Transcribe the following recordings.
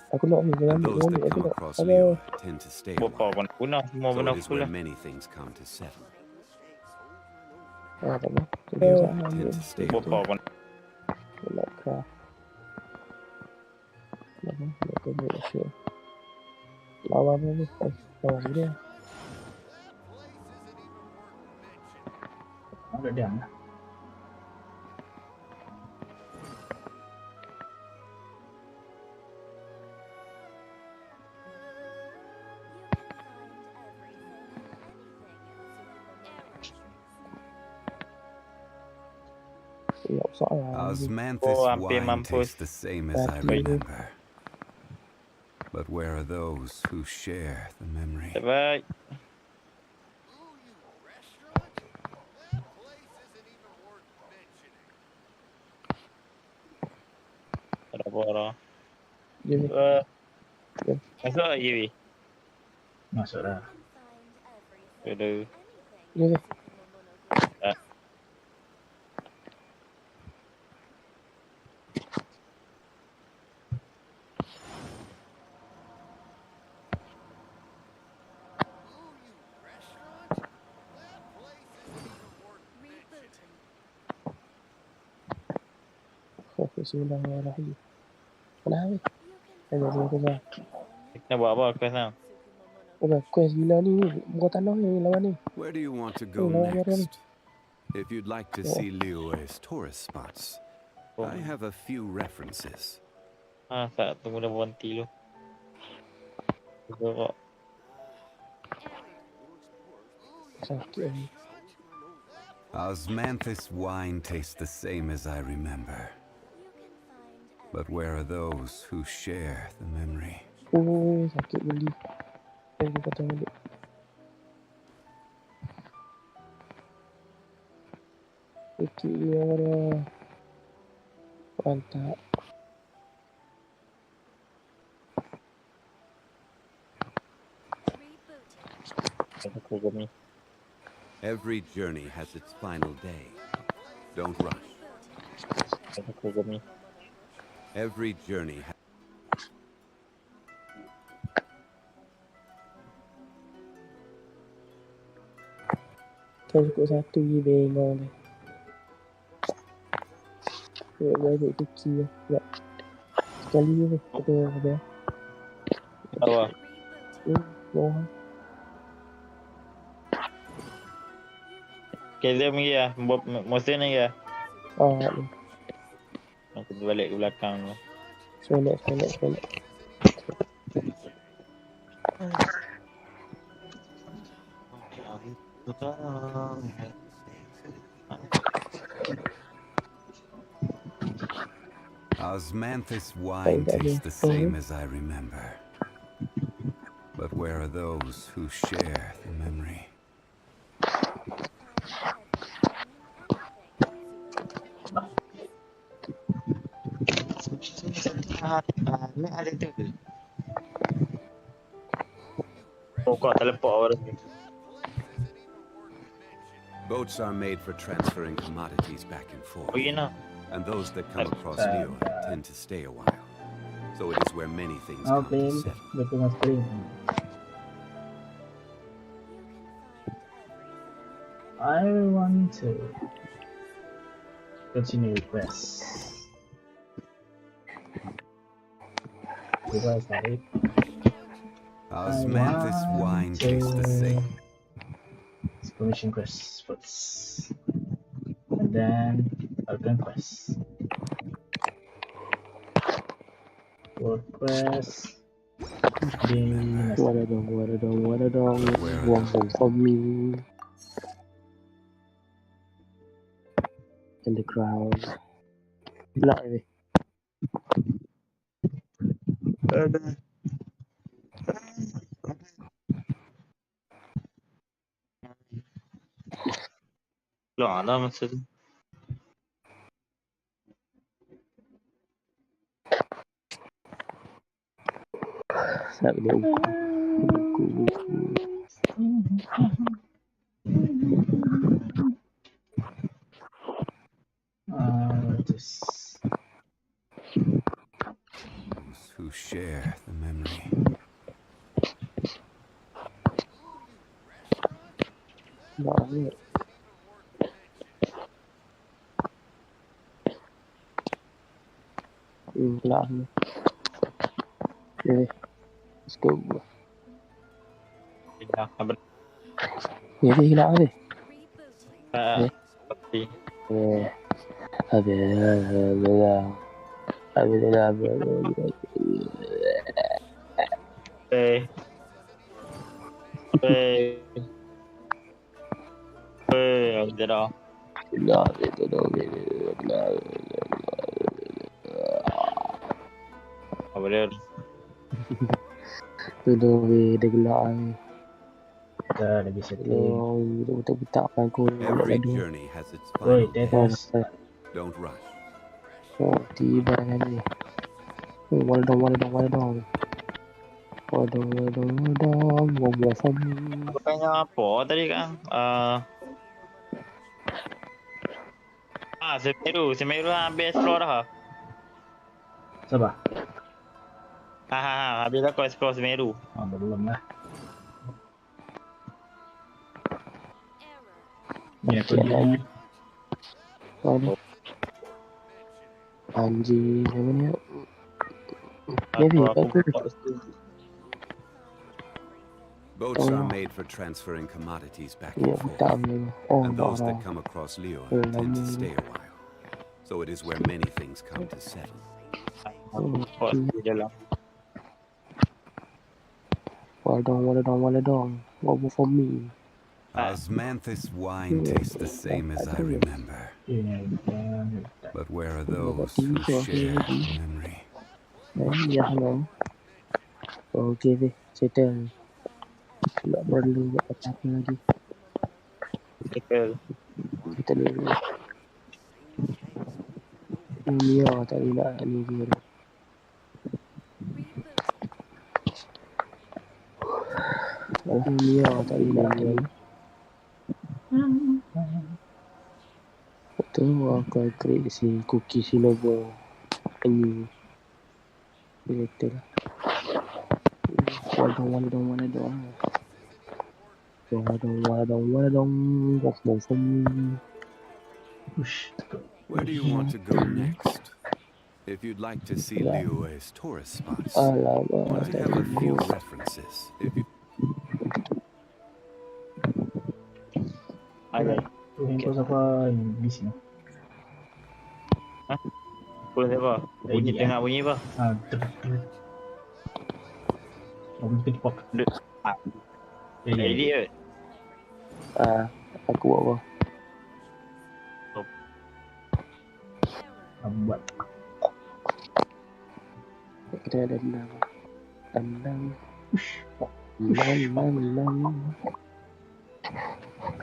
Aku nak ni, jangan And ambil, those jangan that ambil. Aku come nak. across Ada. Leo tend to stay a Bapak while. pun punah, semua So benda it is where pula. many things come to settle. Tak apa. Leo Jangan ambil. tend to stay a while. Bapak pun. Aku nak craft. Kenapa? Nak ke Malaysia. Lawan ni. Lawan dia. Ada dia lah. Ya, soalan. Osmanthus Oh, hampir wine mampus. tastes the same as I remember. But where are those who share the memory? Baik. Ada apa? Dia ni. Masuk lagi, Wi. Masuk dah. Sudah. Dia ni. Bismillahirrahmanirrahim. Kenapa? Ada. Kita buat apa quest now? Udah, quest gila ni. Bukan tanah ni lawan ni. Where do you want to go next? If you'd like to see Liyue's tourist spots, I have a few references. Tak tunggu dah berhenti lu. Gerak. Sakit ni. Osmanthus wine tastes the same as I remember. But where are those who share the memory? Oh, sakit beli. Dia kata balik. Sakit dia orang. Mantap. Aku gemi. Every journey has its final day. Don't rush. Aku gemi. Every journey has... Kau cukup satu je bengong ni. Dia balik kecil lah. Tak. Sekali je tu. Kata apa? Apa? Bawah. Kita pergi lah. Musim ni ke? Ni. Aku balik ke belakang tu. Selek. Osmanthus wine tastes the same as I remember. But where are those who share the memory? Ada tu. Oh, kau teleport orang ni. Boats are made for transferring commodities back and forth. Oh, you know. And those that come across Leo tend to stay a while. So it is where many things come to settle. Betul mas play. I want to continue request. Request tadi. Osmanthus wine tastes the same. Permission quest first. And then open quest. Work quest. What a dong. One for me. In the crowd. Block ni. Belum ada masa tu. Sat dia buku. Just Those who share share the memory. Banget. Hilang. Okay, let's go. Hilang apa? Ya, dia hilang deh. Seperti eh aku tidak. Apa dia? Dia gelak ni. Dah bisa setting. Betul-betul takkan aku Every lalu. journey has its Oi, final day. tetas. Don't rush. Oh, tiba dengan ni. Waladong. Aku tanya apa tadi kan? Sumeru habis explore dah. Sabar. Habis dah kau explore Sumeru. Belum lah. Ni aku ni. Mana? Anjing, apa ni? Maybe aku Boats are made for transferring commodities back ya and forth, tak ni. Oh, and those that marah. come across Leo Oh, tend to lama. stay a while. So it is where many things come to settle. Kau di dalam. Waladong. What for me? Osmanthus wine tastes the same as I remember. Ini. But where are those who share the memory? Ya, hello. Okay deh, settle. Tak perlu buat apa-apa lagi. Kita Kita dulu. Ini ya, tak boleh nak ni dia. Ini ya, tak boleh nak ni. Betul, aku create si cookie si logo. Ini. Betul lah. Waladong. Walk for me. Push. Where do you want to go next? If you'd like to see Liyue's tourist spots, Alamak, I have a few references. If you ada. Tu handphone siapa ni? Bis ni. Pun apa? Bunyi Lagi, tengah bunyi apa? Mungkin pop. Edit ke? aku buat apa? Buat. Kita ada tendang.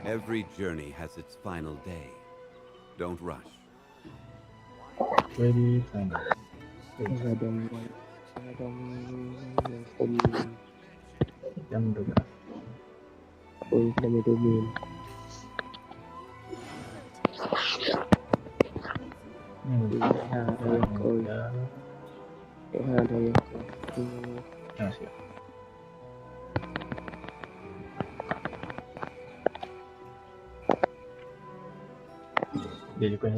Every journey has its final day. Don't rush. Ready, fine. Waladong. Jam 12. Oh, kita main domain. Ada yang kau. Siap. Dia juga ni.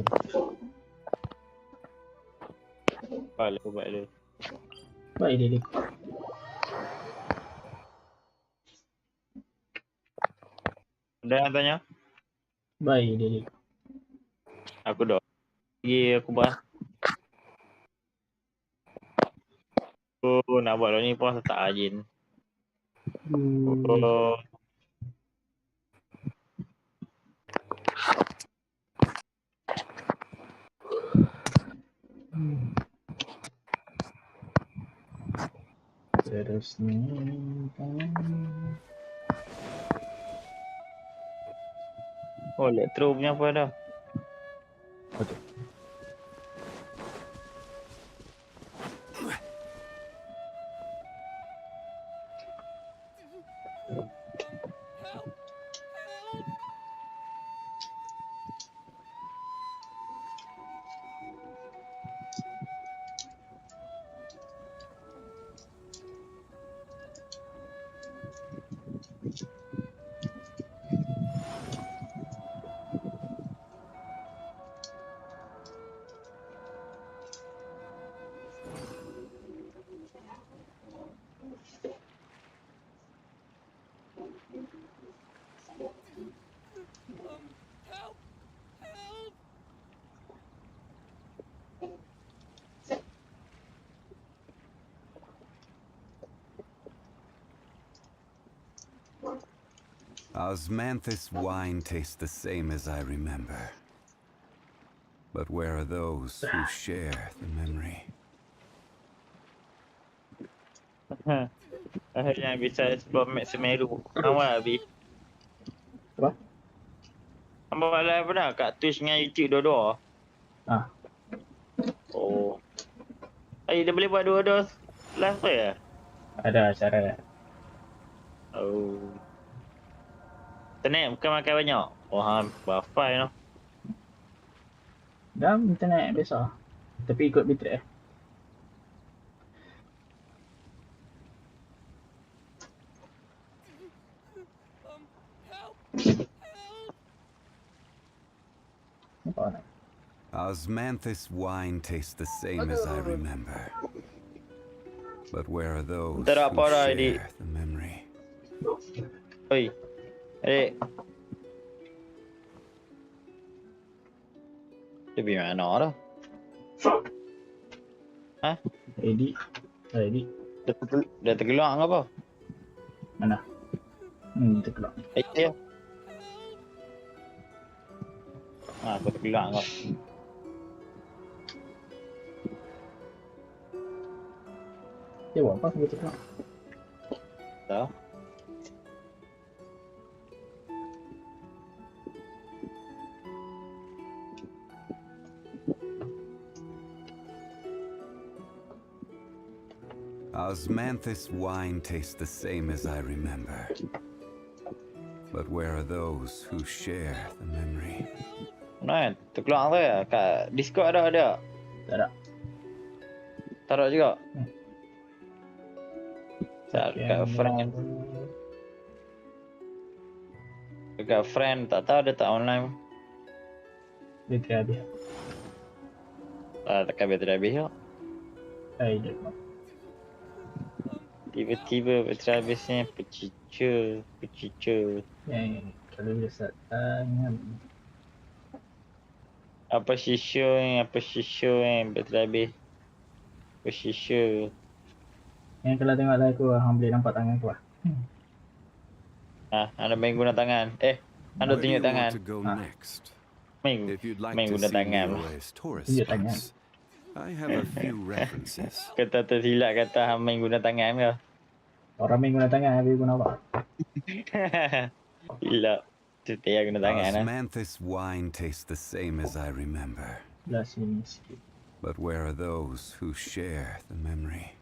Balik buat dia. Baik dia. Ada yang tanya? Baik dia. Aku dah. Lagi aku bahas. Nak buat ni pun tak rajin. Terus ni. Oh, elektro punya apa dah? Betul. Osmanthus wine tastes the same as I remember. But where are those who share the memory? Akhirnya bisa explore map Sumeru. Awal habis. Apa? Hamba live dah kat Twitch dengan YouTube dua-dua. Ah, Oh. Dia boleh buat dua-dua live tu ya? ada cara. Oh. Internet bukan makan banyak. Oh, wifi no. Dalam internet biasa. Tapi ikut bitrate. Apa nak? Osmanthus wine tastes the same as I remember. But where are those Tak ada who apa dah, Dik. share the memory? Oi. Adik. Dia pergi mana dah? Ha? Edit. Edit. Dah tergelak ke apa? Mana? Terkelak. Dia. Aku tergelak kau. Dia buat apa sampai terkelak? Tahu? Osmanthus wine tastes the same as I remember. But where are those who share the memory? Mana? Tergelak tu ya? Kat Discord ada. Tak ada. Tak ada juga. Tak Okay, kat friend. Dekat friend tak tahu dia tak online. Bateri habis. Takkan bateri habis tak? Dia Tiba-tiba bateri habisnya pecica. kalau dia start tangan. Apa sisa bateri habis. Apa sisa. Yang kalau tengok live aku, hang boleh nampak tangan aku lah. Anda main guna tangan. Anda Where do tunjuk you tangan. want to go next? Main If you'd like main to guna see tangan. Leo's tourist Tunjuk tangan. spots, I have a few references. Kata tersilap kata hang main guna tangan ke? Orang main guna tangan, habis guna apa? Silap. Setia guna tangan lah. Osmanthus wine tastes the same as I remember. Belah sini sikit. But where are those who share the memory?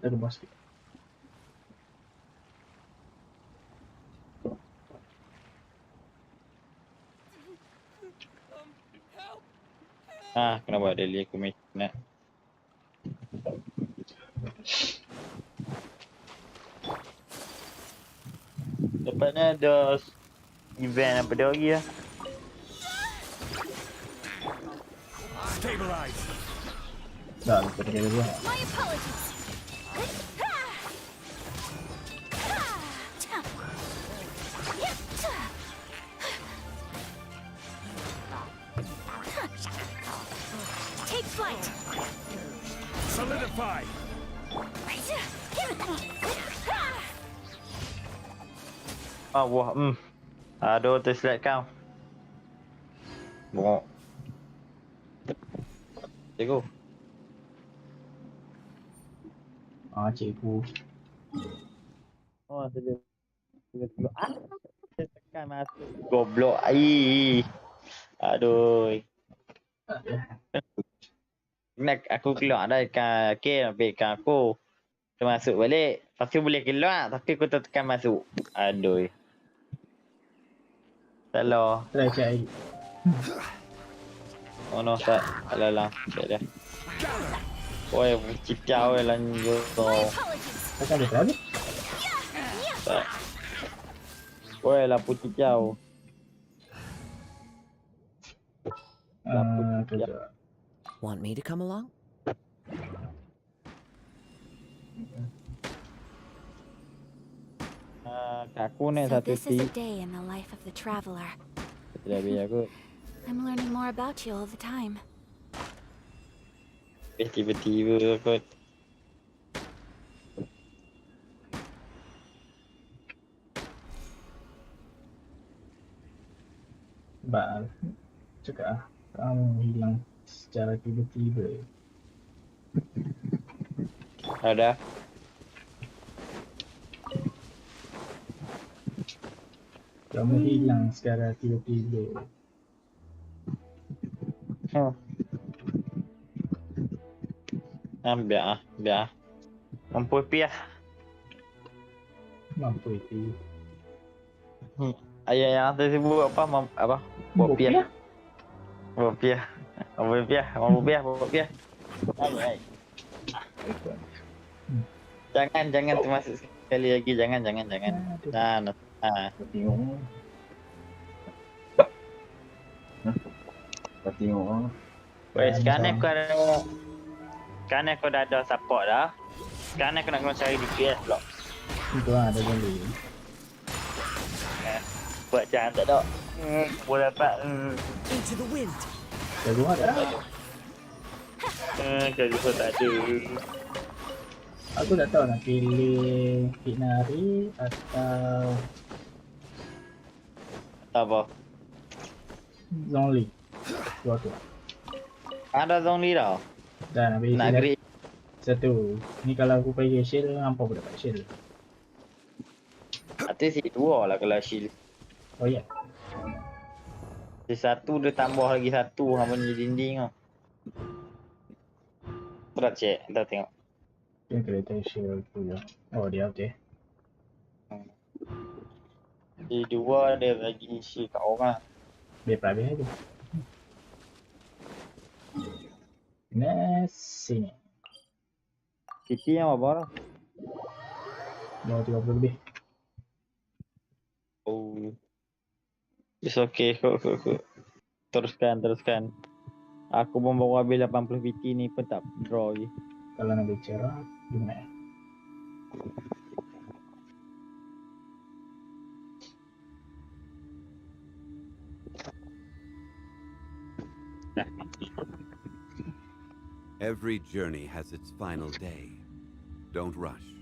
Kita rubah sikit. Kena buat daily aku nak. Dapatnya ada event apa dia lagi lah. Dah, kita kena dua. My apologies. Take flight. Solidify! Wah, aduh, tersilap kau. Bongok. Cikgu. Cikgu. Oh, dia tekan masuk. Goblok. Aduh. Nak aku keluar dah ikan habis ikan aku. Dia masuk balik. Lepas tu boleh keluar tapi aku tekan masuk. Aduh. Salah. Try check ID. Oh no, tak lah. Check dah. Oi, cicau lanjut. My apologies. Takkan dia terhabis? Tak. Oi, lampu cicau. Kejap. Want me to come along? Aku ni So satu this is a tip. day in the life of the traveler. Tidak biar aku. I'm learning more about you all the time. Tiba-tiba aku. Sebab cakap lah, kamu hilang secara tiba-tiba. Ada. Kamu hilang secara tiba-tiba. Biar. Mampu piah. Mampu itu. Ayah yang atas sebut apa? Buat piah. Buat piah. Ay. Jangan termasuk sekali lagi. Jangan. Nah. Kau tengok. Kau tengok. Weh, sekarang aku dah ada support dah. Sekarang aku nak kena cari DPS pula. Itu lah, ada boleh. Buat jangan tak ada. Boleh dapat. Into the wind. Jago ada. Jadi pun tak ada. Aku tak tahu nak pilih Hinari atau Apa? Zhongli. Dua tu. Ada zombie dah. Dah nak pilih Nak shield agree. satu. Ni kalau aku pakai shield, hampa pun dapat shield. Atas si dua lah kalau shield. Oh ya. Si satu dia tambah lagi satu. Hampa ni dinding tau. Berat cek. Kita tengok. Dia kereta shield tu je. Oh dia okey. Si dua dia bagi shield kat orang. Biar habis tu. Next sini. City yang apa lah? Dah 30 lebih. Oh. It's okay. Kok. Teruskan. Aku pun baru habis 80 PT ni pun tak draw lagi. Kalau nak bicara, gimana? Every journey has its final day. Don't rush.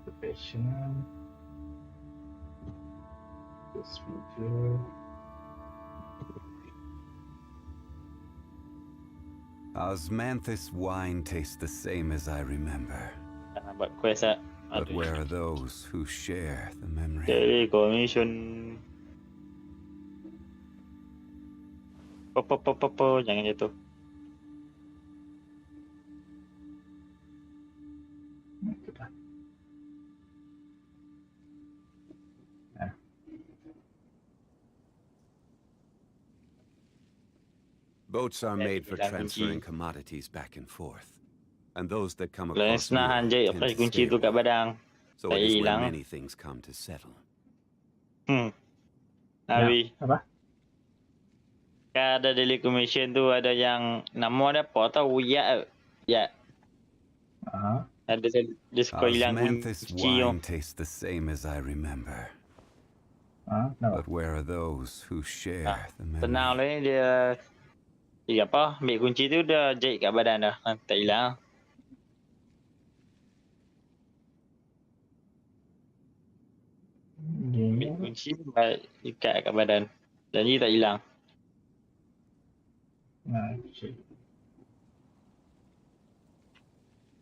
Professional. This video. Osmanthus wine tastes the same as I remember. Nak buat quest lah. But where are those who share the memory? Daily commission. Popo, jangan jatuh. Boats are made for transferring commodities back and forth, and those that come Lain across senang je tend lepas to kunci stay. tu kat badan. So tak it is where hilang. many things come to settle. Nabi. Apa? Kan ada daily commission tu ada yang nama dia apa tau? Ya. Aha. Ada dia suka hilang Osmanthus kunci tu. wine tastes the same as I remember. Ah, kenapa? But where are those who share the memory? Tenang lah ni dia apa? Ambil kunci tu dia jahit kat badan dah. Tak hilang. Ambil kunci baik ikat kat badan. Janji tak hilang. Nah, shit.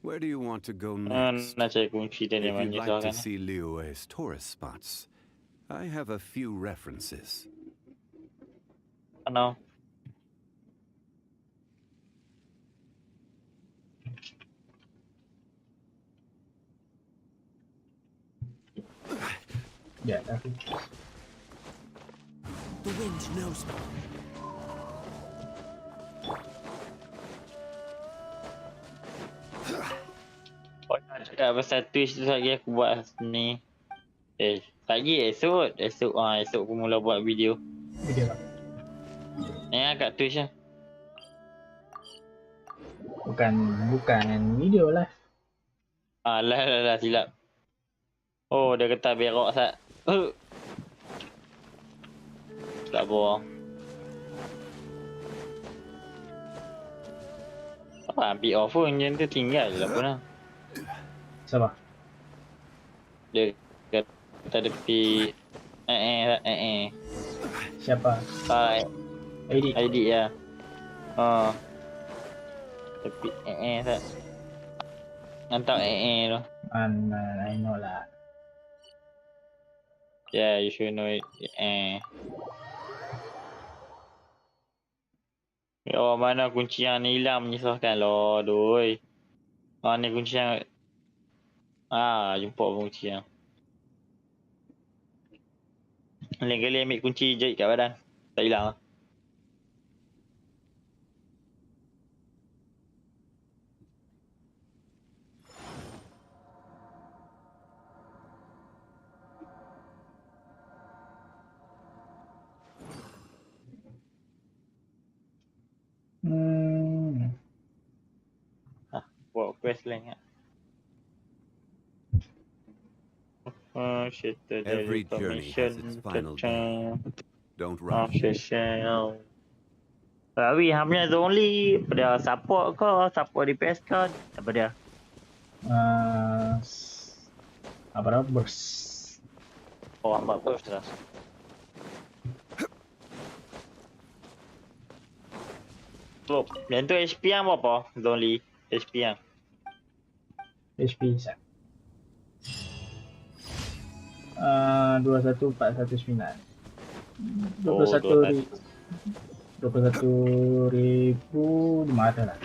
Where do you want to go next? Nak cari kunci dia If ni mana you'd like soalan. to see Liyue's tourist spots, I have a few references. No. Ya, tapi The wind knows me. Oh, nak cakap pasal Twitch tu lagi aku buat ni. Lagi esok aku mula buat video. video lah. Ni kat Twitch lah. Bukan video lah. Lah silap. Oh, dia kata berok sat. Tak bohong. Apa ambil off pun je tu tinggal je lah pun lah. Siapa? Dia kata dia pergi Siapa? Edit. Edit ya. Tapi tak. Nanti tu. I know lah. Yeah, you should know it. Ya, mana kunci yang ni hilang menyusahkan lah, doi. Ni kunci yang jumpa kunci yang. Lain-kali ambil kunci jahit kat badan. Tak hilang lah. Buat quest lain kan. Shit, Every journey has its final day. Don't rush. Sosial. Tapi hamnya the only pada support ke, support DPS ke, apa dia? Apa burst. Hamba burst lah. So, yang tu HP yang berapa? The only HP yang. HP set. 21419. 21,500 lah.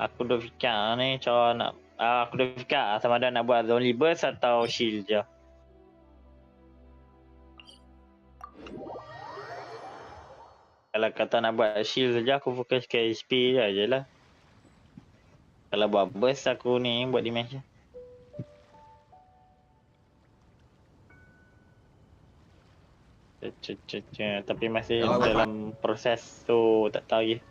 Aku dah fikir ni cara nak aku dah fikir sama ada nak buat only burst atau shield je. Kalau kata nak buat shield saja, aku fokus ke HP je lah. Kalau buat burst, aku ni buat damage je. Tapi masih dalam proses tu, tak tahu lagi.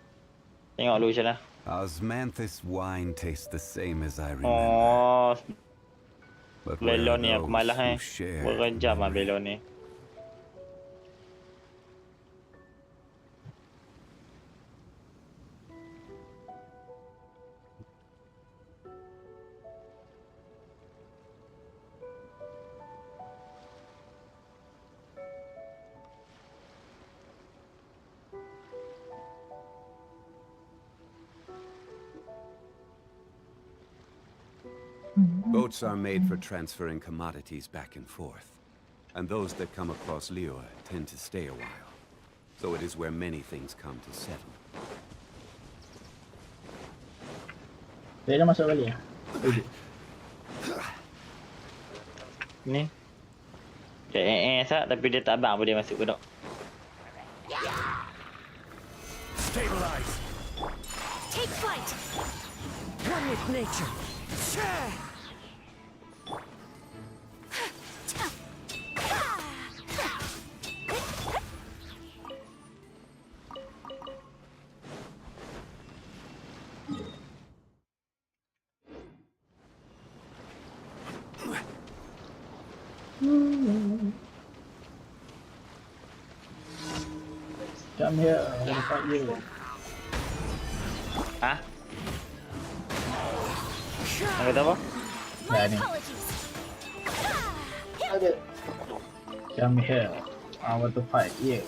Tengok dulu macam mana. Osmanthus wine tastes the same as I remember. But where are Belon ni aku those malas who share the Berjam lah memory? belon ni. Boats are made for transferring commodities back and forth, and those that come across Lure tend to stay a while. So it is where many things come to settle. Dia dah masuk balik lah. Ni. Dia sat tapi dia tak abang apa dia masuk ke tak. Stabilize. Take flight! One with nature. Come here, I want to fight you. Ha? Nak kata apa? Dah ni. Apologies! Come here, I want to fight you.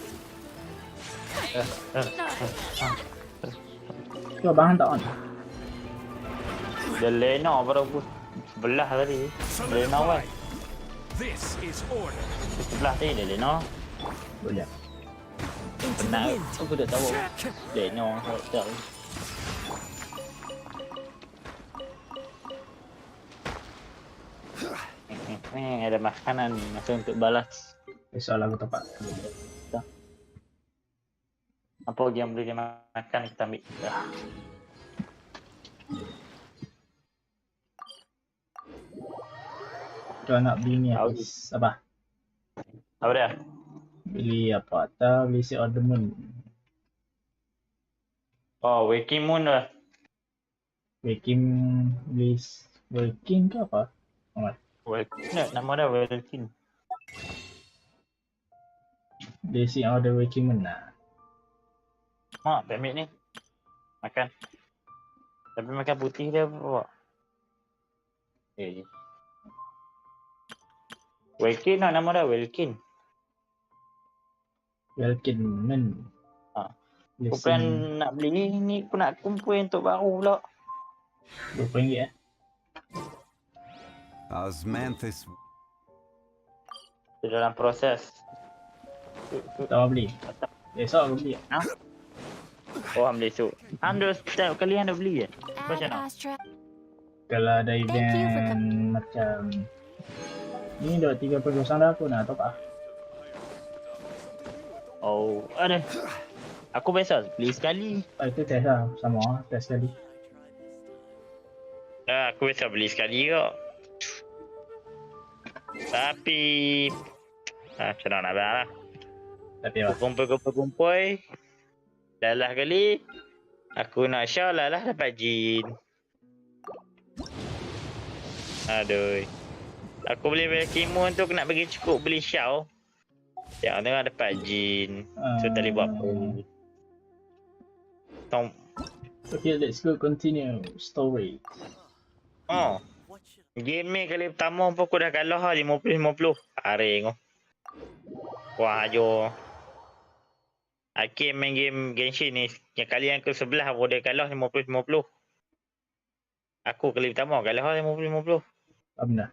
Tu abang hantar on. Dia Lena pada aku sebelah tadi. Lena kan? This is order. Sebelah tadi dia Lena. Boleh. Into the Penat. wind. Aku tak tahu. Lena tak. Ada makanan ni, masa untuk balas. Besok lah aku tempat. Apa lagi yang boleh dia makan, kita ambil. Kau nak beli ni apa? Apa? Apa dia? Beli apa? Tak beli si ornament. Oh, Waking Moon lah. Waking list. Waking ke apa? Oh, Nama dia Waking. basic order waking mana? Tak ambil ni. Makan. Tapi makan putih dia bawa. Wilkin lah nama dia, Wilkin. Welkin men. Aku plan nak beli ni, aku nak kumpul untuk baru pula. RM20 Osmanthus. Dalam proses. Tak mau beli. Esok aku beli. Oh, Ham beli esok. Ham dah setiap kali Ham dah beli ke? Macam mana? Kalau ada event macam ni dah 30% dah aku nak top up. Oh, ada. Aku biasa beli sekali. Itu test lah. Sama lah. Test sekali. Aku biasa beli sekali kok. Tapi macam mana nak biar lah. Tapi apa? Kumpul. Lalah kali aku nak show lah dapat jin. Aduh. Aku beli kimun tu nak bagi cukup beli show. Yang tengah dapat jin. So tak boleh buat apa. Okay, let's go continue story. Oh. Game ni kali pertama pun aku dah kalah 50-50. Haring. Wah, ajo. Aku main game Genshin ni. Yang kali yang ke-11 aku dah kalah 50-50. Aku kali pertama kalah 50-50. Apa benda?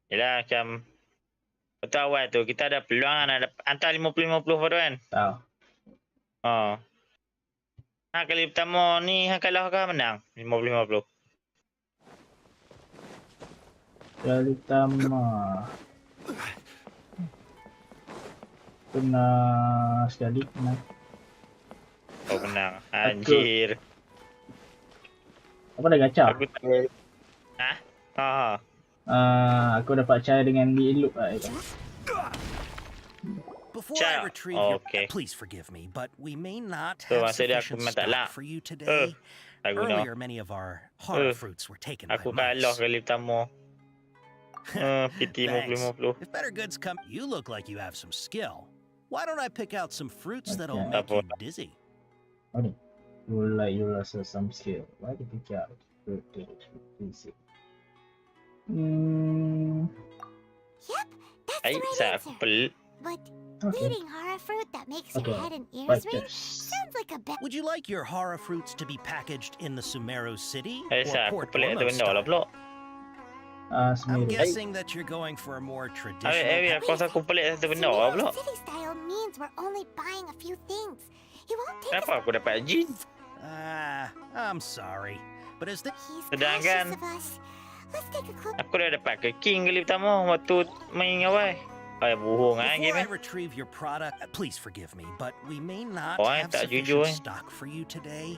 Yelah macam betul awal tu kita ada peluang nak hantar 50-50 pada kan. Tahu. Kali pertama ni kalah ke menang 50-50. Kali pertama pernah sekali menang. Oh menang. Anjir. Apa dah gacha? Aku tak boleh. Aku dapat cara dengan di-loop lah itu. Before I retrieve your, Okay. please forgive me, but we may not So, have maksud dia aku sufficient memang tak stock lah. for you today. Aku know. Earlier, many of our horror fruits were taken by Aku kalah mice. kali pertama. PT Thanks. 50-50. If better goods come, you look like you have some skill. Why don't I pick out some fruits that'll Okay. make you dizzy? Oh ni. You like you lost some skill. Why did you get good? Easy. Yep, that's Ay, the right sa aku answer. pelik. But Okay. eating horror fruit that makes Okay. your head and ears Right ring there. sounds like a bad. Would you like your horror fruits to be packaged in the Sumeru city Ay, sa or aku Port pelik tu Ormo benda lah style? pula. I'm Sumeru. guessing that you're going for a more traditional. Aku rasa aku pelik satu benda lah pula. City style means we're only buying a few things. It won't take us. Kenapa aku dapat jin? I'm sorry, but is this? He's Sedangkan- cautious of us. Let's take a closer. Aku dah dapat ke king kali pertama waktu main awal. Ay, bohong ah game Before ni. I retrieve your product, please forgive me, but we may not Oh, have tak sufficient jujur, stock for you today.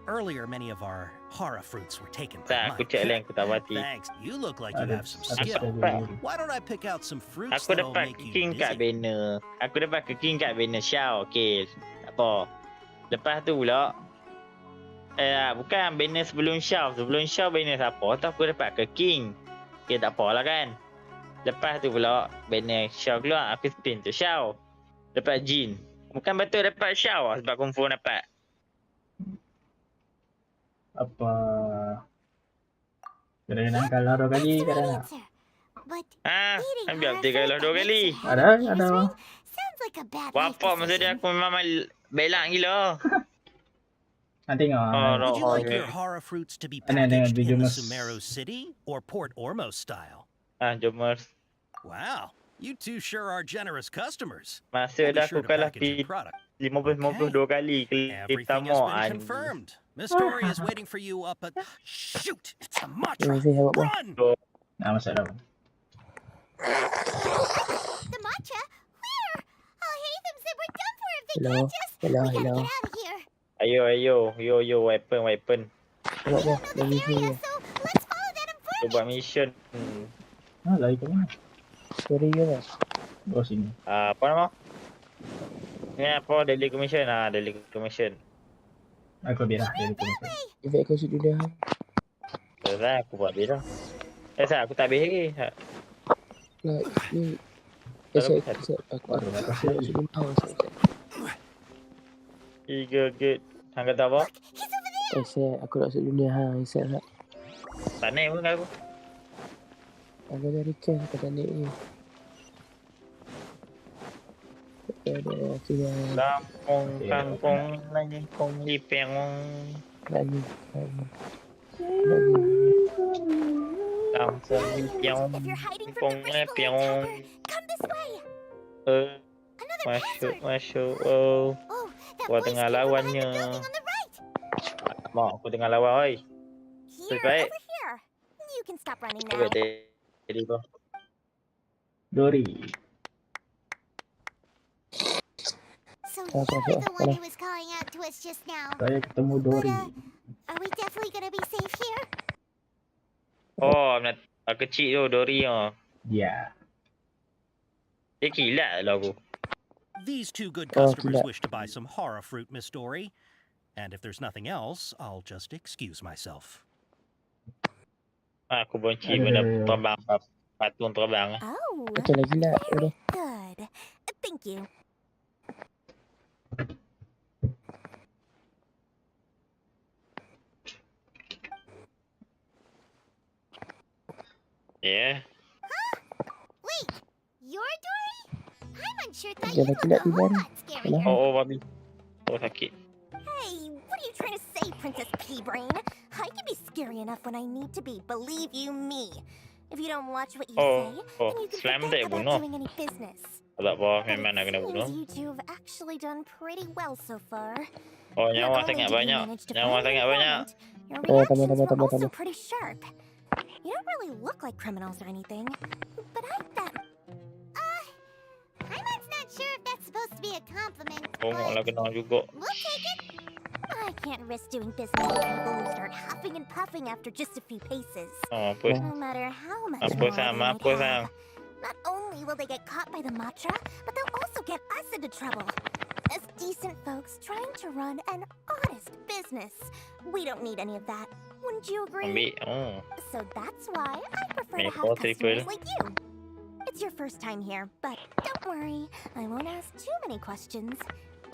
Earlier, many of our horror fruits were taken by Tak, aku mice. check lain aku tak mati. Thanks. You look like you have some Ada skill. dapat. Why don't I pick out some fruits Aku that'll dapat make you king kat dizzy? banner. Aku dapat king kat banner Xiao. Okay. Tak apa. Lepas tu pula. Bukan banner sebelum Xiao. Sebelum Xiao banner siapa. Tu aku dapat ke king. Okay, tak apalah kan. Lepas tu pula banner Xiao keluar. Aku spin tu Xiao. Dapat jin. Bukan betul dapat Xiao lah. Sebab confirm dapat. Apa? Kadang-kadang kalah 2 kali, That's the right kadang-kadang. answer. But Ambil eating horror update fruit kalah that 2 makes kali. your head Ada, and ears ada. ring sounds like a bad life Wapa maksud dia decision. aku memang belak gila. Tengok. Would you like okay. your horror fruits to be Ano, packaged video in the mas- Sumeru city or Port Ormo style? Jom Mers. Wow, you two sure are generous customers. Masa We'll be dah sure aku to kalah package your product. 50-52 kali. Kali Everything has pertama been anjing. confirmed. Miss Tori is waiting for you up at. Shoot! It's a Matra. Run! Masuk dah. The mantra? Where? Oh, Hatham said we're done for if they Hello? catch us. Hello? We gotta Hello? get out of here. Yo, weapon. Tengok dah, Found dah the misi area, dah. so let's follow that Tu informant. buat mission. Lari ke mana? Sorry ke tak? Oh, sini. Apa nama? Ni apa? Daily commission. Daily commission. Aku biar lah. Dari komisi. Efek kau sudut dia. Dah aku buat beda. Sah aku tak habis lagi. Lah, ni. Kalau Set, bisa. aku nak sudut kau. Tiga gate. Hang kata apa? He's over there. Set, aku nak sudut dunia hang. Set tak? Tak naik pun aku. Aku dah request aku tak naik ni. Akhirnya Lampung kangkung langkung lipeng. lagi. Lampung lipeng. If you're hiding Lampung from the ritual lipeng. attacker, come this way. Another password. Masuk. Oh, Oh, that gua voice tengah came from behind the lawannya. building on the right. Mak, aku tengah lawan, oi. Here, baik. over here. You can stop running now. Coba tadi kau. Dori. So you're the one who was calling out to us just now. Saya ketemu Dori. Are we definitely gonna be safe here? Oh, kecil tu, Dori tu. Ya. Dia kilat lah aku. These two good Oh, customers gila. wish to buy some horror fruit, Miss Dory. And if there's nothing else, I'll just excuse myself. Aku benci benda terbang. Patung terbang. Oh, Betul lagi lah. very good. Thank you. Yeah. Wait, you're Dory? I'm unsure thought Dia you lagi were nak the tiba ni. robot scary. Oh, babi. Oh, sakit. Hey, what are you trying to say, Princess P-Brain? I can be scary enough when I need to be, believe you me. If you don't watch what you say, then you can slam forget dia about bunuh. doing any business. Tak apa, But memang nak it kena seems bunuh. you two have actually done pretty well so far. Oh, Not nyawa only sangat did you banyak. manage to Nyawa find sangat an banyak. informant, your Oh, reactions were tambah. also pretty sharp. You don't really look like criminals or anything, but I bet. I'm not sure if that's supposed to be a compliment, Oh, lah kena juga. we'll take it. I can't risk doing business with people who start huffing and puffing after just a few paces. Oh, apa? No matter how much Apa more Sam? they might Apa have. Sam? Not only will they get caught by the Matra, but they'll also get us into trouble. As decent folks trying to run an honest business. We don't need any of that. Wouldn't you agree? Ambil. Oh. So that's why I prefer to Maple have customers triple. like you. It's your first time here, but don't worry, I won't ask too many questions.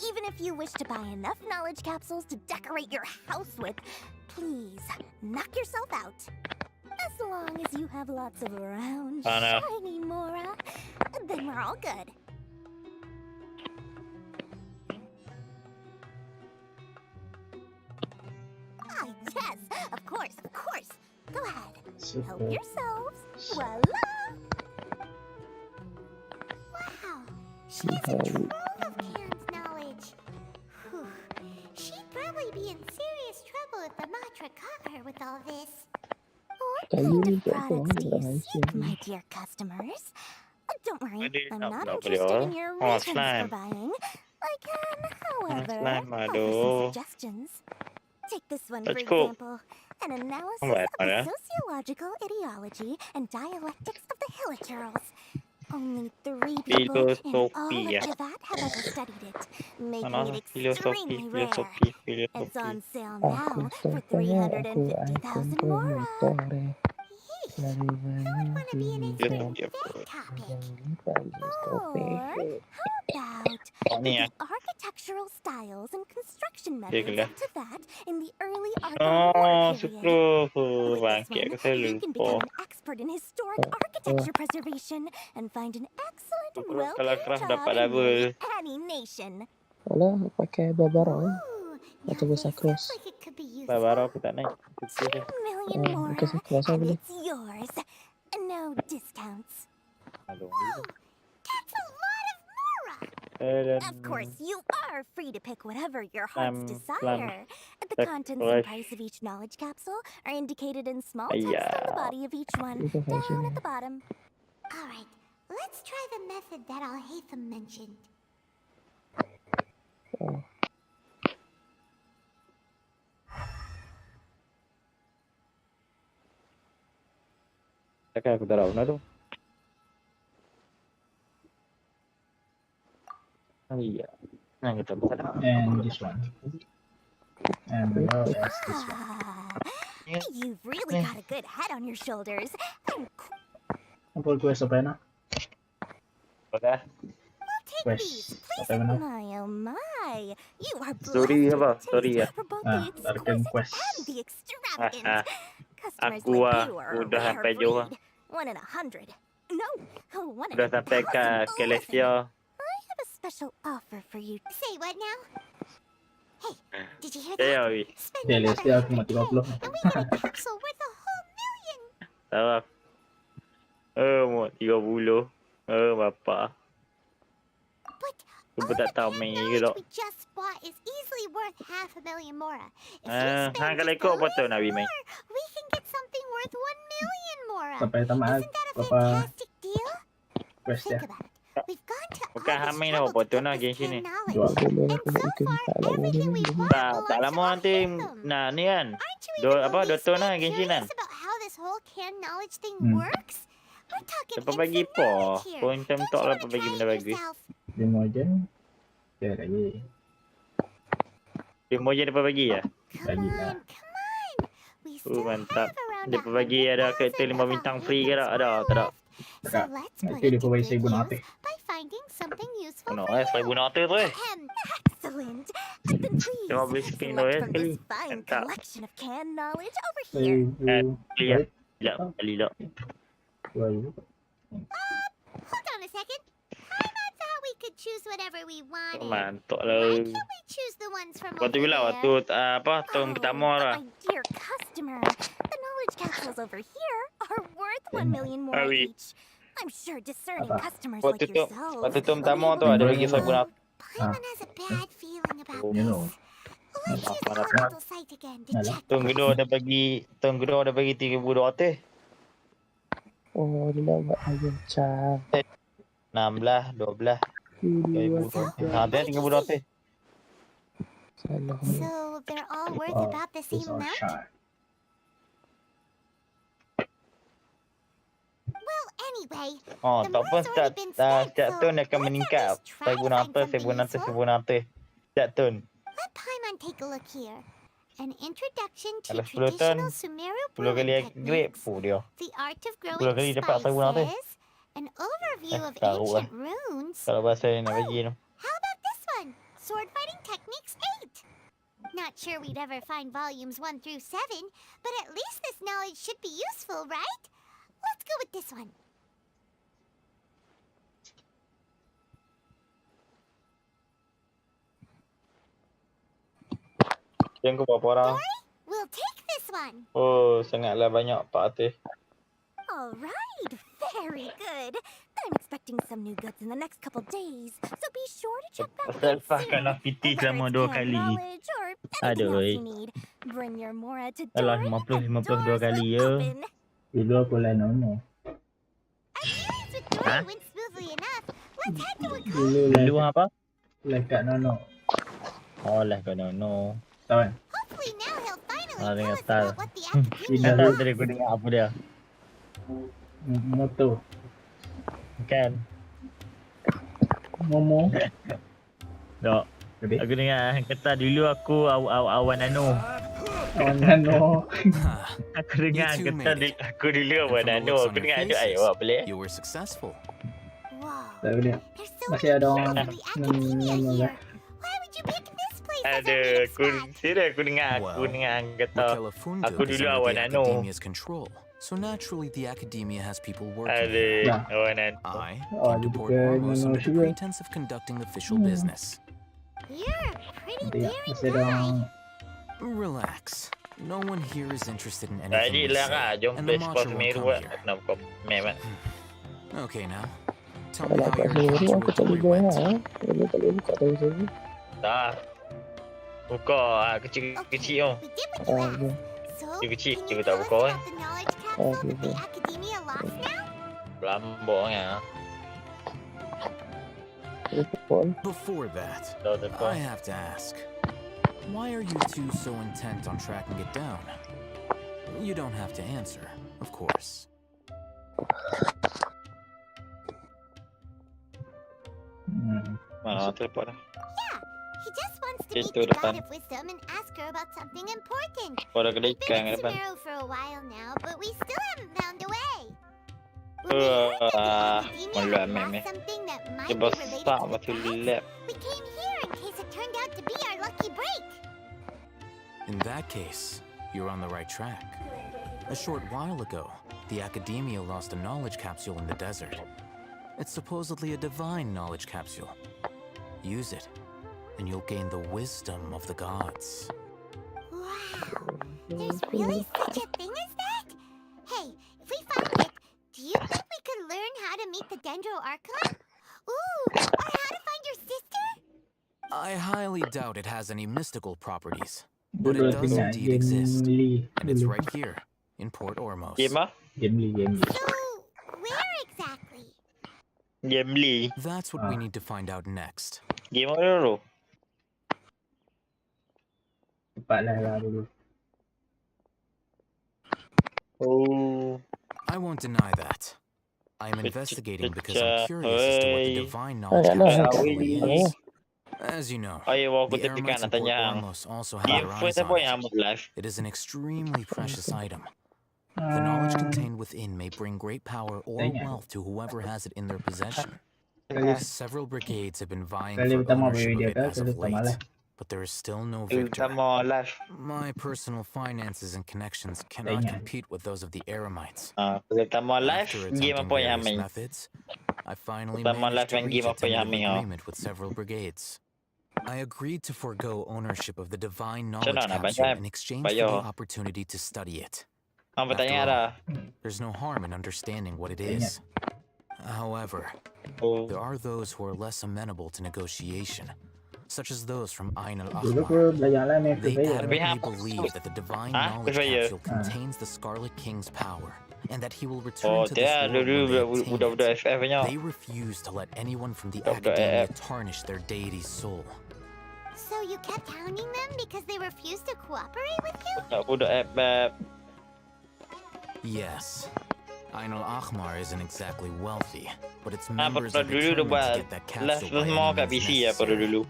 Even if you wish to buy enough knowledge capsules to decorate your house with, please knock yourself out. As long as you have lots of round, Sana. shiny Mora, then we're all good. Ah, yes, of course. Go ahead. Help Super. yourselves. Voila! Wow, she's a trove of Karen's knowledge. Whew. She'd probably be in serious trouble if the Matra caught her with all this. What Kayu kind ni of tak apa, products do you rahsia seek, ni. my dear customers? Don't worry, Ada I'm nak not pula interested in beliau. your Oh, reasons for slime. buying. I can, however, slime, offer aduh. some suggestions. Take this one, for Let's go. example. An analysis Alright, of the alright. sociological ideology and dialectics of the Hilichurls. Only 3 people in all of Filosofi, ya. Javat have ever studied it, making Mana it extremely rare. It's filosofi. on sale Aku now for stopnya aku 350,000 Mora. pemotor. Lalu Who'd want to be an expert in Yep. that topic? lipat stope. Or how about Oh, ni the ya. architectural styles and construction Dia methods gelah. up to that in the early Arco Oh, War period? super. With Bangkit aku this selalu one, you can lupa. become an expert in historic architecture preservation and find an excellent, Kalau well-paid craft job dapat in double. nearly any nation. Alah, pakai babarang. Ooh, now Atau this besar sounds cross. like it could be Baru useful. aku tak naik. Kecil je. 2 million Mora, Bukan kelas and boleh. it's yours. No discounts. Aduh. Whoa, that's a lot of Mora! Of course, you are free to pick whatever your heart's desire. The contents and price of each knowledge capsule are indicated in small text on the body of each one, Itu down fungsinya. at the bottom. Alright, let's try the method that Al-Haytham mentioned. Oh. Takkan aku tak tahu tu. Oh iya. Nah, kita bisa dah. And this one. And below is this one. Ah, you've really got a good head on your shoulders. And Apa quest apa na? Dah. take Quest these, please. apa na? My, oh my. You are Story blessed apa? with Story ya. taste for both Ah, the Arkham exquisite Quest. and the extravagant. Ah, Customers Aku like you are a udah rare sampai jauh. breed. 1 in 100. No, 1 in Udah sampai 1,000. ke Listen, Malaysia. I have a special offer for you. Say what now? Hey, did you hear Ya, that? Wi. Spend Dia another list dia aku 100K, 30. and we get a capsule worth a whole million. Tahu. Mau 30. Bapak. But Aku all pun tak the tahu canned main ke knowledge tak. we just bought is easily worth 500,000 mora. If we spend Kalau just ikut a betul little nak pergi main. more, we can get something worth 1 million mora. Sampai tamat Isn't that a berapa fantastic deal? quest dia? Think about it. We've gone to Bukan all this Hamin trouble apa to betul get nak this Genshin ni. canned knowledge. Dua dulu And aku so nak ikut far, tak nak everything we bought Tak belongs lama to nanti Armageddon. nak ni kan. Aren't you even Apa the least Doktor bit nak Genshin kan. curious about how this whole canned knowledge thing Hmm. works? We're talking Siapa bagi instant po? knowledge here. Point time Don't tak you lah wanna apa bagi try benda it bagus. yourself? Demo je. Dia lagi. Demo je dapat bagi ya. Come Bagilah. on, come on. We still mantap. have around Dia bagi ada karakter 5 bintang free ke tak? Ada, tak ada. So let's put Nanti it dia to pun bagi good 1,000 use nate. by finding something useful Kena for you. 1000 nota tu eh. Excellent. I've been pleased. Tengok beli spin tu Select from sekali. this fine Mantap. collection of canned knowledge over here. 1,000. Beli lah. Sekejap, kali tak. 2,000. Hold on a second. I thought we could choose whatever we wanted. Mantap Why lah. can't we choose the ones from Waktu over bila there? waktu apa tahun pertama but lah. my dear customer, the knowledge capsules over here are worth 1 million more Awi. each. I'm sure discerning Apa? customers Waktu like tu yourselves waktu tahun will be pertama able tu to ada bagi find 1000 them. nota. Paimon has a bad feeling about You know. this. Let's use Mana our tak? little site again to Alah. check Tahun the kedua ada bagi 3000 nota. Oh, dia nak buat lagi macam 16, 12, 1000. Ada 3000 nota. salah. So they're all worth Oh, about the it's same all amount? shot. Well, anyway, Oh, the tak pun money's already been spent, setiap so tahun akan let's meningkat. at least try to 1000 find nota, something 1000 nota, useful. 1000 nota. Setiap tahun. Let Paimon take a look here. An introduction to Kalau 10 tahun, traditional Sumeru 10 kali brewing upgrade techniques, pun dia. the art of 10 growing kali dapat 1000 nota. spices, an overview of tahu lah. ancient runes. Kalau bahasa dia nak bagi tu. How about this one? Sword Fighting Techniques 8. Not sure we'd ever find volumes 1 through 7, but at least this knowledge should be useful, right? Let's go with this one. Yang kau berapa orang? Dory, we'll take this one. Oh, sangatlah banyak 400. All right, very good. I'm expecting some new goods in the next couple days, so be sure to check back Pasal in paskanlah soon. PT Whether selama it's 2 canned kali. knowledge or anything Aduh, else oi. you need, bring your Mora to Alah, Dory, 50, and 52 doors kali will ya. open. Dulu aku lah nono. As meetings with Dory Huh? went smoothly enough, let's head to a call. Dulu Dulu lah apa? kat nono. Oh lah kau no. Tahu kan? Hopefully now he'll finally Ah, tell dengar us tak. about what the academia Tidak. Tak wants. tadi aku dengar apa dia. Moto. Kan? Ngomong. Tak. Lebih. Aku dengar kata dulu aku awan nano. Oh, nano. Aku dengar You two kata made it. aku dulu And awan from the nano. looks on Aku your dengar ada faces, ayo boleh. You were successful. Whoa, Tak boleh. there's so Masih many ada people orang from the academia nano here. lah. Why would you pick this place as our Ada meeting aku spot? serius aku dengar kata Wakela Funduk aku is dulu under awan the nano. academia's control, so naturally the academia has people working Ada here. Nah. awan nano. I Oh, came to jadi Port ke Ormos nano under the juga. pretense of conducting official business. You're a pretty Nanti ya. daring Masih ada guy. orang. Relax. No one here is interested in Tadi anything you lah say, jom and play the sport macho won't Sumeru come lah. here. Kenapa kau memang. Okay, now tell me Kalau how kat your sini encounter aku with tak Dory boleh went. dengar. Dia tak boleh buka tahu saya. Tak. Buka kecil-kecil oh. We did what you Oh, asked. ya. So, Dia kecil, can dia you tak tell us buka, about the knowledge capsule that the academia lost now? Lamboknya. Telefon. Before that, Tahu I tak. have to ask, why are you two so intent on tracking it down? You don't have to answer, of course. Mana telefon dah. Yeah, he just wants to Itu meet the depan. God of Wisdom and ask her about something important. Pada kedai We've ikan been kat in depan. Sumeru for a while now, but we still haven't found a way. When we heard that the academia malah had meme. lost something that might Dia be related besar to the macam past, lab. we came here in case it turned out to be our lucky break. In that case, you're on the right track. A short while ago, the academia lost a knowledge capsule in the desert. It's supposedly a divine knowledge capsule. Use it, and you'll gain the wisdom of the gods. Wow, there's really such a thing as that? Hey, if we find it, do you think we could learn how to meet the Dendroarchon? Ooh, or how to find your sister? I highly doubt it has any mystical properties, but Dulu it does punya indeed exist, Gimli. and it's Dulu. right here in Port Ormos. Game ah? Gimli. So, where exactly? Game Lee. That's what we need to find out next. Game apa dulu? Cepatlah lah dulu. Oh. I won't deny that. I am investigating because I'm curious as to what the divine knowledge Ay, ano, capsule ay, truly ay. is. As you know, Ay, wag ko the titikan Eremites na of Port tanyang. Ormos also have Game their pwede eyes po on yung it. mag-live. It is an extremely precious item. The knowledge contained within may bring great power or wealth to whoever has it in their possession. Several brigades have been vying Kali for utama ownership of video it ka, as kali of utama lah. late, but there is still no Kita victor. mau live. My personal finances and connections cannot Tanya. compete with those of the Eremites. Kita mau live. After Game attempting apa yang various main? methods, I finally Kita mau managed live to main reach game a apa yang tentative main? agreement with several brigades. I agreed to forego ownership of the divine Macam knowledge mana? capsule Banyak in exchange for the bayar. opportunity to study it. Apa After tanya all, ada? there's no harm in understanding what it is. However, Oh. there are those who are less amenable to negotiation, such as those from Ain Dulu al-Akhmar. aku belajar lah ni They Surveyor. adamantly believe that the divine Huh? knowledge Surveyor. capsule contains the Scarlet King's power, and that he will return Oh, to this dia world dulu when they obtain budak-budak it. FF nya. They refuse to let anyone from the Budak-budak academia FF. tarnish their deity's soul. So you kept hounding them because they refused to cooperate with you? Budak FF. Yes. Ain al-Akhmar isn't exactly wealthy, but its Apa members pada are dulu dia determined to buat get that live capsule by semua any kat means PC ya pada necessary. dulu.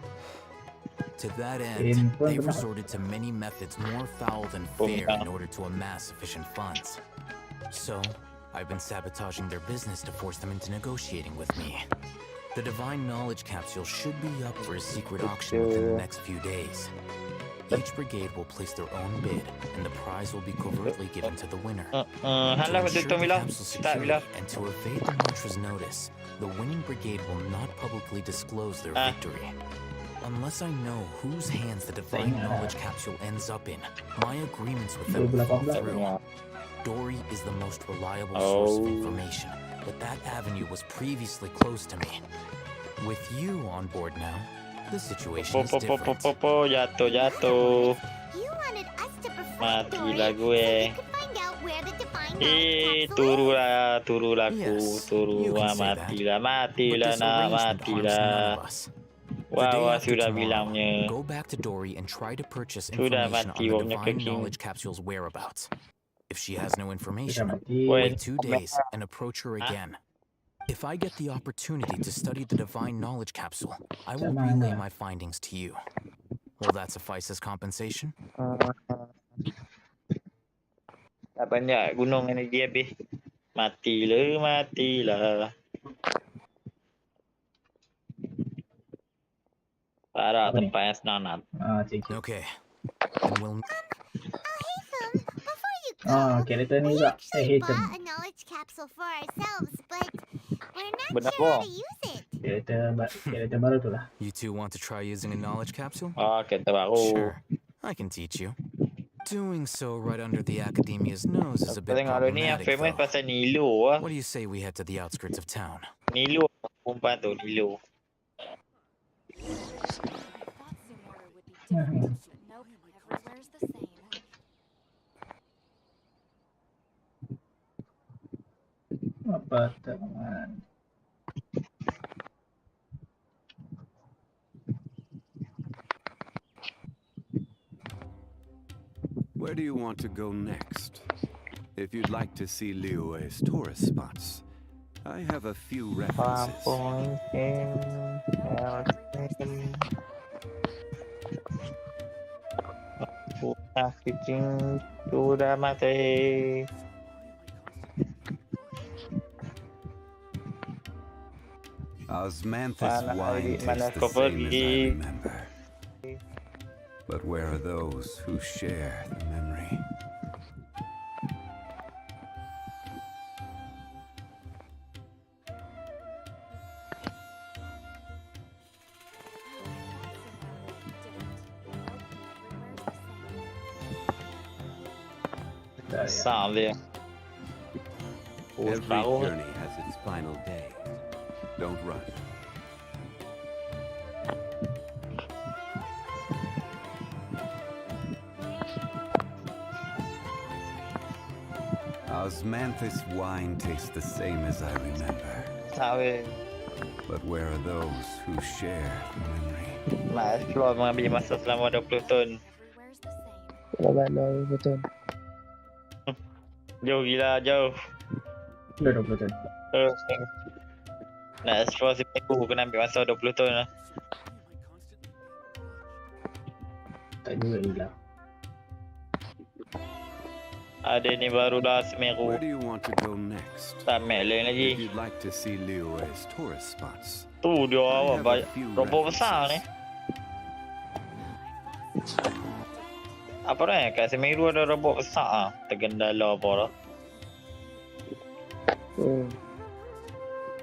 To that end, Game pun they've pernah. resorted to many methods more foul than Oh, fair yeah. in order to amass sufficient funds. So, I've been sabotaging their business to force them into negotiating with me. The divine knowledge capsule should be up for a secret auction within the next few days. Each brigade will place their own bid, and the prize will be covertly given to the winner. To Hala ensure betul the bilang. capsule's Tak security bilang. and to evade the mantra's notice, the winning brigade will not publicly disclose their victory. Unless I know whose hands the divine knowledge capsule ends up in, my agreements with them will fall 2018 through. Ya. Dory is the most reliable source of Oh. information, but that avenue was previously closed to me. With you on board now, the situation is different. Jatuh. You wanted us to perform Matilah Dory, gue. so you could find out where the divine knowledge capsule is. Turulah aku, Yes, turu. you can say that. Matilah, But matilah this nak, arrangement harms none matilah. of us. The Wah, day wah, after sudah tomorrow, bilangnya. go back to Dory and try to purchase Sudah information mati on the wongnya divine keking. knowledge capsule's whereabouts. If she has no Sudah information, mati. Wait. wait 2 days and approach her again. If I get the opportunity to study the divine knowledge capsule, I will relay my findings to you. Will that suffice as compensation? Tak banyak gunung energi habis. Matilah. Parah Apa ni? tempat yang senang nak. Cik. Okay. Then we'll Before you go, Karakter ni we juga. actually Hatem. bought a knowledge capsule for ourselves, but we're not Benar sure how apa? to use it. Karakter baru tu lah. You two want to try using a knowledge capsule? Oh, kereta baru. Sure. I can teach you. Doing so right under the academia's nose is a Aku bit tengok hari ni yang problematic, famous though. pasal Nilo lah. What do you say we head to the outskirts of town? Nilo, perempuan tu Nilo. Apa teman? Where do you want to go next? If you'd like to see Liyue's tourist spots, I have a few references. Kucing sudah mati. Osmanthus Mana wine lagi- mana tastes the kau same as I pergi? remember. But where are those who share the memory? Dah ya. Besar dia. Oh, Every separuh. journey has its final day. Don't rush. Osmanthus wine tastes the same as I remember. Tahu. But where are those who share the memory? Nak explore mengambil masa selama 20 tahun. Everywhere's the same. Kalau mana betul. Jauh gila, jauh. Dah 20 tahun. Nak explore seminggu kena ambil masa 20 tahun lah. Tak juga gila. Ada ni barulah Sumeru. Where do you want to go next? Tak mek lain lagi. If you'd like to see Liyue's tourist spots, Tu dia I awak have a banyak few robot besar ni. Apa dah kat Sumeru ada robot besar ah. Tergendala apa dah.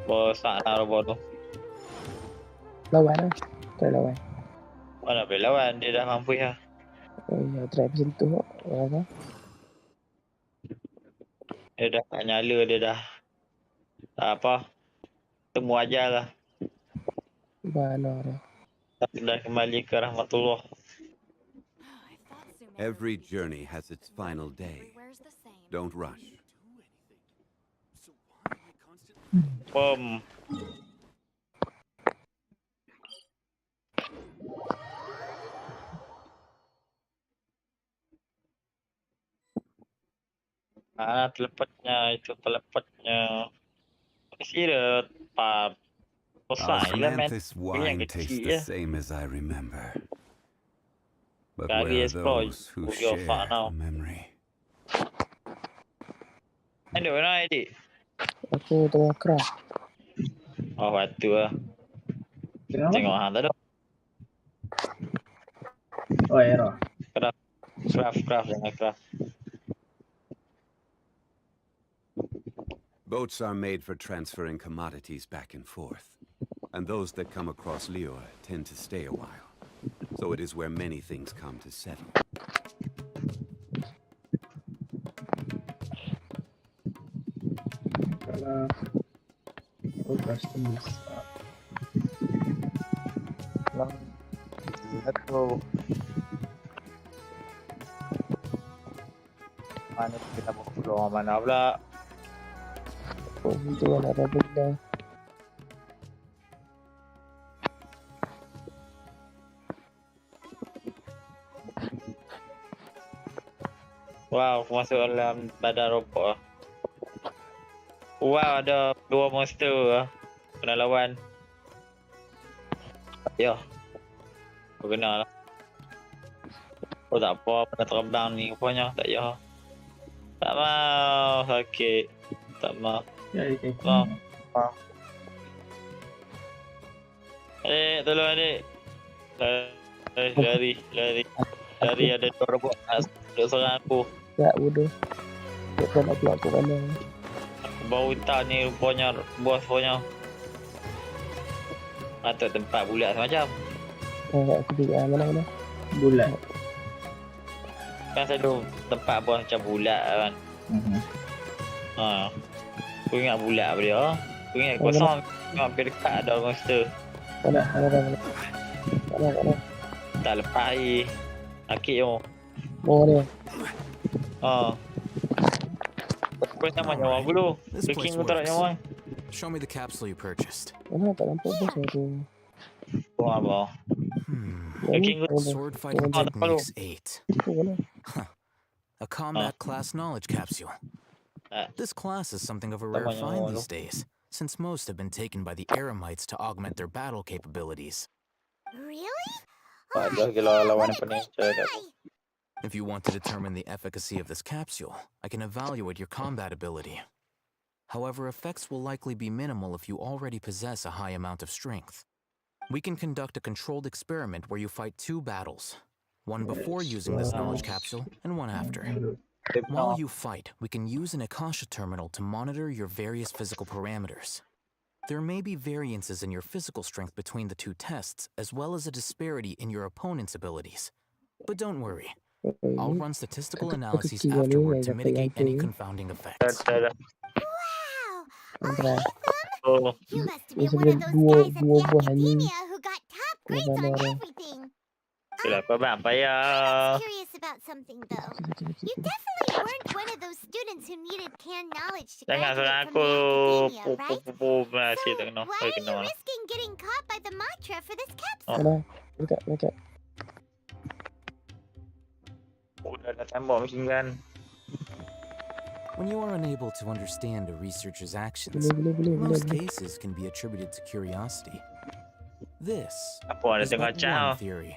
Besar lah robot tu. Lawan lah. Try lawan. Mana boleh lawan, dia dah mampu ya. Oh ya, try pasal tu. Apa? Dia dah tak nyala, dia dah tak apa. Temu aja lah. Mana dah. Dah kembali ke rahmatullah. I thought Sumeru every journey has its final day. everywhere's the same. Don't rush. Bom. Telepatnya itu telepatnya. Mesti ada besar lah man. Osmanthus Ini yang wine tastes kecil the ya. same as I remember. But Caviar where are explore. those who Your share far now. the memory? Ada mana adik? Aku tengah craft. Oh batu lah. Kenapa? Tengok hang tak ada. Oh, error. Craft jangan craft. Boats are made for transferring commodities back and forth, and those that come across Liyue tend to stay a while. So it is where many things come to settle. Kalau oh, customer Lihat tu. Mana kita mau keluar mana pula? Oh, itu kan ada benda. Wow, aku masuk dalam badan robot lah. Wow, ada 2 monster lah. Kena lawan. Ya. Aku kena lah. Oh tak apa, pernah terbang ni rupanya. Tak ya. Tak mau, sakit. Tak mau. ya, Mau. Tolong adik. Lari. Lari ada 2 robot. Duduk seorang aku. Tak bodoh. Tak nak keluar ke mana. Bau hitam ni rupanya bos punya. Atau tempat bulat semacam. Aku juga mana-mana. bulat. Kan selalu tempat bos macam bulat kan. Aku ingat bulat apa dia. Aku ingat kosong. Hampir dekat ada monster. Mana. Tak lepas air. Sakit je. Oh dia. Kau sama nyawa aku dulu. This place Keking aku tak nak nyawa. Show me the capsule you purchased. Mana tak nampak bos tu. Kau apa? Keking aku. Sword fighting Oh, techniques 8. Mana? A combat class knowledge capsule. Ah. This class is something of a rare Tama find niya, these days, since most have been taken by the Eremites to augment their battle capabilities. Really? Ada gila lawan apa ni? If you want to determine the efficacy of this capsule, I can evaluate your combat ability. However, effects will likely be minimal if you already possess a high amount of strength. We can conduct a controlled experiment where you fight 2 battles, one before using this knowledge capsule and one after. While you fight, we can use an Akasha terminal to monitor your various physical parameters. There may be variances in your physical strength between the 2 tests, as well as a disparity in your opponent's abilities. But don't worry, I'll Ini run statistical aku analyses kecil ni afterward to yang mitigate kata any aku confounding effects. Dah. Wow! antara Oh, You must ini be one of sebenarnya those guys at dua the buah ni academia who got top grades mana on orang everything. itulah kau bang I payah. was curious about something though. kecil. You definitely weren't one of those students who needed canned knowledge to Jangan graduate seorang from aku the academia, right? masih So, tak kena. why Oi are kena you lah. risking getting caught by the mantra for this capsule? Oh, Mana? Dekat. dah tembak mesin gun. When you are unable to understand a researcher's actions, Boleh. most cases can be attributed to curiosity. This Apa ada is tengah but cah? one theory.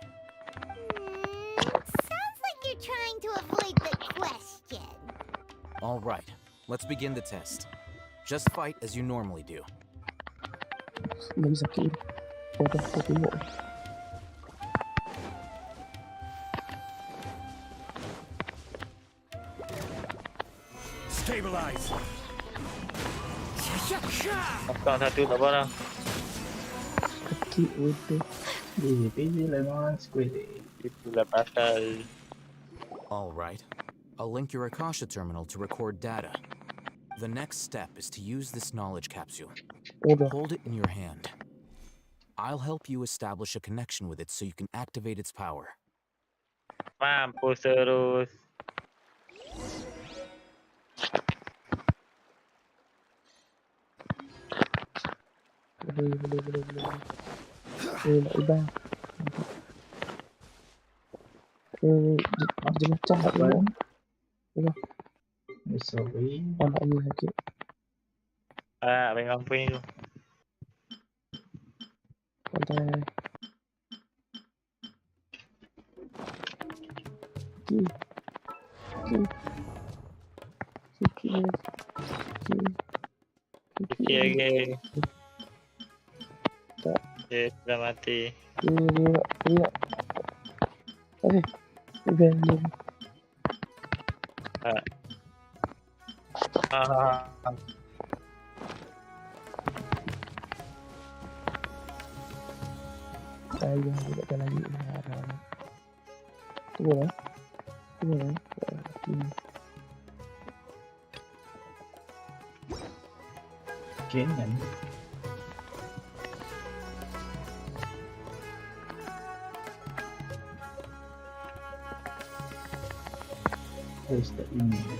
Sounds like you're trying to avoid the question. All right, let's begin the test. Just fight as you normally do. Lagi sakit. Kau tengok. Stabilize. Akak satu tak apa lah. Sakit betul. PJ lemon squid. Itulah pasal. All right, I'll link your Akasha terminal to record data. The next step is to use this knowledge capsule. Udah. Hold it in your hand. I'll help you establish a connection with it so you can activate its power. Mampus terus. Boleh. Nak ubah. Dia macam tak Apa? tengok. Sorry. Nampak ni sakit. Ah, pegang pun tu. Santai. Sikit. Okey, okey. Tak. Dia dah mati. Dia. Okey. Dia. Ah. Ayah dia tak lagi. Tunggu lah. Genshin. Where's the email?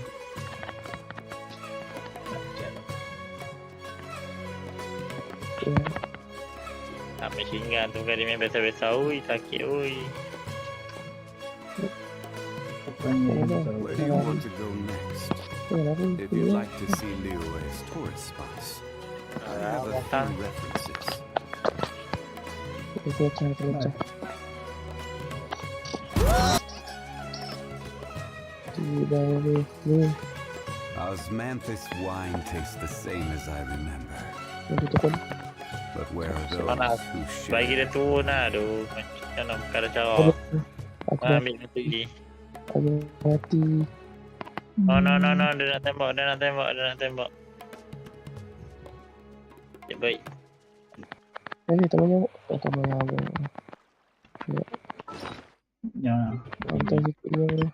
Ah, mesin gun tu kan dia main biasa-biasa. Ui, sakit ui. Where do you want to go next? If you'd like to see Liyue's tourist spots, I have a few references. Terpecah. Ni. Osmanthus wine tastes the same as I remember. But where are Mana those who bagi dia share? turun lah. Aduh, macam mana bukan ada cara. Aku Ambil dia pergi. mati. Oh, no. Dia nak tembak. Ya, baik. Tak banyak. Tak banyak. Ya. Hantar sikit dia ni.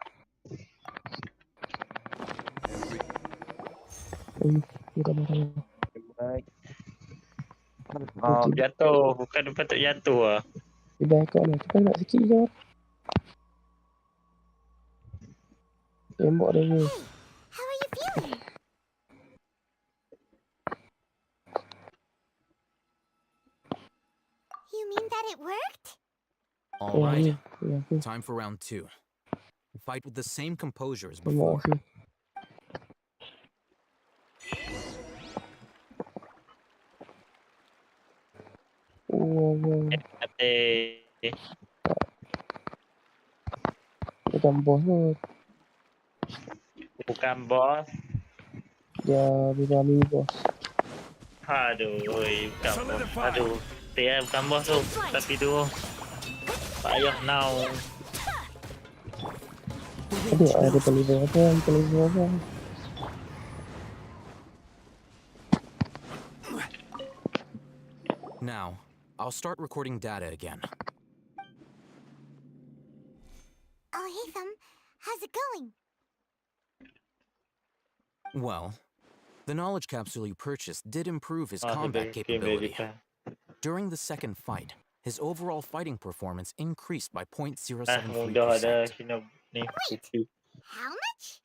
Dia tak banyak. Baik. Oh, jatuh. Bukan dia patut jatuh lah. Dia dah ikut lah. Cepat nak sikit je. Tembak dia ni. Hey, how are you feeling? You mean that it worked? All right, Ya, aku. time for round 2. Fight with the same composure as Tembak before. aku. Oh. Mati. Bukan bos tu. Bukan bos. Dia mini bos. Aduh, oi, bukan bos. Aduh, dia bukan bos tu. Tapi tu. Payah now. Ada pelibur apa. Now, I'll start recording data again. Oh, hey, How's it going? Well, the knowledge capsule you purchased did improve his Ah, combat sudah game dari capability. kita. During the second fight, his overall fighting performance increased by Mudah ada 0.073%. Shino ni Cookie. How much?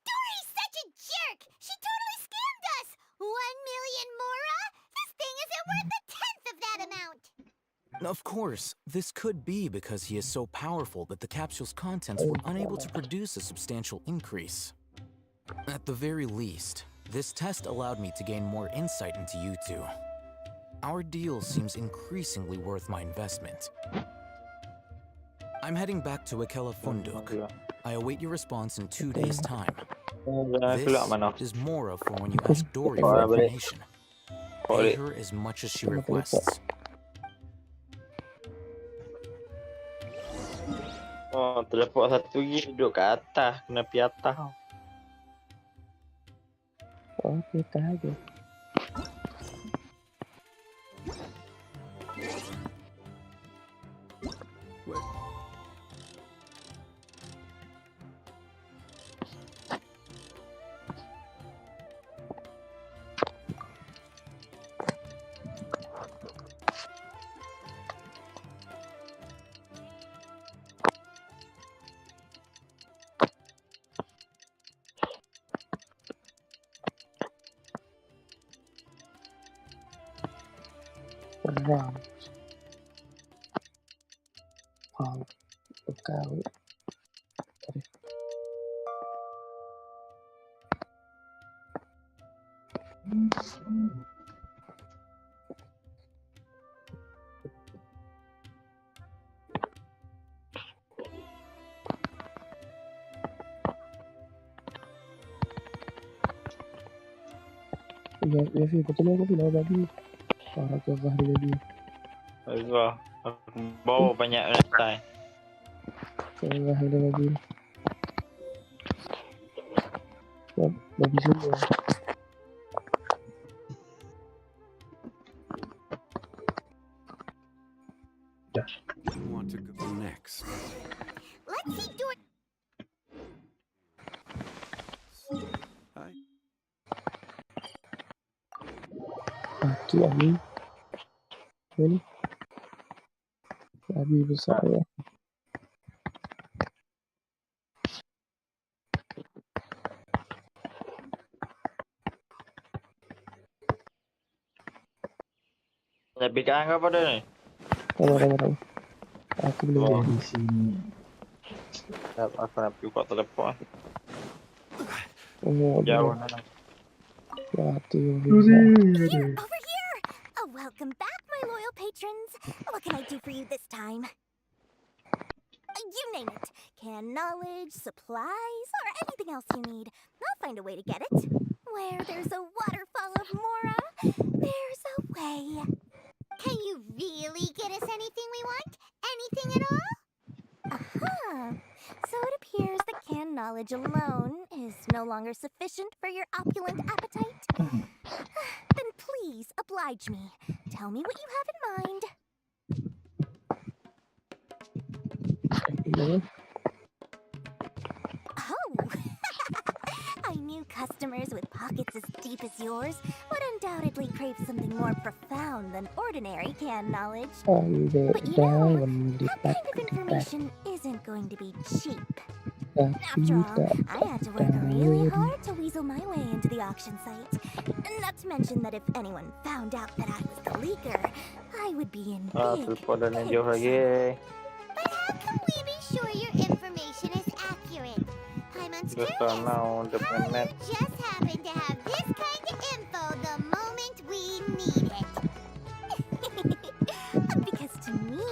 Dory's such a jerk! She totally scammed us! 1,000,000 mora? This thing isn't worth a tenth of that amount! Of course, this could be because he is so powerful that the capsule's contents were unable to produce a substantial increase. At the very least, this test allowed me to gain more insight into you two. Our deal seems increasingly worth my investment. I'm heading back to Akela Funduk. I await your response in 2 days' time. This is Mora for when you ask Dory for information. Pay her as much as she requests. Oh, teleport satu lagi duduk kat atas, kena pergi atas. Oh, kita aja. Perang. Oh, kau. Ya, sih, betul aku bilang tadi. Para kebah dia tadi. Baiklah, aku bawa banyak rantai. Kebah dia tadi. Ya, bagi semua. You want to go next? Let's see Dory. Hi. Mati Abi. Ini. Abi besar ya. Lebih ke angka pada ni. Ramai. Aku belum. Di sini. Aku nak pergi buat teleport. Oh, Jauh mana. mati Abi. Here, over here! Welcome back, my loyal patrons. What can I do for you this time? You name it. Canned knowledge, supplies, or anything else you need. I'll find a way to get it. Where there's a waterfall of Mora, there's a way. Can you really get us anything we want? Anything at all? Uh-huh. So it appears that canned knowledge alone is no longer sufficient for your opulent appetite. Then please oblige me. Tell me what you have in mind. Oh, I knew customers with pockets as deep as yours would undoubtedly crave something more profound than ordinary canned knowledge. But you know, that kind of information isn't going to be cheap. After all, I had to work really hard to weasel my way into the auction site. Not to mention that if anyone found out that I was the leaker, I would be in big, Teleport dan big jauh lagi. But how can we be sure your information is accurate? Paimon's Just curious. now, the How do planet. you just happen to have this kind of info the moment we need it? Because to me,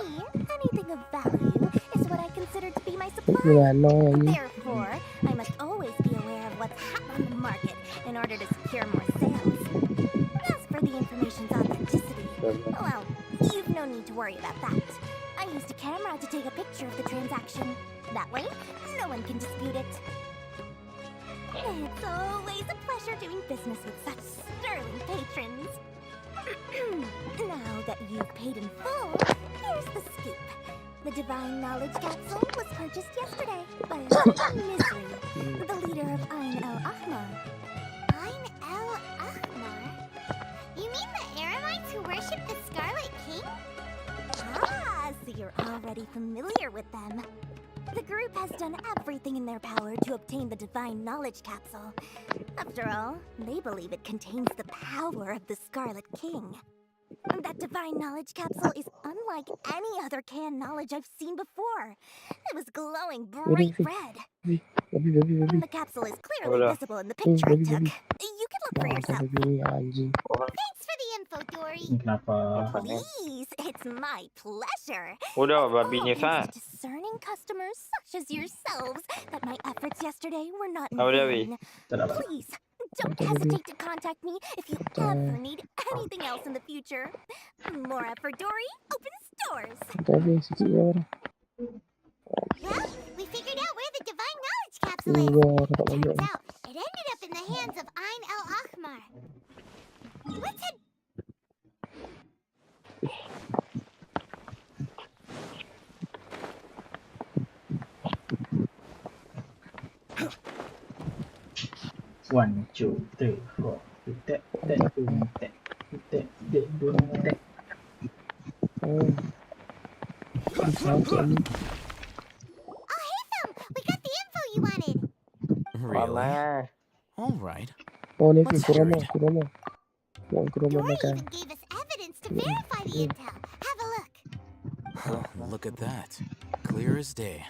anything of value is what I consider to be my supply. Therefore, I must always be aware of what's hot on the market in order to secure more sales. As for the information's authenticity, well, you've no need to worry about that. I used a camera to take a picture of the transaction. That way, no one can dispute it. It's always a pleasure doing business with such sterling patrons. Now that you've paid in full, here's the scoop. The Divine Knowledge Capsule was purchased yesterday by a certain Misery, the leader of Ain el-Ahmar. Ain el-Ahmar? You mean the Aramites who worship the Scarlet King? Ah, so you're already familiar with them. The group has done everything in their power to obtain the Divine Knowledge Capsule. After all, they believe it contains the power of the Scarlet King. That Divine Knowledge Capsule is unlike any other canned knowledge I've seen before. It was glowing bright red. The capsule is clearly visible in the picture I took. You can look for yourself. Thanks for the info, Dory. Kenapa? Please, it's my pleasure. Udah And babi ni it's sah. to discerning customers such as yourselves that my efforts yesterday were not in Oh, udah, vain. Tak dapat. Please, don't hesitate to contact me if you ever need anything else in the future. More effort, Dory. Opens doors. Well, we figured out where the Divine Knowledge Capsule is. Turns out, it ended up in the hands of Ain el-Ahmar. Let's head... One, two, three, four. Tek, tek, boom, tek, tek, tek, boom, tek. Oh, hey, Thumb! We got the info you wanted. Really? Alah. All right. Ni Let's hear it. Dory even gave us evidence to verify the intel. Have a look. Look at that. Clear as day.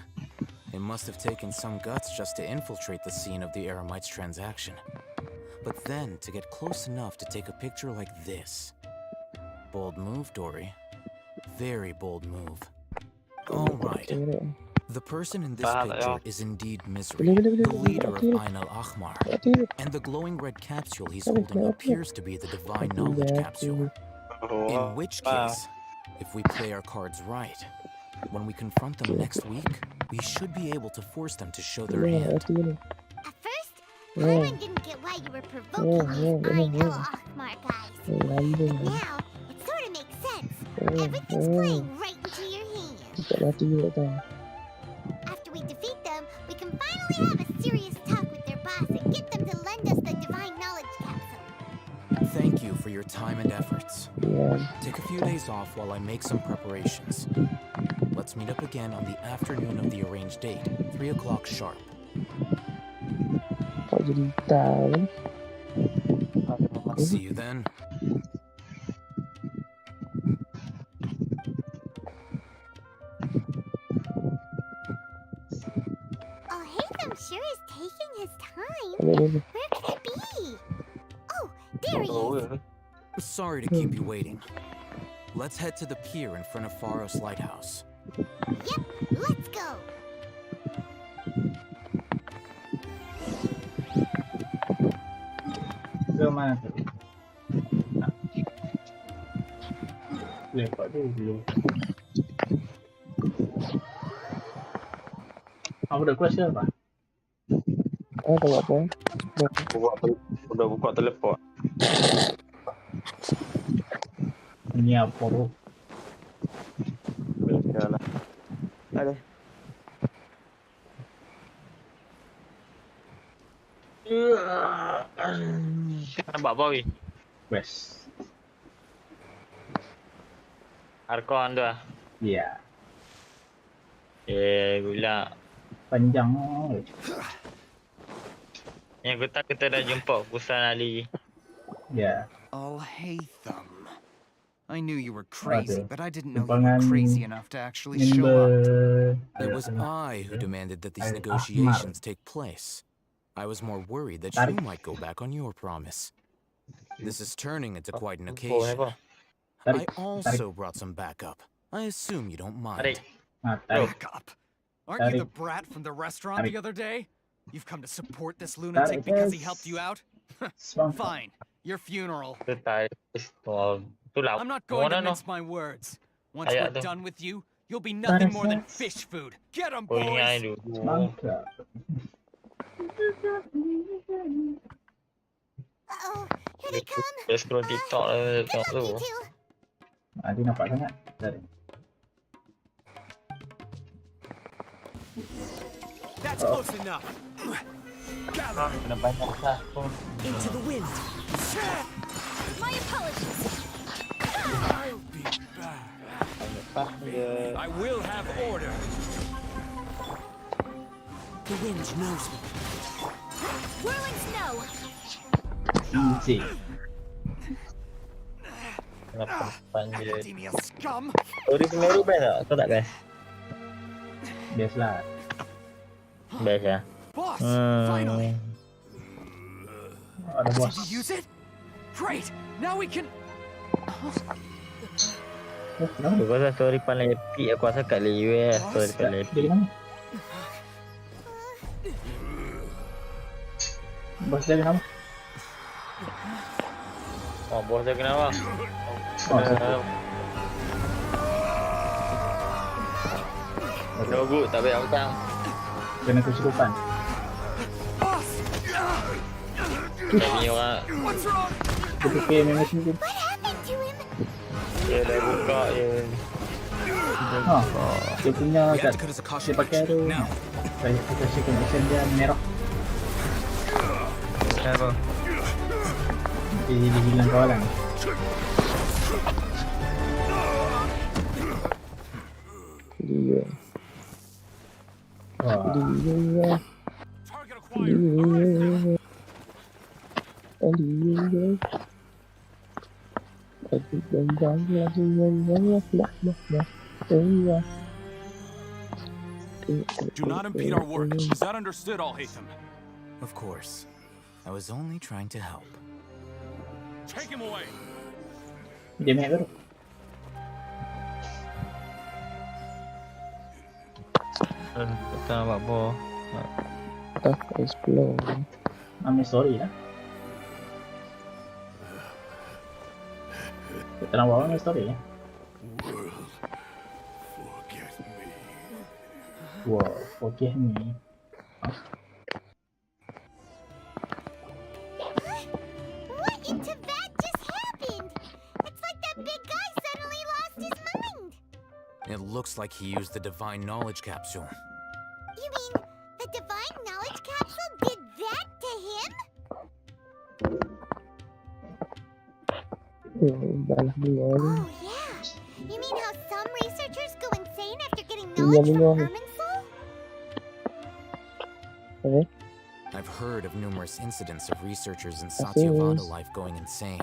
It must have taken some guts just to infiltrate the scene of the Aramites' transaction. But then to get close enough to take a picture like this. Bold move, Dory. Very bold move. All right. The person in this picture is indeed Misery, the leader of Ain el-Ahmar. And the glowing red capsule he's holding appears to be the Divine Knowledge Capsule. In which case, if we play our cards right, when we confront them next week, we should be able to force them to show their hand. At first, Paimon didn't get why you were provoking these Ain el-Ahmar guys. But now, it sort of makes sense. Everything's playing right into your hands. After we defeat them, we can finally have a serious talk with their boss and get them to lend us the Divine Knowledge Capsule. Thank you for your time and efforts. Take a few days off while I make some preparations. Let's meet up again on the afternoon of the arranged date, 3 o'clock sharp. Kok jadi tahu? See you then. Oh, Haytham sure is taking his time. Ini. Where could it be? Oh, there he is. Sorry to keep you waiting. Let's head to the pier in front of Faros Lighthouse. Yep, let's go. Ke mana tu? Lepak dulu. Apa dah quest ke apa? Tengok apa? Udah buka teleport. Ini apa tu? Yalah. Ada. Nampak apa weh? Quest. Arkon tu ah. Ya. Gula. Panjang. Yang kita dah jumpa Kusan Ali. Ya. Oh, hey, Thumb. I knew you were crazy, Aduh. but I didn't know you were crazy enough to actually show up. It was I who demanded that these negotiations take place. I was more worried that you might go back on your promise. This is turning into quite an occasion. I also brought some backup. I assume you don't mind. Back up. Aren't you the brat from the restaurant the other day? You've come to support this lunatic because he helped you out? Fine. Your funeral. I'm not going to mince my words. Once we're done with you, you'll be nothing more than fish food. Get 'em, boys! Mantap. Uh-oh, here they come. Dia scroll TikTok lah Good tengok luck, you tu. two. Dia nampak sangat. Dari. That's close enough. Kena banyak lah. Into the wind. My apologies. I'll be back. Lepas dia. I will have order. The wind knows me. Whirling snow. Easy. Kenapa depan dia. Academia scum. Story Sumeru best tak? Kau tak best? Best lah. Best lah. Boss, finally. Ada bos. Did you use it? Great. Now we can. Kenapa? Aku rasa story paling epic aku rasa kat Liu story paling Dia epic. kenapa? Bos dia kenapa? Oh, bos dia kenapa? Oh, siapa? No good, tak baik hutang. Kena kesurupan. Kami orang What's wrong? Dia fikir memang macam tu. What happened to him? dia dah buka je. Dia punya kat dia pakai tu. Saya kasih connection dia merah. Kenapa? Dia hilang kawalan. Dia. Wah. Dia. Target acquired. Do not impede our work. Is that understood, Al-Haytham? Of course. I was only trying to help. Take him away. Dia main baru. Tak nampak apa. Explore. Ambil story lah. Kita nak bawa ambil story ya. Wow, forgive me. What in Tibet just happened? It's like that big guy suddenly lost his mind. It looks like he used the divine knowledge capsule. You mean the divine knowledge capsule did that to him? Oh yeah. You mean how some researchers go insane after getting knowledge from Herman's soul? I've heard of numerous incidents of researchers in Satyavada life going insane.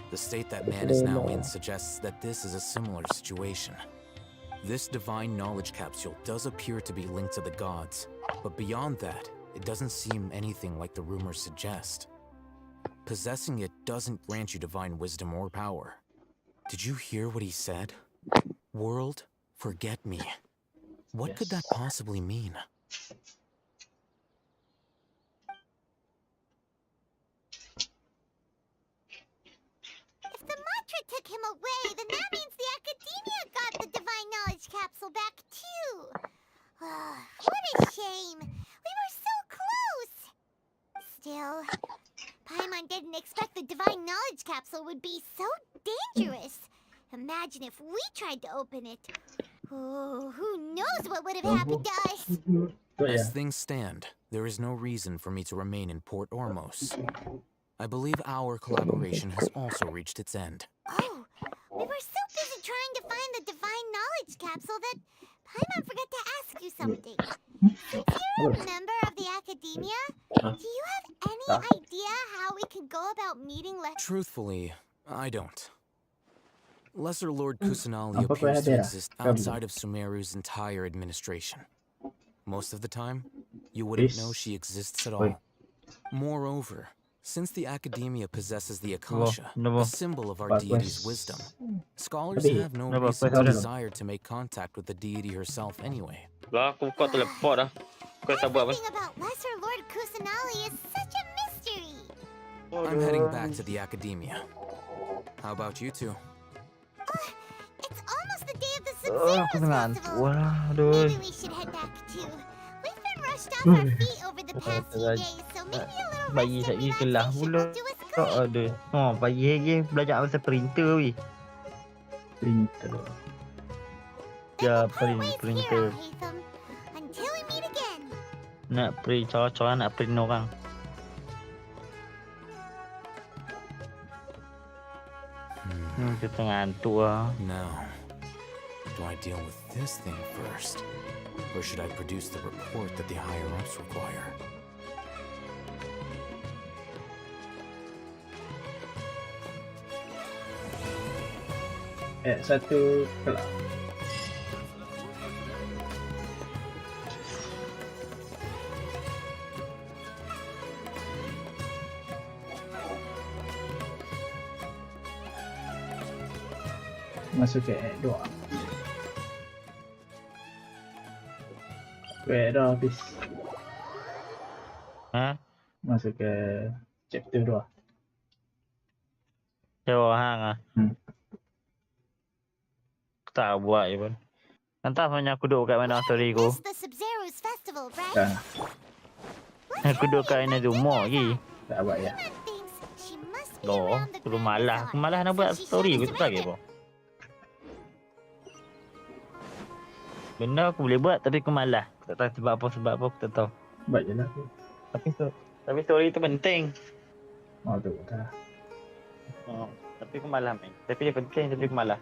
The state that man is now in suggests that this is a similar situation. This divine knowledge capsule does appear to be linked to the gods, but beyond that, it doesn't seem anything like the rumors suggest. Possessing it doesn't grant you divine wisdom or power. Did you hear what he said? World, forget me. What could that possibly mean? If the mantra took him away, then that means the Academia got the divine knowledge capsule back too. What a shame. We were so close. Still, Paimon didn't expect the divine knowledge capsule would be so dangerous. Imagine if we tried to open it. Oh, who knows what would have happened to us? As things stand, there is no reason for me to remain in Port Ormos. I believe our collaboration has also reached its end. Oh, we were so busy trying to find the divine knowledge capsule that Paimon forgot to ask you something. Since you're a member of the Academia, do you have any idea how we can go about meeting Truthfully, I don't. Lesser Lord Kusanali appears to exist outside of Sumeru's entire administration. Most of the time, you wouldn't know she exists at all. Moreover, since the Academia possesses the Akasha, a symbol of our deity's wisdom, scholars have no reason to desire to make contact with the deity herself anyway. Everything about Lesser Lord Kusanali is such a mystery. I'm heading back to the Academia. How about you two? It's almost the day of the Sumeru festival. Maybe we should head back too. We've been rushed off our feet over the past few days, so maybe a little Bagi rest and saya kelas relaxation pula. will do us Tak good. ada. Oh, pagi lagi belajar pasal printer weh. Printer. Ya, And the part ways printer. here, Hatham. Until we meet again. Nak print cara-cara nak print orang. Kita ngantuk lah. Now, do I deal with this thing first? Or should I produce the report that the higher-ups require? Satu kelab. Masuk ke Act 2. Act dah habis. Ha? Masuk ke chapter 2. Sewa hang ah. Tak buat je pun. Entah sebenarnya aku duduk kat mana story aku. It's the Sub-Zero's festival, right? Aku duduk kat mana rumah lagi. Tak buat ya. Paimon thinks she must be Loh, around the aku Grand malas. Aku Bazaar, malas nak so buat she story aku shadows tak lagi around apa. Benda aku boleh buat tapi aku malas. Aku tak tahu sebab apa aku tak tahu. Buat je lah. Tapi story tu penting. Oh tu dah. Oh, tapi aku malas main. Tapi dia penting tapi aku malas.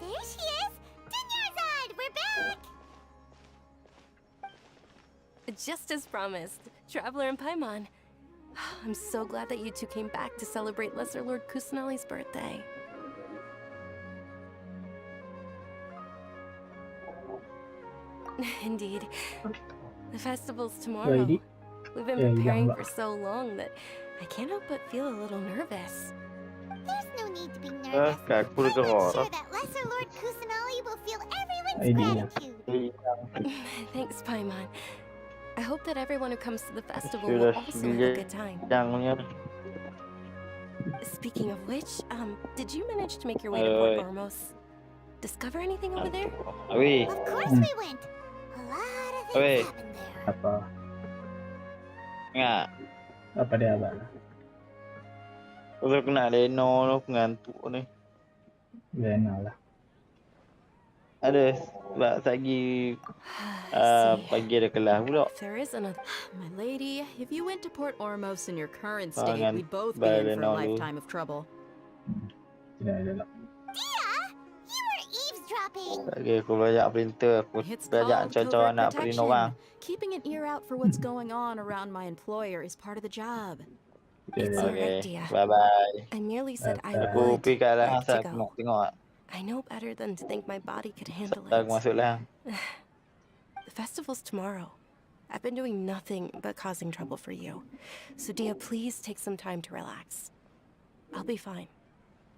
There she is! Dunyarzad, we're back! Just as promised, Traveler and Paimon. I'm so glad that you two came back to celebrate Lesser Lord Kusanali's birthday. Indeed. The festival's tomorrow. Ready? We've been preparing for so long that I can't help but feel a little nervous. There's no need to be nervous. Aku dah I'm gerak. sure that Lesser Lord Kusanali will feel everyone's Idea. gratitude. Thanks, Paimon. I hope that everyone who comes to the festival Sudah will also have a good time. Jangannya. Speaking of which, did you manage to make your way to Port Ormos? Discover anything over there? Weh, Of course we went. A lot of Weh. things happened there. Apa? ingat. Apa dia abang? Kalau aku nak Leno tu, aku ngantuk ni. Lena lah. Ada sebab lagi pagi ada kelas pula. There is another. My lady, if you went to Port Ormos in your current Oh, state, ngan- we'd both be bad in for a enough. lifetime of trouble. Tidak ada lah. Dia, you were eavesdropping. Lagi aku belajar printer, aku It's belajar called cara-cara covert nak print orang. protection. Keeping an ear out for what's going on around my employer is part of the job. It's your Okay, idea. bye-bye. I merely said I Aku would pergi kat dalam like asal to aku go. nak tengok. I know better than to think my body could handle Tak aku it. masuk lah. The festival's tomorrow. I've been doing nothing but causing trouble for you. So Dia, please take some time to relax. I'll be fine.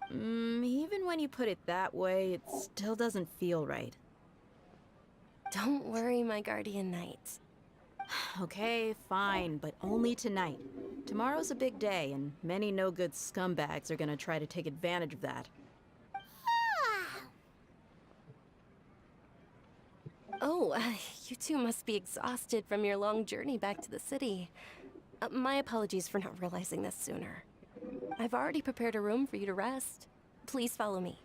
Even when you put it that way, it still doesn't feel right. Don't worry, my guardian knight. Okay, fine, but only tonight. Tomorrow's a big day, and many no-good scumbags are gonna try to take advantage of that. Oh, you two must be exhausted from your long journey back to the city. My apologies for not realizing this sooner. I've already prepared a room for you to rest. Please follow me.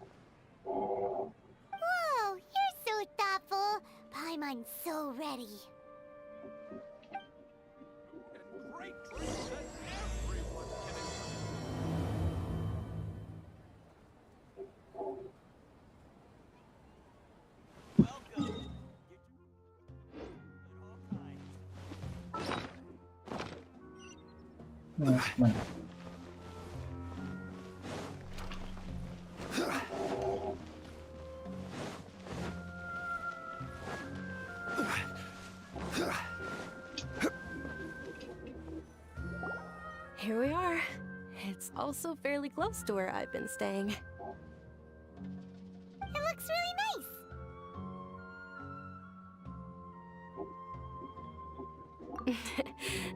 Whoa, you're so thoughtful. Paimon's so ready. Mana? Here we are. It's also fairly close to where I've been staying. It looks really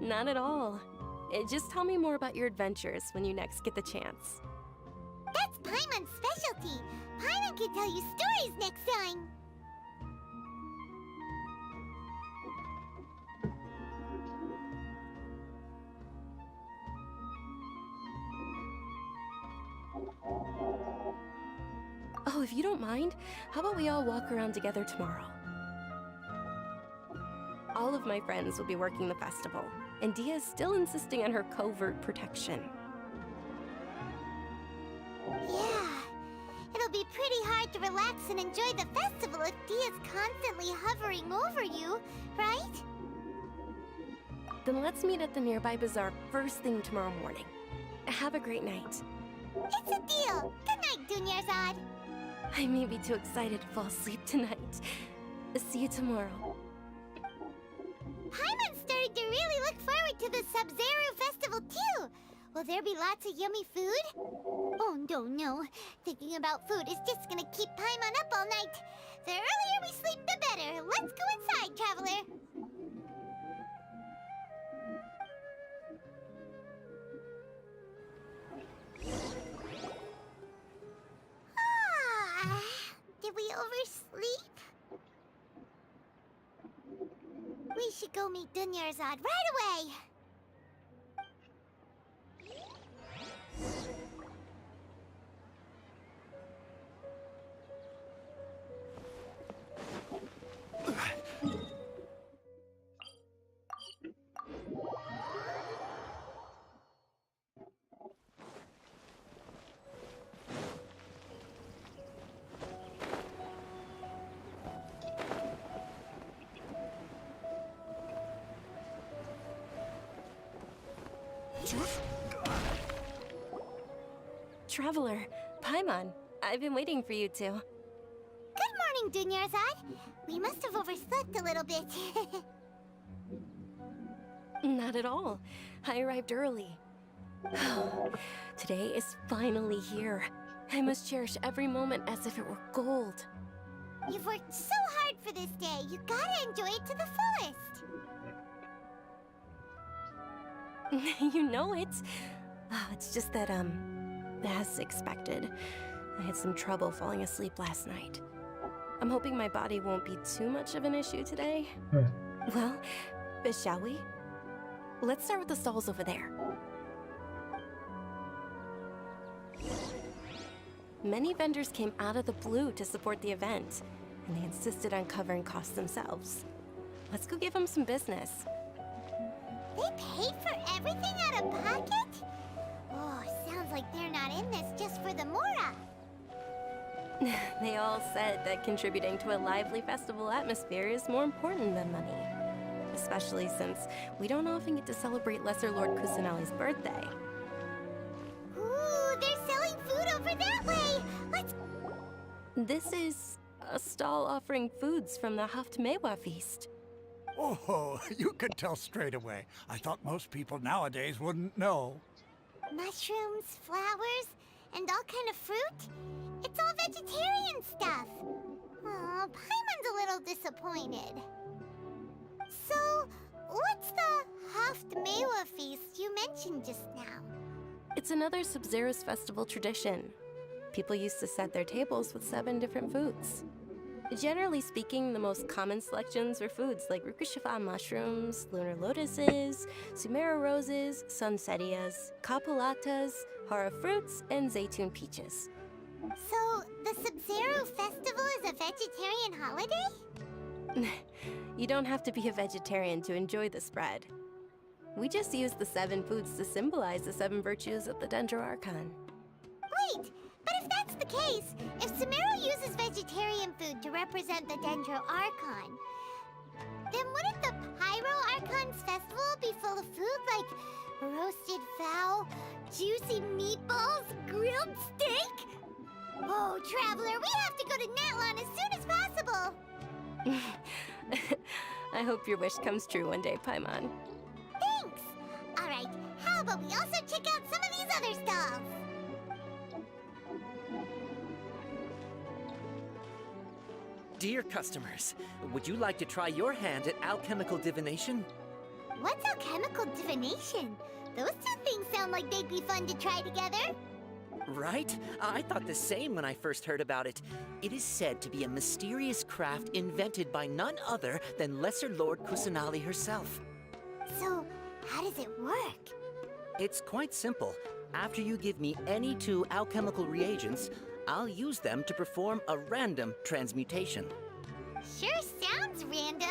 Not at all. Just tell me more about your adventures when you next get the chance. That's Paimon's specialty. Paimon can tell you stories next time. Oh, if you don't mind, how about we all walk around together tomorrow? All of my friends will be working the festival, and Dia is still insisting on her covert protection. Yeah, it'll be pretty hard to relax and enjoy the festival if Dia's constantly hovering over you, right? Then let's meet at the nearby bazaar first thing tomorrow morning. Have a great night. It's a deal. Good night, Dunyarzad. I may be too excited to fall asleep tonight. See you tomorrow. Paimon's starting to really look forward to the Sub-Zero festival too. Will there be lots of yummy food? Oh no. Thinking about food is just gonna keep Paimon up all night. The earlier we sleep, the better. Let's go inside, traveler. Did we oversleep? We should go meet Dunyarzad right away. Traveler, Paimon, I've been waiting for you two. Good morning, Dunyarzad. We must have overslept a little bit. Not at all. I arrived early. Today is finally here. I must cherish every moment as if it were gold. You've worked so hard for this day. You gotta enjoy it to the fullest. You know it. It's just that, as expected, I had some trouble falling asleep last night. I'm hoping my body won't be too much of an issue today. Well, shall we? Let's start with the stalls over there. Many vendors came out of the blue to support the event, and they insisted on covering costs themselves. Let's go give them some business. They paid for everything out of pocket? Oh, sounds like they're not in this just for the Mora. They all said that contributing to a lively festival atmosphere is more important than money. Especially since we don't often get to celebrate Lesser Lord Kusanali's birthday. Ooh, they're selling food over that way! Let's... This is a stall offering foods from the Haftmewa feast. Oh, you could tell straight away. I thought most people nowadays wouldn't know. Mushrooms, flowers, and all kind of fruit? It's all vegetarian stuff. Aw, Paimon's a little disappointed. So, what's the Haftmewa feast you mentioned just now? It's another Sub-Zero's festival tradition. People used to set their tables with 7 different foods. Generally speaking, the most common selections were foods like Rukushifa mushrooms, lunar lotuses, Sumeru roses, sunsetias, kapulatas, hara fruits, and zaytun peaches. So, the Sub-Zero festival is a vegetarian holiday? You don't have to be a vegetarian to enjoy the spread. We just use the 7 foods to symbolize the 7 virtues of the Dendro Archon. Wait, but if that's the case, if Sumeru uses vegetarian food to represent the Dendro Archon, then wouldn't the Pyro Archon's festival be full of food like roasted fowl, juicy meatballs, grilled steak? Oh, Traveler, we have to go to Natlan as soon as possible! I hope your wish comes true one day, Paimon. Thanks! Alright, how about we also check out some of these other stalls? Dear customers, would you like to try your hand at alchemical divination? what's alchemical divination? Those two things sound like they'd be fun to try together. Right? I thought the same when I first heard about it. It is said to be a mysterious craft invented by none other than Lesser Lord Kusanali herself. So, how does it work? It's quite simple. After you give me any 2 alchemical reagents, I'll use them to perform a random transmutation. Sure sounds random.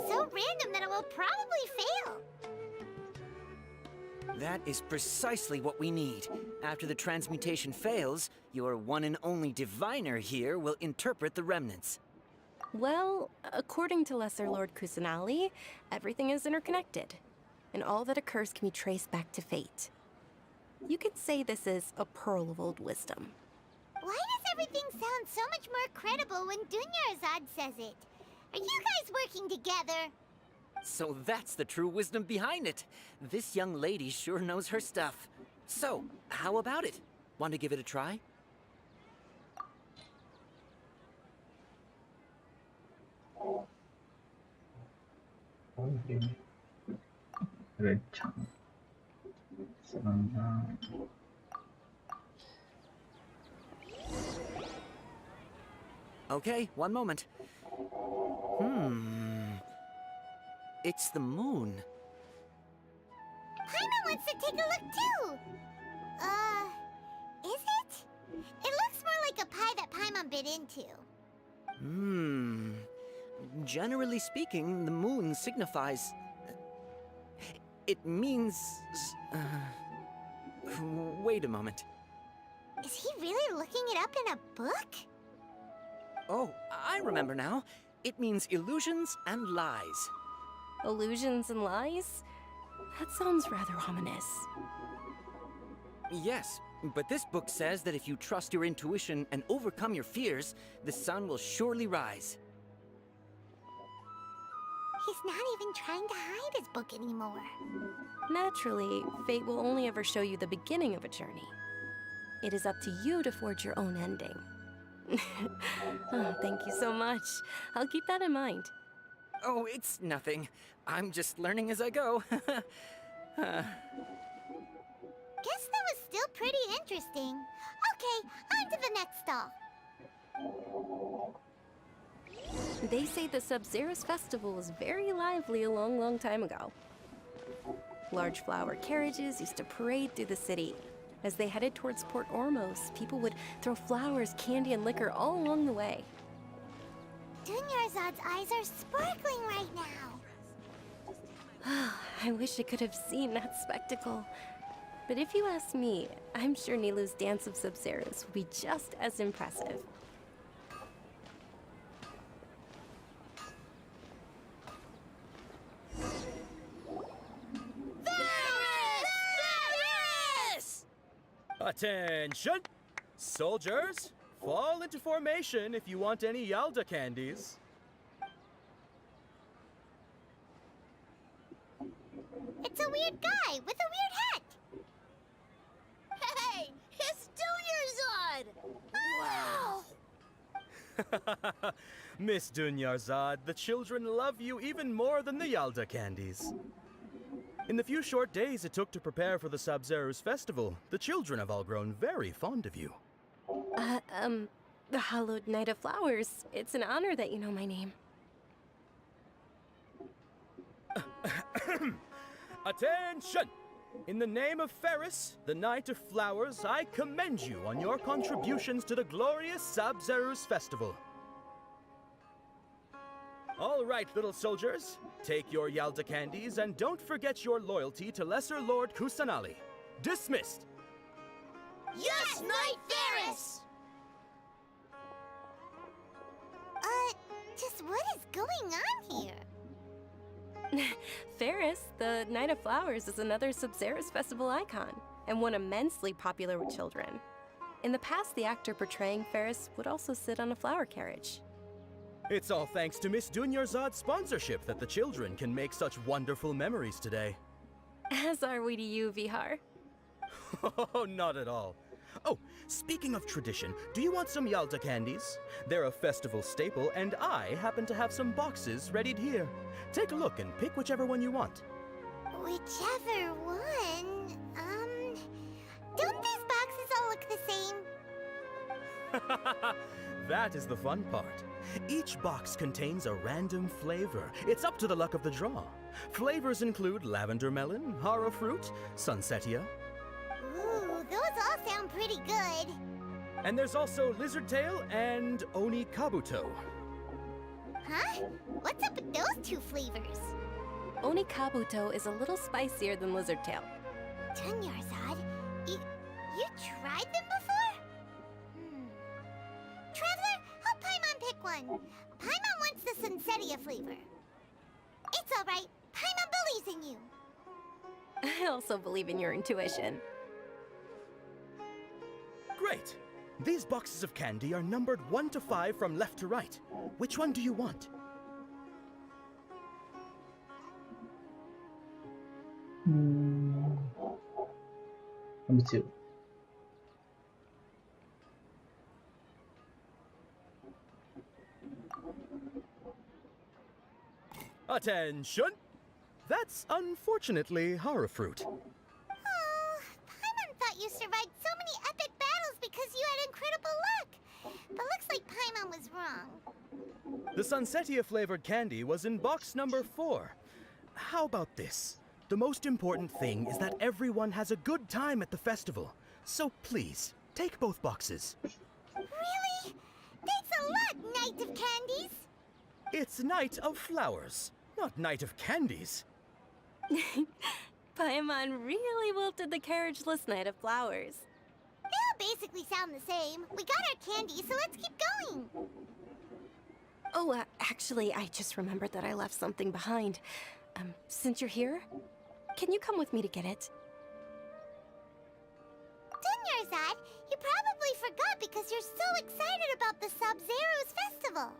So random that it will probably fail. That is precisely what we need. After the transmutation fails, your one and only diviner here will interpret the remnants. Well, according to Lesser Lord Kusanali, everything is interconnected, and all that occurs can be traced back to fate. You could say this is a pearl of old wisdom. Why does everything sound so much more credible when Dunyarzad says it? Are you guys working together? So that's the true wisdom behind it. This young lady sure knows her stuff. So, how about it? Want to give it a try? Red chunk. Okay, one moment. It's the moon. Paimon wants to take a look too. Is it? It looks more like a pie that Paimon bit into. Generally speaking, the moon signifies... It means... Wait a moment. Is he really looking it up in a book? Oh, I remember now. It means illusions and lies. Illusions and lies? That sounds rather ominous. Yes, but this book says that if you trust your intuition and overcome your fears, the sun will surely rise. He's not even trying to hide his book anymore. Naturally, fate will only ever show you the beginning of a journey. It is up to you to forge your own ending. Oh, thank you so much. I'll keep that in mind. Oh, it's nothing. I'm just learning as I go. Guess that was still pretty interesting. Okay, on to the next stall. They say the Sub-Zero's festival was very lively a long time ago. Large flower carriages used to parade through the city. As they headed towards Port Ormos, people would throw flowers, candy, and liquor all along the way. Dunyarzad's eyes are sparkling right now. I wish I could have seen that spectacle. But if you ask me, I'm sure Nilou's dance of Sub-Zeros will be just as impressive. Attention! Soldiers, fall into formation if you want any Yalda candies. It's a weird guy with a weird hat. Hey, it's Dunyarzad! Wow! Miss Dunyarzad, the children love you even more than the Yalda candies. In the few short days it took to prepare for the Sub-Zero's festival, the children have all grown very fond of you. The Hallowed Night of Flowers. It's an honor that you know my name. Attention! In the name of Ferris, the Knight of Flowers, I commend you on your contributions to the glorious Sub-Zero's festival. All right, little soldiers, take your Yalda candies and don't forget your loyalty to Lesser Lord Kusanali. Dismissed! Yes, Knight Ferris! Just what is going on here? Ferris, the Night of Flowers, is another Sub-Zero's festival icon, and one immensely popular with children. In the past, the actor portraying Ferris would also sit on a flower carriage. It's all thanks to Miss Dunyarzad's sponsorship that the children can make such wonderful memories today. As are we to you, Vihar. Oh, not at all. Oh, speaking of tradition, do you want some Yalda candies? They're a festival staple, and I happen to have some boxes readied here. Take a look and pick whichever one you want. Whichever one. Don't these boxes all look the same? That is the fun part. Each box contains a random flavor. It's up to the luck of the draw. Flavors include lavender melon, hara fruit, sunsetia. Ooh, those all sound pretty good. And there's also lizard tail and oni kabuto. Huh? What's up with those two flavors? Oni kabuto is a little spicier than lizard tail. Dunyarzad, you tried them before? Traveler, help Paimon pick one. Paimon wants the Sunsetia flavor. It's all right. Paimon believes in you. I also believe in your intuition. Great! These boxes of candy are numbered 1 to 5 from left to right. Which one do you want? Number 2. Attention! That's unfortunately hara fruit. Oh, Paimon thought you survived so many epic battles because you had incredible luck. But looks like Paimon was wrong. The sunsetia flavored candy was in box number 4. How about this? The most important thing is that everyone has a good time at the festival. So please, take both boxes. Really? Thanks a lot, Knight of Candies. It's Night of Flowers, not Night of Candies. Paimon really wilted the carriageless Knight of Flowers. They all basically sound the same. We got our candy, so let's keep going. Oh, actually, I just remembered that I left something behind. Since you're here, can you come with me to get it? Dunyarzad, you probably forgot because you're so excited about the Sub-Zero's festival.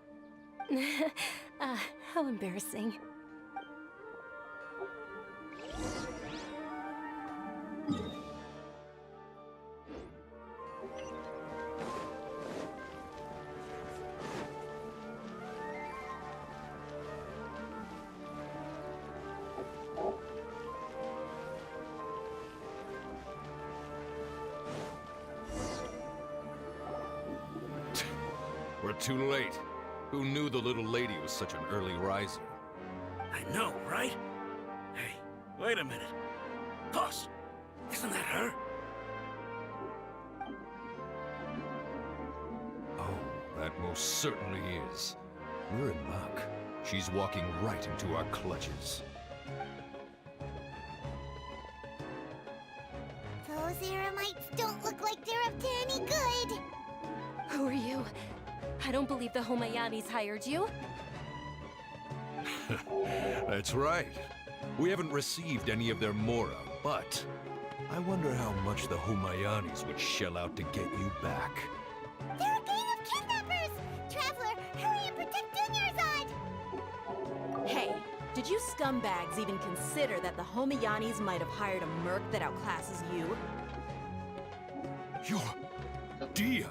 How embarrassing. We're too late. Who knew the little lady was such an early riser? I know, right? Hey, wait a minute. Boss, isn't that her? Oh, that most certainly is. We're in luck. She's walking right into our clutches. Those Eremites don't look like they're up to any good. Who are you? I don't believe the Homayanis hired you. That's right. We haven't received any of their mora, but I wonder how much the Homayanis would shell out to get you back. They're a gang of kidnappers! Traveler, hurry and protect Dunyarzad! Hey, did you scumbags even consider that the Homayanis might have hired a merc that outclasses you? You're Dia!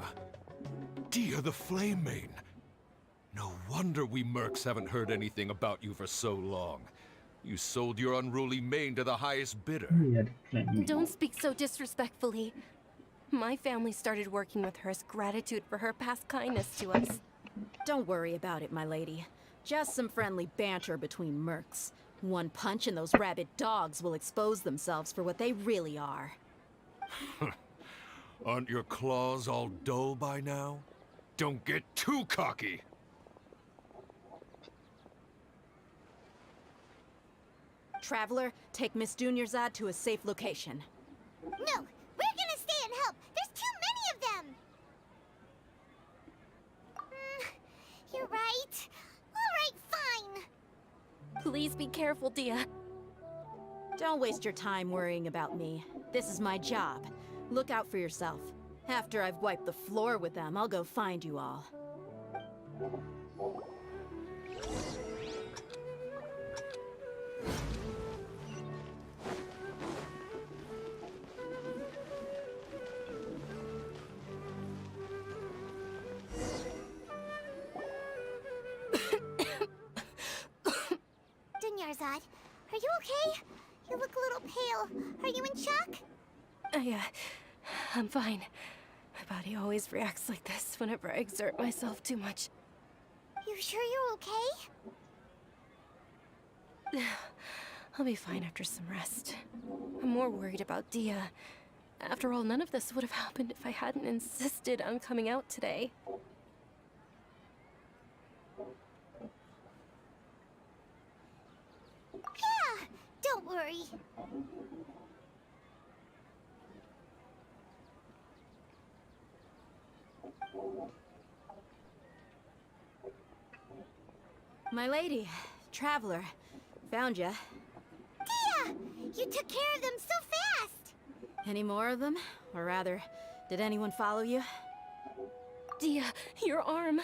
Dia the Flame Main! No wonder we mercs haven't heard anything about you for so long. You sold your unruly mane to the highest bidder. Don't speak so disrespectfully. My family started working with her as gratitude for her past kindness to us. Don't worry about it, my lady. Just some friendly banter between mercs. One punch and those rabid dogs will expose themselves for what they really are. Aren't your claws all dull by now? Don't get too cocky! Traveler, take Miss Dunyarzad to a safe location. No, we're gonna stay and help. There's too many of them. You're right. All right, fine. Please be careful, Dia. Don't waste your time worrying about me. This is my job. Look out for yourself. After I've wiped the floor with them, I'll go find you all. Dunyarzad, are you okay? You look little pale. Are you in shock? Yeah, I'm fine. My body always reacts like this whenever I exert myself too much. You sure you're okay? I'll be fine after some rest. I'm more worried about Dia. After all, none of this would have happened if I hadn't insisted on coming out today. Yeah, don't worry. My lady, traveler, found ya. Dia! You took care of them so fast! Any more of them? Or rather, did anyone follow you? Dia, your arm.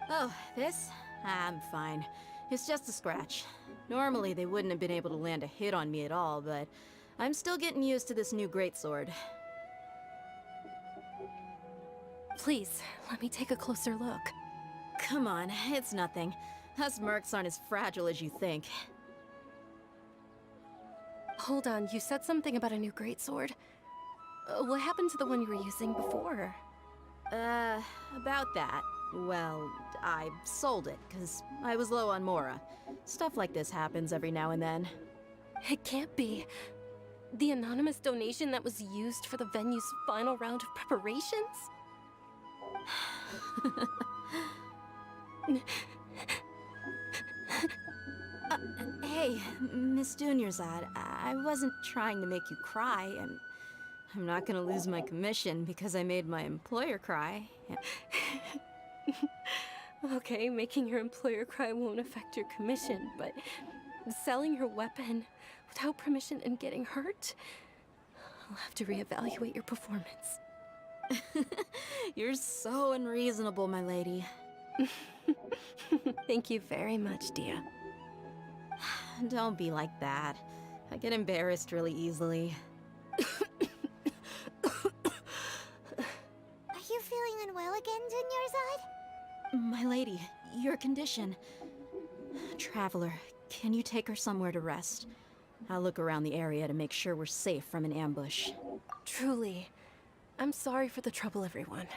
Oh, this? I'm fine. It's just a scratch. Normally, they wouldn't have been able to land a hit on me at all, but I'm still getting used to this new greatsword. Please, let me take a closer look. Come on, it's nothing. Us mercs aren't as fragile as you think. Hold on, you said something about a new greatsword. What happened to the one you were using before? About that. Well, I sold it, because I was low on Mora. Stuff like this happens every now and then. It can't be. The anonymous donation that was used for the venue's final round of preparations? Hey, Miss Dunyarzad, I wasn't trying to make you cry, and I'm not gonna lose my commission because I made my employer cry. Okay, making your employer cry won't affect your commission, but selling your weapon without permission and getting hurt? I'll have to reevaluate your performance. You're so unreasonable, my lady. Thank you very much, Dia. Don't be like that. I get embarrassed really easily. Are you feeling unwell again, Dunyarzad? My lady, your condition. Traveler, can you take her somewhere to rest? I'll look around the area to make sure we're safe from an ambush. Truly. I'm sorry for the trouble, everyone.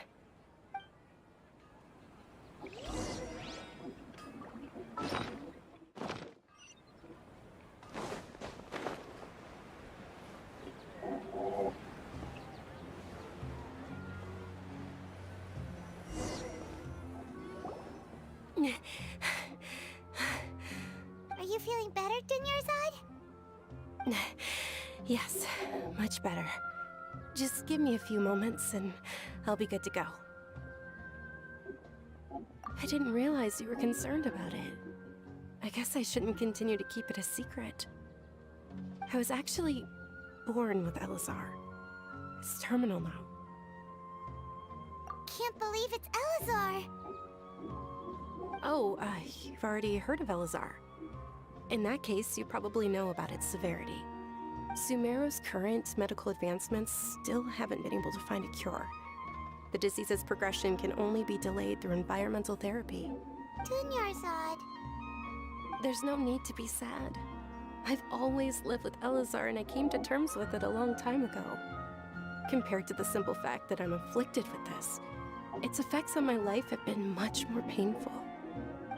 Are you feeling better, Dunyarzad? Yes, much better. Just give me a few moments and I'll be good to go. I didn't realize you were concerned about it. I guess I shouldn't continue to keep it a secret. I was actually born with Elazar. It's terminal now. Can't believe it's Elazar! Oh, you've already heard of Elazar. In that case, you probably know about its severity. Sumeru's current medical advancements still haven't been able to find a cure. The disease's progression can only be delayed through environmental therapy. Dunyarzad. There's no need to be sad. I've always lived with Elazar and I came to terms with it a long time ago. Compared to the simple fact that I'm afflicted with this, its effects on my life have been much more painful.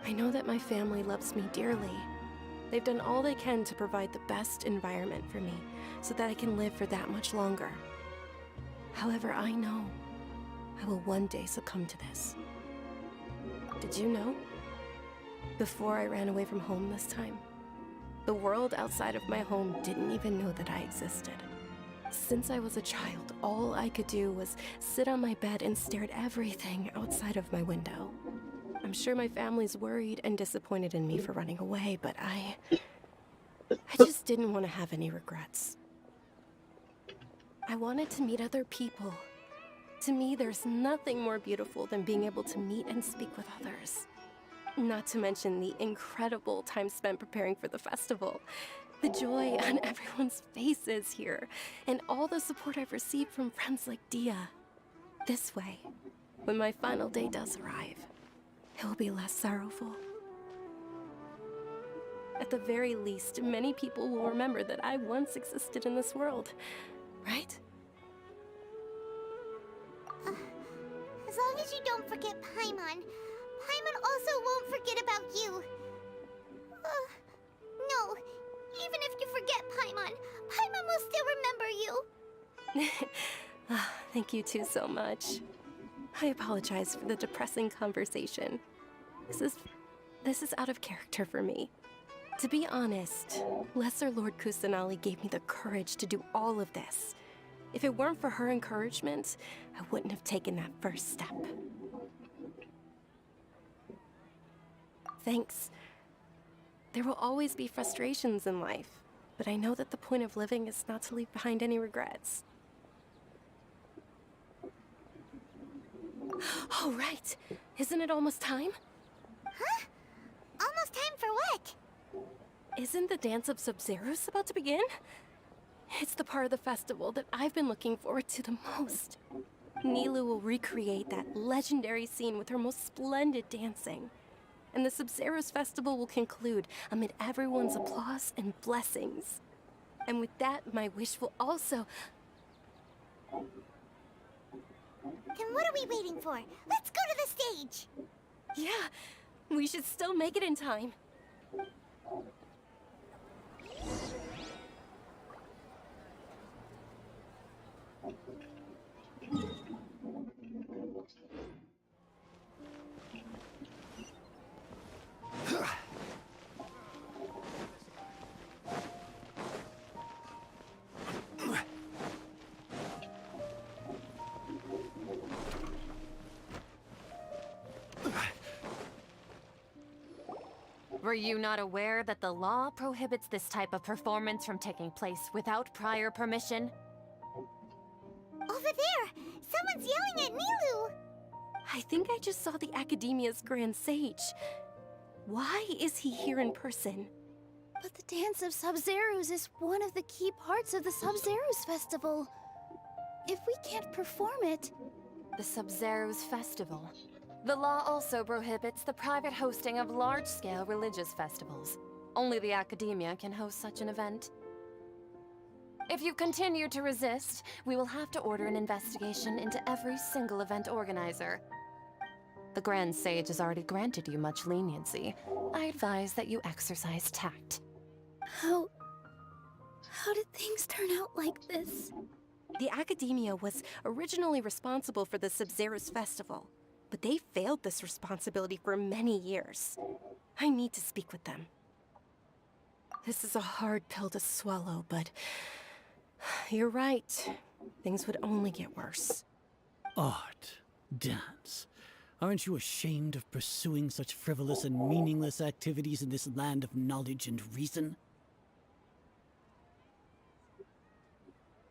I know that my family loves me dearly. They've done all they can to provide the best environment for me so that I can live for that much longer. However, I know I will one day succumb to this. Did you know? Before I ran away from home this time, the world outside of my home didn't even know that I existed. Since I was a child, all I could do was sit on my bed and stare at everything outside of my window. I'm sure my family's worried and disappointed in me for running away, but I just didn't want to have any regrets. I wanted to meet other people. To me, there's nothing more beautiful than being able to meet and speak with others. Not to mention the incredible time spent preparing for the festival. The joy on everyone's faces here, and all the support I've received from friends like Dia. This way, when my final day does arrive, it will be less sorrowful. At the very least, many people will remember that I once existed in this world. Right? As long as you don't forget Paimon. Paimon also won't forget about you. No, even if you forget Paimon, Paimon will still remember you. Thank you two so much. I apologize for the depressing conversation. This is out of character for me. To be honest, Lesser Lord Kusanali gave me the courage to do all of this. If it weren't for her encouragement, I wouldn't have taken that first step. Thanks. There will always be frustrations in life, but I know that the point of living is not to leave behind any regrets. Oh, right. Isn't it almost time? Huh? Almost time for what? Isn't the Dance of Sub-Zeros about to begin? It's the part of the festival that I've been looking forward to the most. Nilou will recreate that legendary scene with her most splendid dancing. And the Sub-Zeros festival will conclude amid everyone's applause and blessings. And with that, my wish will also... Then what are we waiting for? Let's go to the stage! Yeah, we should still make it in time. Were you not aware that the law prohibits this type of performance from taking place without prior permission? Over there! Someone's yelling at Nilou! I think I just saw the Academia's Grand Sage. Why is he here in person? But the Dance of Sub-Zeros is one of the key parts of the Sub-Zeros festival. If we can't perform it... The Sub-Zeros festival. The law also prohibits the private hosting of large-scale religious festivals. Only the Academia can host such an event. If you continue to resist, we will have to order an investigation into every single event organizer. The Grand Sage has already granted you much leniency. I advise that you exercise tact. How did things turn out like this? The Academia was originally responsible for the Sub-Zeros festival, but they failed this responsibility for many years. I need to speak with them. This is a hard pill to swallow, but you're right. Things would only get worse. Art, dance. Aren't you ashamed of pursuing such frivolous and meaningless activities in this land of knowledge and reason?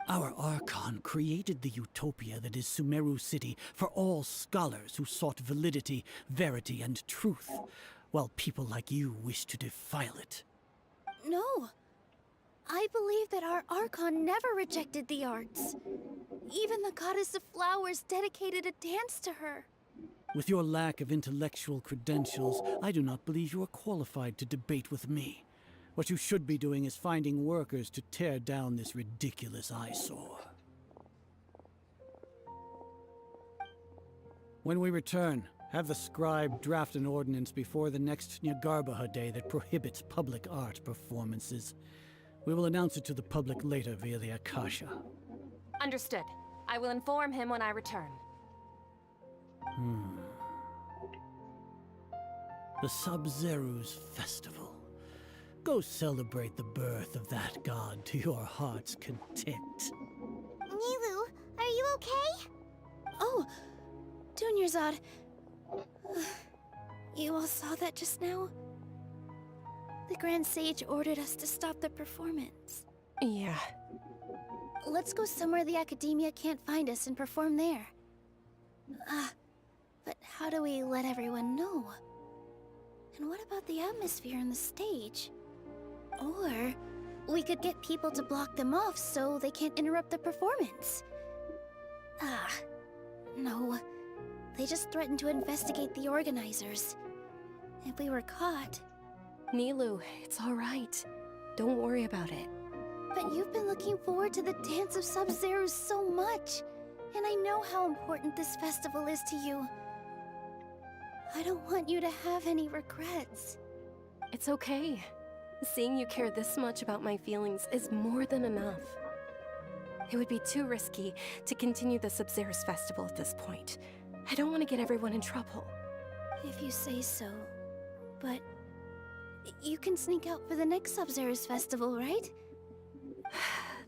Our Archon created the utopia that is Sumeru City for all scholars who sought validity, verity, and truth, while people like you wish to defile it. No. I believe that our Archon never rejected the arts. Even the Goddess of Flowers dedicated a dance to her. With your lack of intellectual credentials, I do not believe you are qualified to debate with me. What you should be doing is finding workers to tear down this ridiculous eyesore. When we return, have the scribe draft an ordinance before the next Nyagarbaha Day that prohibits public art performances. We will announce it to the public later via the Akasha. Understood. I will inform him when I return. The Sub-Zeros Festival. Go celebrate the birth of that god to your heart's content. Nilou, are you okay? Oh, Dunyarzad. You all saw that just now? The Grand Sage ordered us to stop the performance. Yeah. Let's go somewhere the Academia can't find us and perform there. But how do we let everyone know? And what about the atmosphere on the stage? Or we could get people to block them off so they can't interrupt the performance. No. They just threatened to investigate the organizers. If we were caught, Nilu, it's all right. Don't worry about it. But you've been looking forward to the Dance of Sub-Zero so much. And I know how important this festival is to you. I don't want you to have any regrets. It's okay. Seeing you care this much about my feelings is more than enough. It would be too risky to continue the Sub-Zero's festival at this point. I don't want to get everyone in trouble. If you say so. But you can sneak out for the next Sub-Zero's festival, right?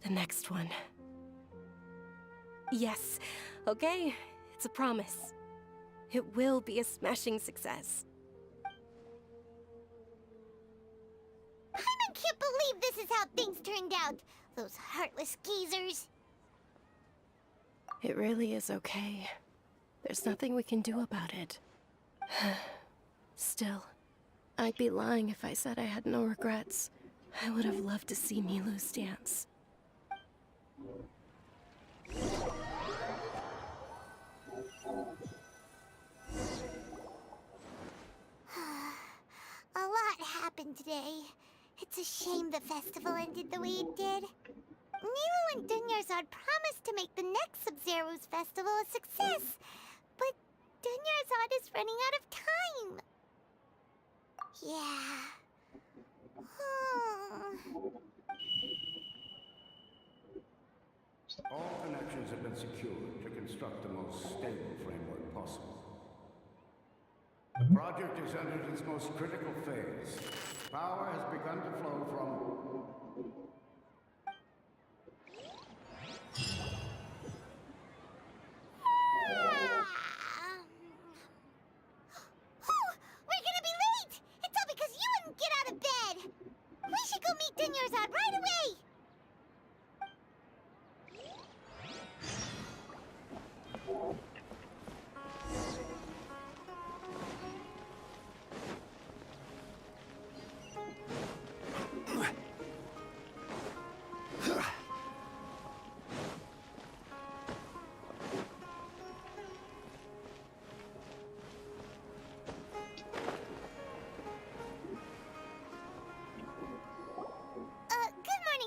The next one. Yes. Okay. It's a promise. It will be a smashing success. I can't believe this is how things turned out. Those heartless geezers. It really is okay. There's nothing we can do about it. Still, I'd be lying if I said I had no regrets. I would have loved to see Nilu's dance. A lot happened today. It's a shame the festival ended the way it did. Nilu and Dunyarzad promised to make the next Sub-Zero's festival a success, but Dunyarzad is running out of time. Yeah. All connections have been secured to construct the most stable framework possible. The project has entered its most critical phase. Power has begun to flow from... We're gonna be late! It's all because you wouldn't get out of bed! We should go meet Dunyarzad right away!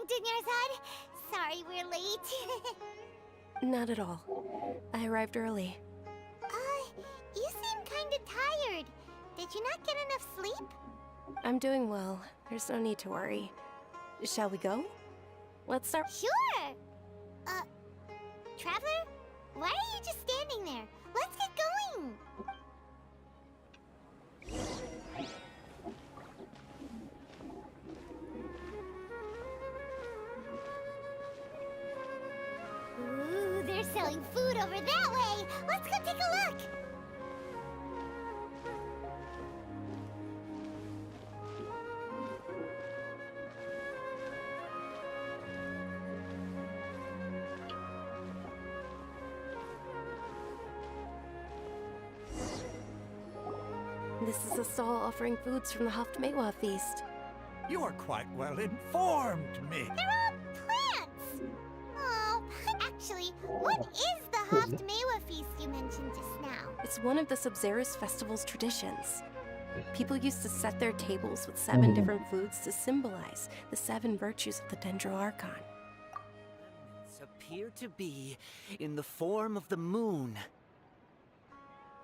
Dunyarzad. Sorry we're late. Not at all. I arrived early. You seem kinda tired. Did you not get enough sleep? I'm doing well. There's no need to worry. Shall we go? Let's start. Sure! Traveler? Why are you just standing there? Let's get going! Ooh, they're selling food over that way! Let's go take a look! This is a stall offering foods from the Haftmewa feast. You are quite well informed, me. They're all plants! Oh, actually, what is the Haftmewa feast you mentioned just now? It's one of the Sub-Zero's festival's traditions. People used to set their tables with 7 different foods to symbolize the 7 virtues of the Dendro Archon. Elements appear to be in the form of the moon.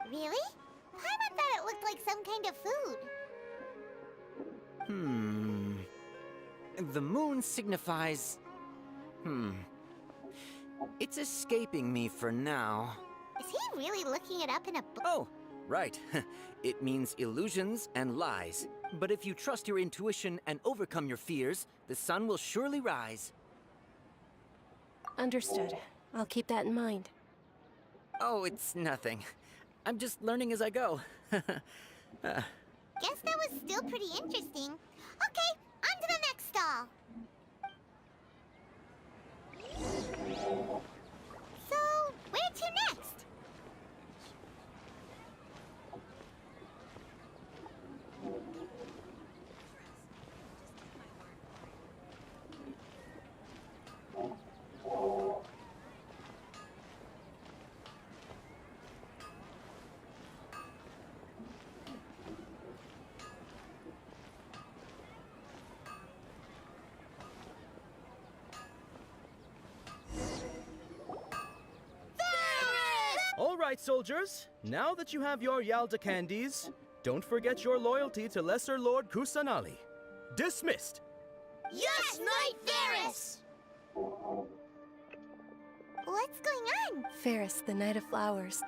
Really? Paimon thought it looked like some kind of food. The moon signifies... It's escaping me for now. Is he really looking it up in a book? Oh, right. It means illusions and lies. But if you trust your intuition and overcome your fears, the sun will surely rise. Understood. I'll keep that in mind. Oh, it's nothing. I'm just learning as I go. Guess that was still pretty interesting. Okay, on to the next stall. So, where to next? right, soldiers. Now that you have your Yalda candies, don't forget your loyalty to Lesser Lord Kusanali. Dismissed. Yes, Knight Ferris! What's going on? Ferris, the Knight of Flowers.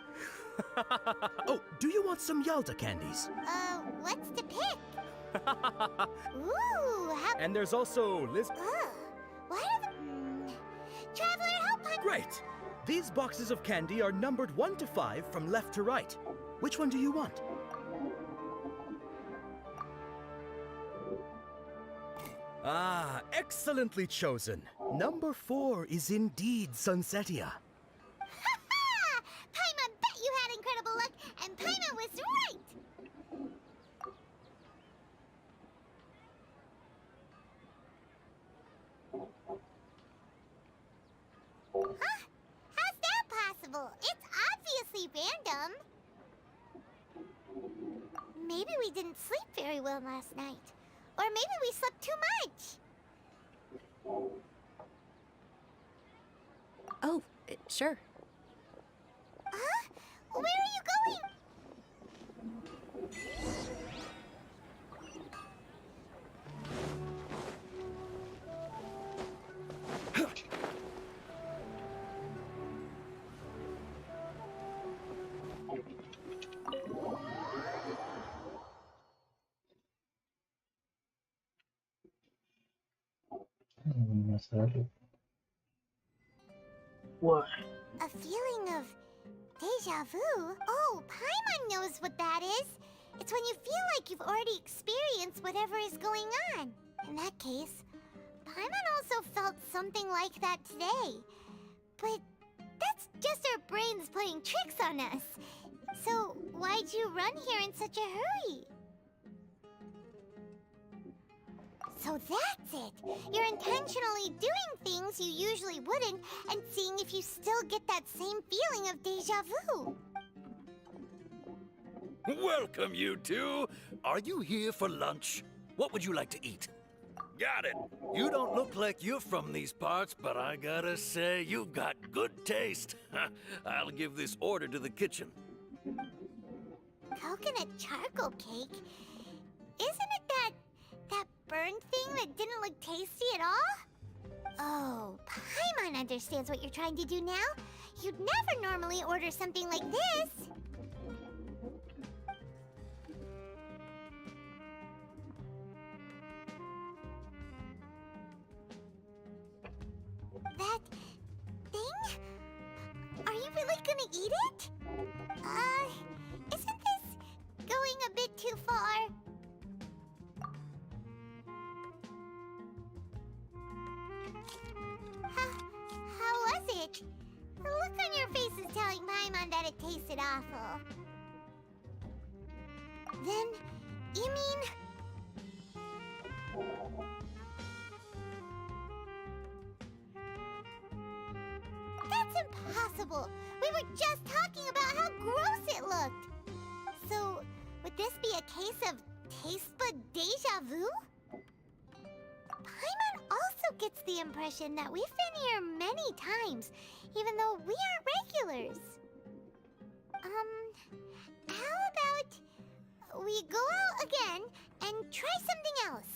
Oh, do you want some Yalda candies? What's to pick? Ooh, how... And there's also Liz... Why do Traveler, help hunt... Great! These boxes of candy are numbered 1 to 5 from left to right. Which one do you want? Ah, excellently chosen. Number 4 is indeed Sunsetia. Ha-ha! Paimon bet you had incredible luck, and Paimon was right! Huh? How's that possible? It's obviously random. Maybe we didn't sleep very well last night. Or maybe we slept too much. Oh, sure. Huh? Where are you going? What? A feeling of deja vu? Oh, Paimon knows what that is. It's when you feel like you've already experienced whatever is going on. In that case, Paimon also felt something like that today. But that's just our brains playing tricks on us. So why'd you run here in such a hurry? So that's it. You're intentionally doing things you usually wouldn't and seeing if you still get that same feeling of deja vu. Welcome, you two. Are you here for lunch? What would you like to eat? Got it. You don't look like you're from these parts, but I gotta say, you've got good taste. I'll give this order to the kitchen. Coconut charcoal cake? Isn't it that burned thing that didn't look tasty at all? Oh, Paimon understands what you're trying to do now. You'd never normally order something like this. That thing? Are you really gonna eat it? Isn't this going a bit too far? How was it? The look on your face is telling Paimon that it tasted awful. Then, you mean... That's impossible! We were just talking about how gross it looked! So, would this be a case of taste bud deja vu? Paimon also gets the impression that we've been here many times, even though we aren't regulars. How about we go out again and try something else?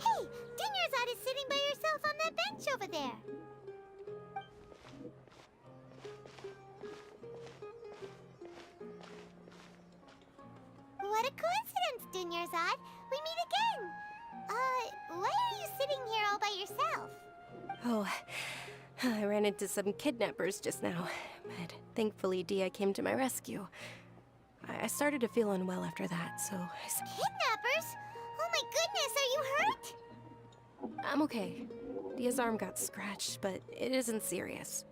Hey, Dinnerzad is sitting by herself on that bench over there. What a coincidence, Dinnerzad. We meet again. Why are you sitting here all by yourself? Oh, I ran ran into some kidnappers just now, but thankfully Dia came to my rescue. I started to feel unwell after that, so Kidnappers? Oh my goodness, are you hurt? I'm okay. Dia's arm got scratched, but it isn't serious.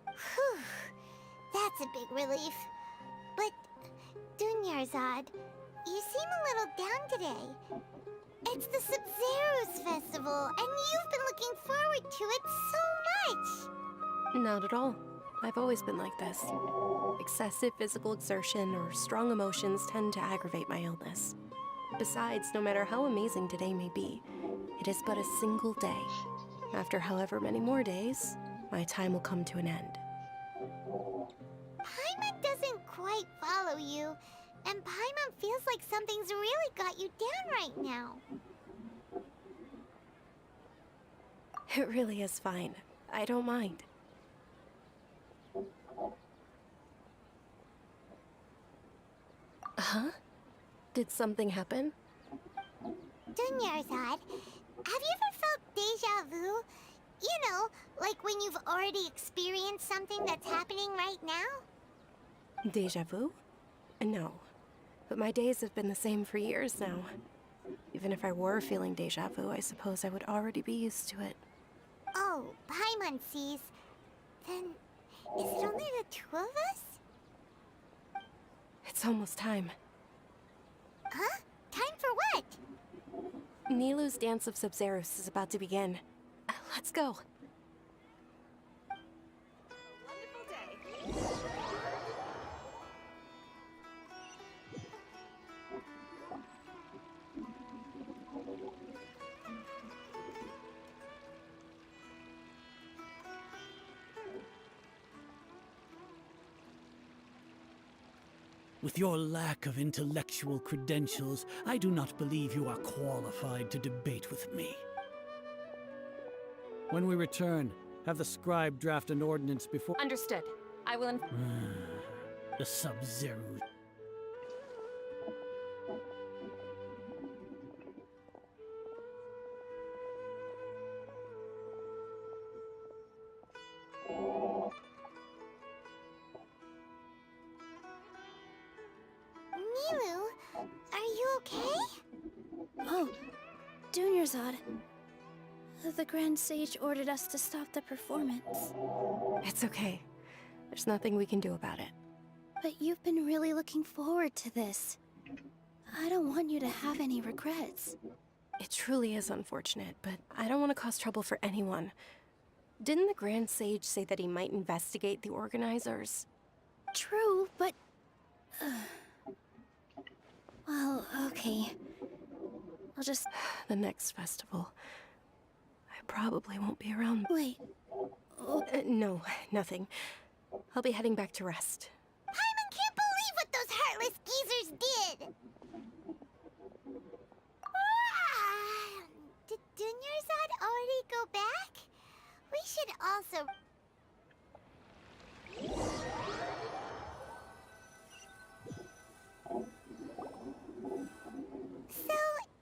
Whew. That's a big relief. But, Dunyarzad, you seem a little down today. It's the Sub-Zero's festival, and you've been looking forward to it so much! Not at all. I've always been like this. Excessive physical exertion or strong emotions tend to aggravate my illness. Besides, no matter how amazing today may be, it is but a single day. After however many more days, my time will come to an end. Paimon doesn't quite follow you, and Paimon feels like something's really got you down right now. It really is fine. I don't mind. Huh? Did something happen? Dunyarzad, have you ever felt deja vu? You know, like when you've already experienced something that's happening right now? Deja vu? No. But my days have been the same for years now. Even if I were feeling deja vu, I suppose I would already be used to it. Oh, Paimon sees. Then, is it only the two of us? It's almost time. Huh? Time for what? Nilou's Dance of Sub-Zeros is about to begin. Let's go. With your lack of intellectual credentials, I do not believe you are qualified to debate with me. When we return, have the scribe draft an ordinance before— Understood. I will the Sub-Zero. Nilou, are you okay? Oh, Dunyarzad. The Grand Sage ordered us to stop the performance. It's okay. There's nothing we can do about it. But you've been really looking forward to this. I don't want you to have any regrets. It truly is unfortunate, but I don't want to cause trouble for anyone. Didn't the Grand Sage say that he might investigate the organizers? True, but... well, okay. I'll just... The next festival. I probably won't be around. Wait. No, nothing. I'll be heading back to rest. Paimon can't believe what those heartless geezers did! Did Dunyarzad already go back? We should also... So,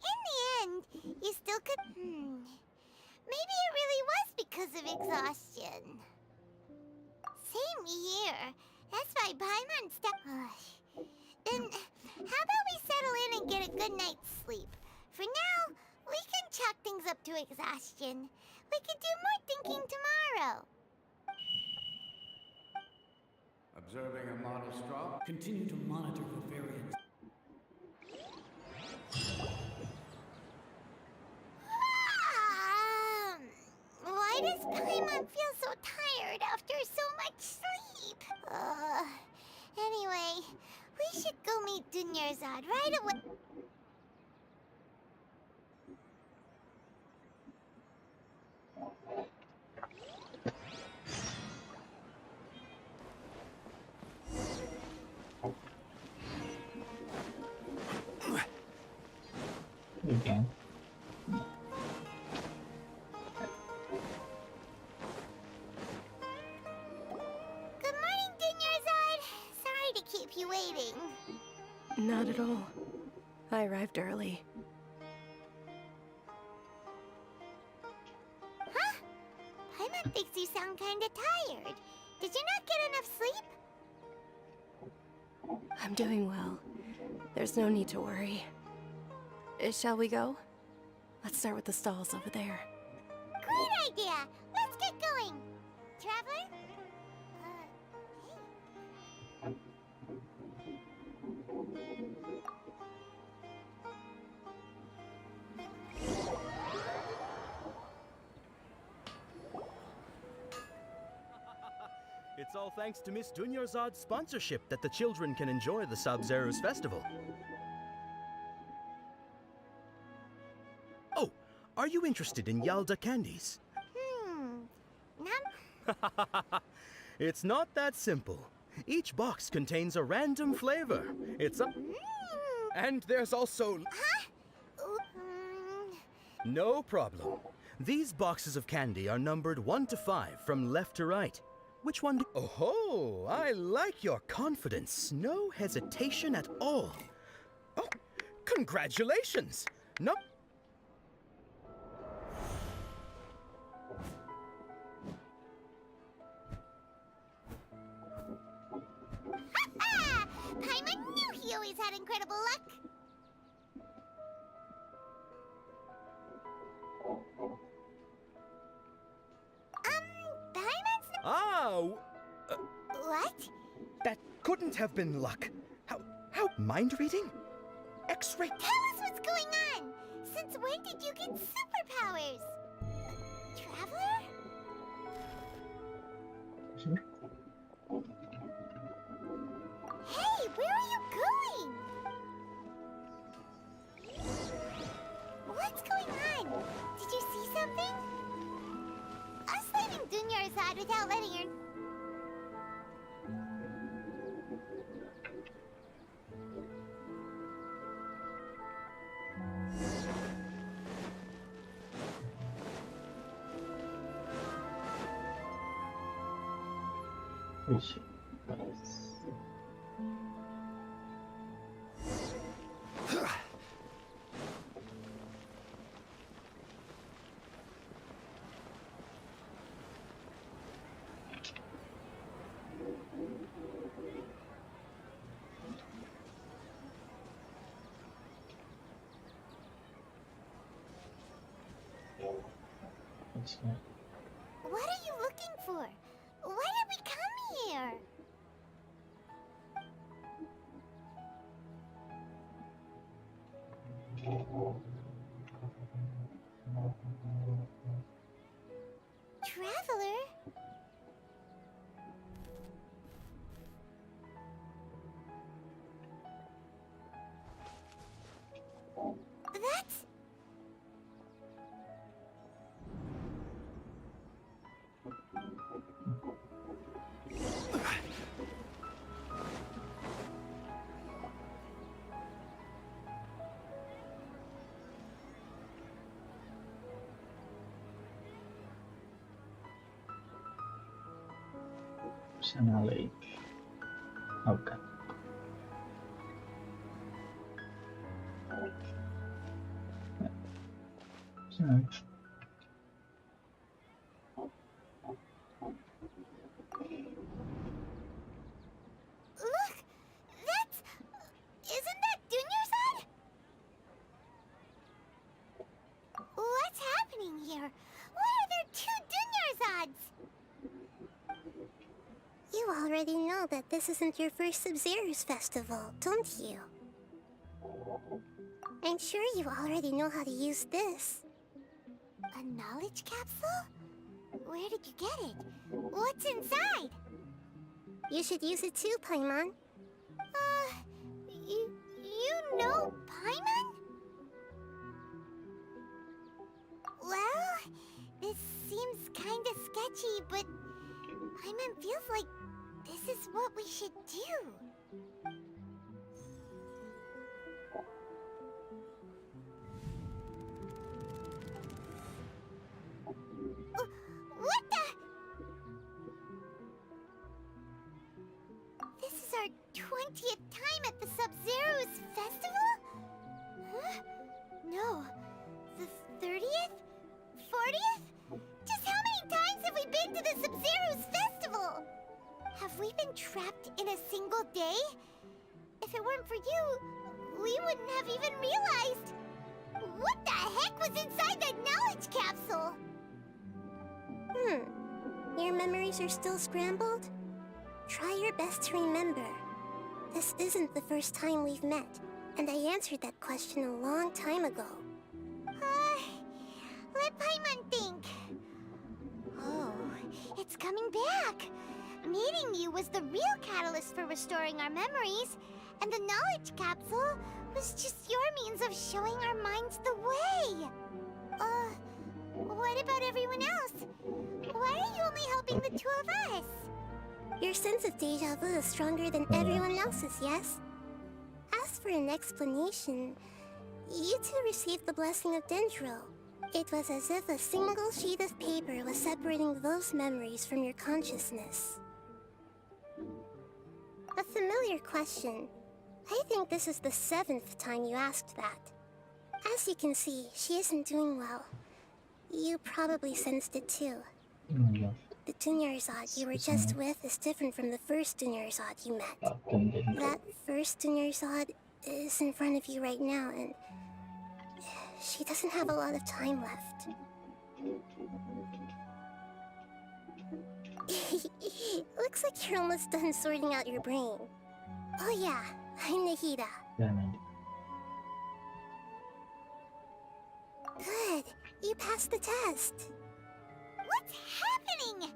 in the end, you still could... Maybe it really was because of exhaustion. Same here. That's why Paimon Then, how about we settle in and get a good night's sleep? For now, we can chalk things up to exhaustion. We could do more thinking tomorrow. Observing a modest drop. Continue to monitor for variants. Why does Paimon feel so tired after so much sleep? Anyway, we should go meet Dunyarzad right away. Okay. Good morning, Dunyarzad. Sorry to keep you waiting. Not at all. I arrived early. Huh? Paimon Paimon thinks you sound kinda tired. Did you not get enough sleep? I'm doing well. There's no need to worry. Shall we go? Let's start with the stalls over there. Great idea! Let's get going! Traveler? It's all thanks to Miss Dunyarzad's sponsorship that the children can enjoy the Sub-Zero's festival. Oh, are you interested in Yalda candies? It's not that simple. Each box contains a random flavor. It's a... And there's also... No problem. These boxes of candy are numbered 1 to 5 from left to right. Which one do... Oh, I like your confidence. No hesitation at all. Oh, congratulations! No... Paimon knew he always had incredible luck! Paimon's... What? That couldn't have been luck. How mind reading? X-ray... Tell us what's going on! Since when did you get superpowers? Traveler? Hey, where are you going? What's going on? Did you see something? Us leaving Dunyarzad without letting her... What are you looking for? Why did we come here? Traveler? That's... Personally. Okay. Sorry. Look! That's... Isn't that Dunyarzad? What's happening here? Why are there 2 Dunyarzads? You already know that this isn't your first Sub-Zero's festival, don't you? I'm sure you already know how to use this. A knowledge capsule? Where did you get it? What's inside? You should use it too, Paimon. You know Paimon? Well, this seems kinda sketchy, but Paimon feels like this is what we should do. What the? This is our 20th time at the Sub-Zero's festival? Huh? No. The 30th? 40th? Just how many times have we been to the Sub-Zero's festival! Have we been trapped in a single day? If it weren't for you, we wouldn't have even realized. What the heck was inside that knowledge capsule? Your memories are still scrambled? Try your best to remember. This isn't the first time we've met, and I answered that question a long time ago. Let Paimon think. Oh, it's coming back. Meeting you was the real catalyst for restoring our memories, and the knowledge capsule was just your means of showing our minds the way. What about everyone else? Why are you only helping the two of us? Your sense of deja vu is stronger than everyone else's, yes? As for an explanation, you two received the blessing of Dendro. It was as if a single sheet of paper was separating those memories from your consciousness. A familiar question. I think this is the 7th time you asked that. As you can see, she isn't doing well. You probably sensed it too. The Dunyarzad you were just with is different from the first Dunyarzad you met. That first Dunyarzad is in front of you right now, and she doesn't have a lot of time left. Looks like you're almost done sorting out your brain. Oh yeah, I'm Nahida. Good, you passed the test. What's happening?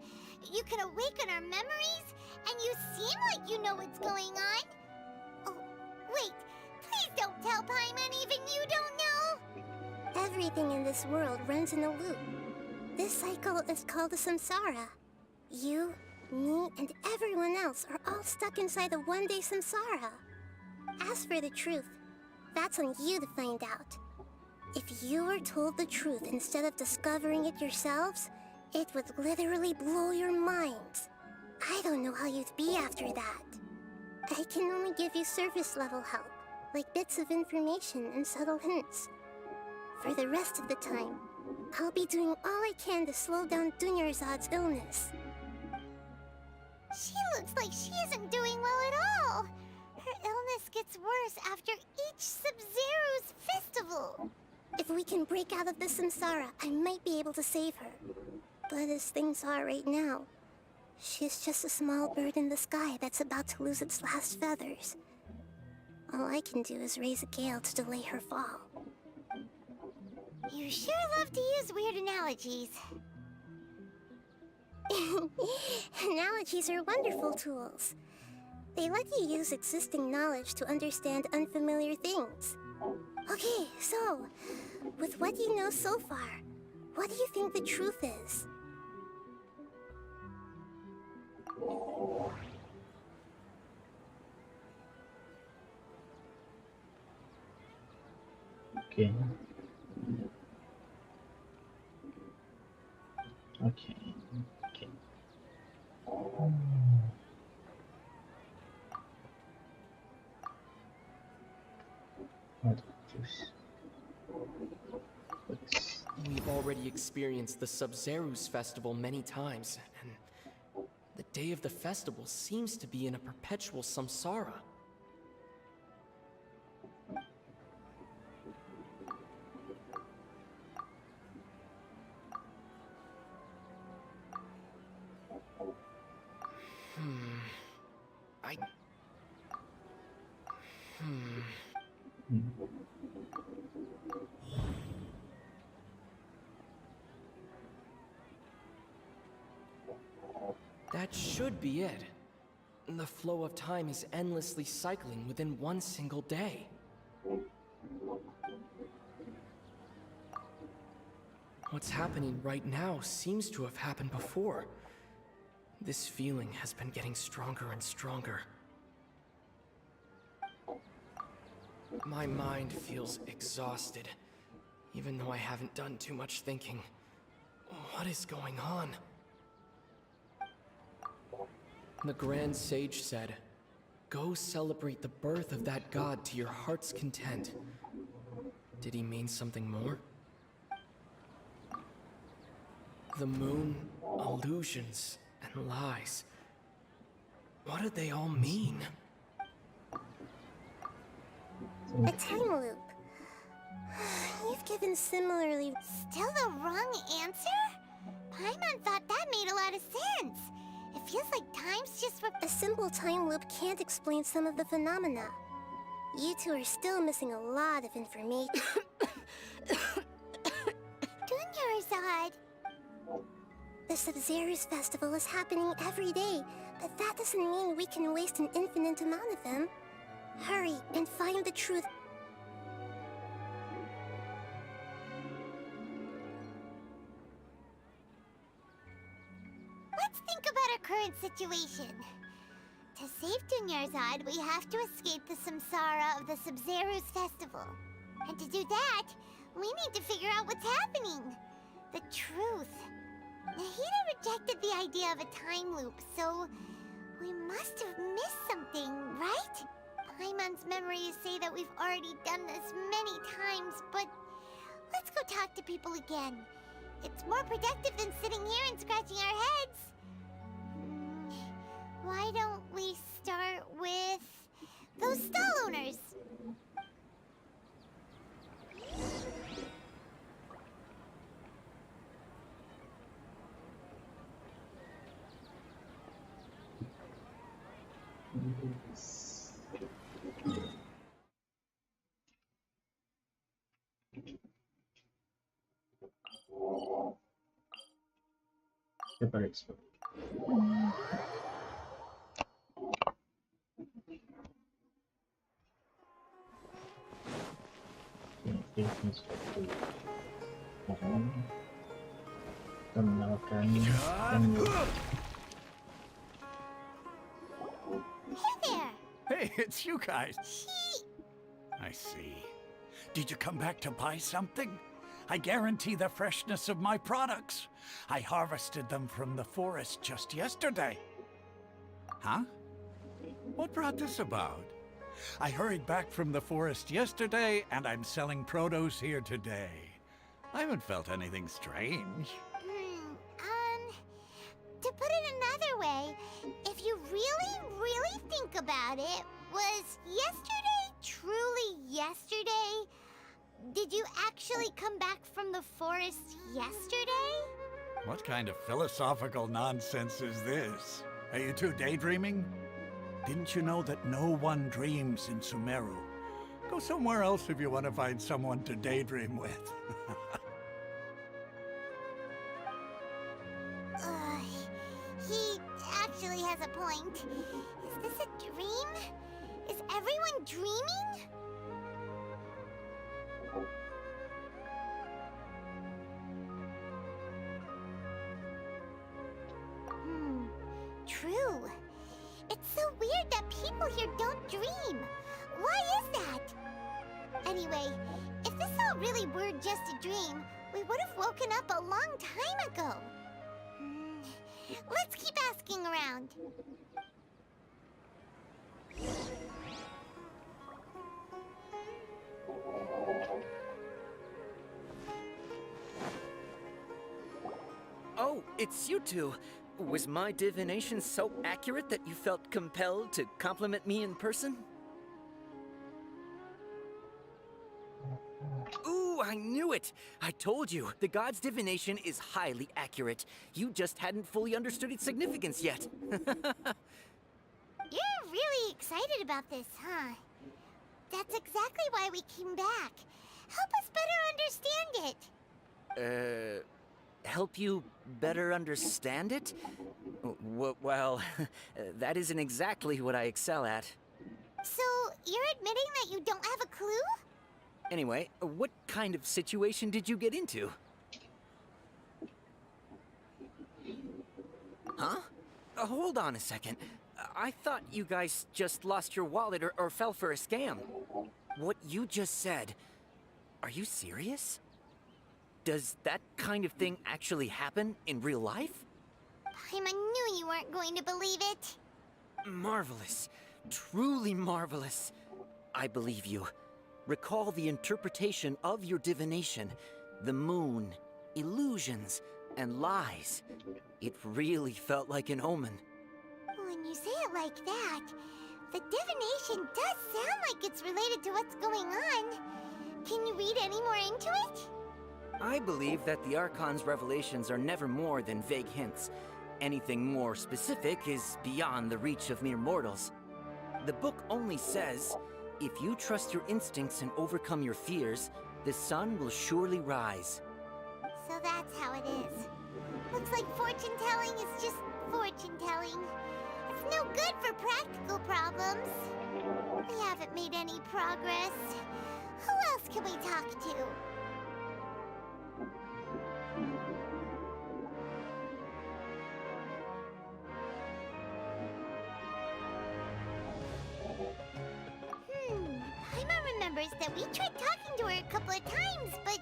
You can awaken our memories, and you seem like you know what's going on. Oh, wait, please don't tell Paimon even you don't know. Everything in this world runs in a loop. This cycle is called the samsara. You, me, and everyone else are all stuck inside the one-day samsara. As for the truth, that's on you to find out. If you were told the truth instead of discovering it yourselves, it would literally blow your minds. I don't know how you'd be after that. I can only give you surface-level help, like bits of information and subtle hints. For the rest of the time, I'll be doing all I can to slow down Dunyarzad's illness. She looks like she isn't doing well at all. Her illness gets worse after each Sub-Zero's festival. If we can break out of the samsara, I might be able to save her. But as things are right now, she's just a small bird in the sky that's about to lose its last feathers. All I can do is raise a gale to delay her fall. You sure love to use weird analogies. Analogies are wonderful tools. They let you use existing knowledge to understand unfamiliar things. Okay, so, with what you know so far, what do you think the truth is? Okay. Okay. Okay. We've already experienced the Sub-Zero's festival many times, and the day of the festival seems to be in a perpetual samsara. That should be it. The flow of time is endlessly cycling within one single day. What's happening right now seems to have happened before. This feeling has been getting stronger and stronger. My mind feels exhausted, even though I haven't done too much thinking. What is going on? The Grand Sage said, "Go celebrate the birth of that god to your heart's content." Did he mean something more? The moon, illusions, and lies. What do they all mean? A time loop. You've given similarly... Still the wrong answer? Paimon thought that made a lot of sense. It feels like time's just... A simple time loop can't explain some of the phenomena. You two are still missing a lot of information. Dunyarzad. The Sub-Zero's festival is happening every day, but that doesn't mean we can waste an infinite amount of them. Hurry and find the truth. Let's think about our current situation. To save Dunyarzad, we have to escape the samsara of the Sub-Zero's festival. And to do that, we need to figure out what's happening. The truth. Nahida rejected the idea of a time loop, so we must have missed something, right? Paimon's memories say that we've already done this many times, but let's go talk to people again. It's more productive than sitting here and scratching our heads. Why don't we start with those stall owners? HyperX Fury. Kita menyalakan Hey there! Hey, it's you guys. I see. Did you come back to buy something? I guarantee the freshness of my products. I harvested them from the forest just yesterday. Huh? What brought this about? I hurried back from the forest yesterday, and I'm selling produce here today. I haven't felt anything strange. To put it another way, if you really think about it, was yesterday truly yesterday? Did you actually come back from the forest yesterday? What kind of philosophical nonsense is this? Are you two daydreaming? Didn't you know that no one dreams in Sumeru? Go somewhere else if you want to find someone to daydream with. He actually has a point. Is this a dream? Is everyone dreaming? True. It's so weird that people here don't dream. Why is that? Anyway, if this all really were just a dream, we would have woken up a long time ago. Let's keep asking around. Oh, it's you two. Was my divination so accurate that you felt compelled to compliment me in person? Ooh, I knew it! I told you, the god's divination is highly accurate. You just hadn't fully understood its significance yet. You're really excited about this, huh? That's exactly why we came back. Help us better understand it. Help you better understand it? Well, that isn't exactly what I excel at. So, you're admitting that you don't have a clue? Anyway, what kind of situation did you get into? Huh? Hold on a second. I thought you guys just lost your wallet or fell for a scam. What you just said, are you serious? Does that kind of thing actually happen in real life? I knew you weren't going to believe it. Marvelous. Truly marvelous. I believe you. Recall the interpretation of your divination. The moon, illusions, and lies. It really felt like an omen. When you say it like that, the divination does sound like it's related to what's going on. Can you read any more into it? I believe that the Archon's revelations are never more than vague hints. Anything more specific is beyond the reach of mere mortals. The book only says, if you trust your instincts and overcome your fears, the sun will surely rise. So that's how it is. Looks like fortune-telling is just fortune-telling. It's no good for practical problems. We haven't made any progress. Who else can we talk to? Paimon remembers that we tried talking to her a couple of times, but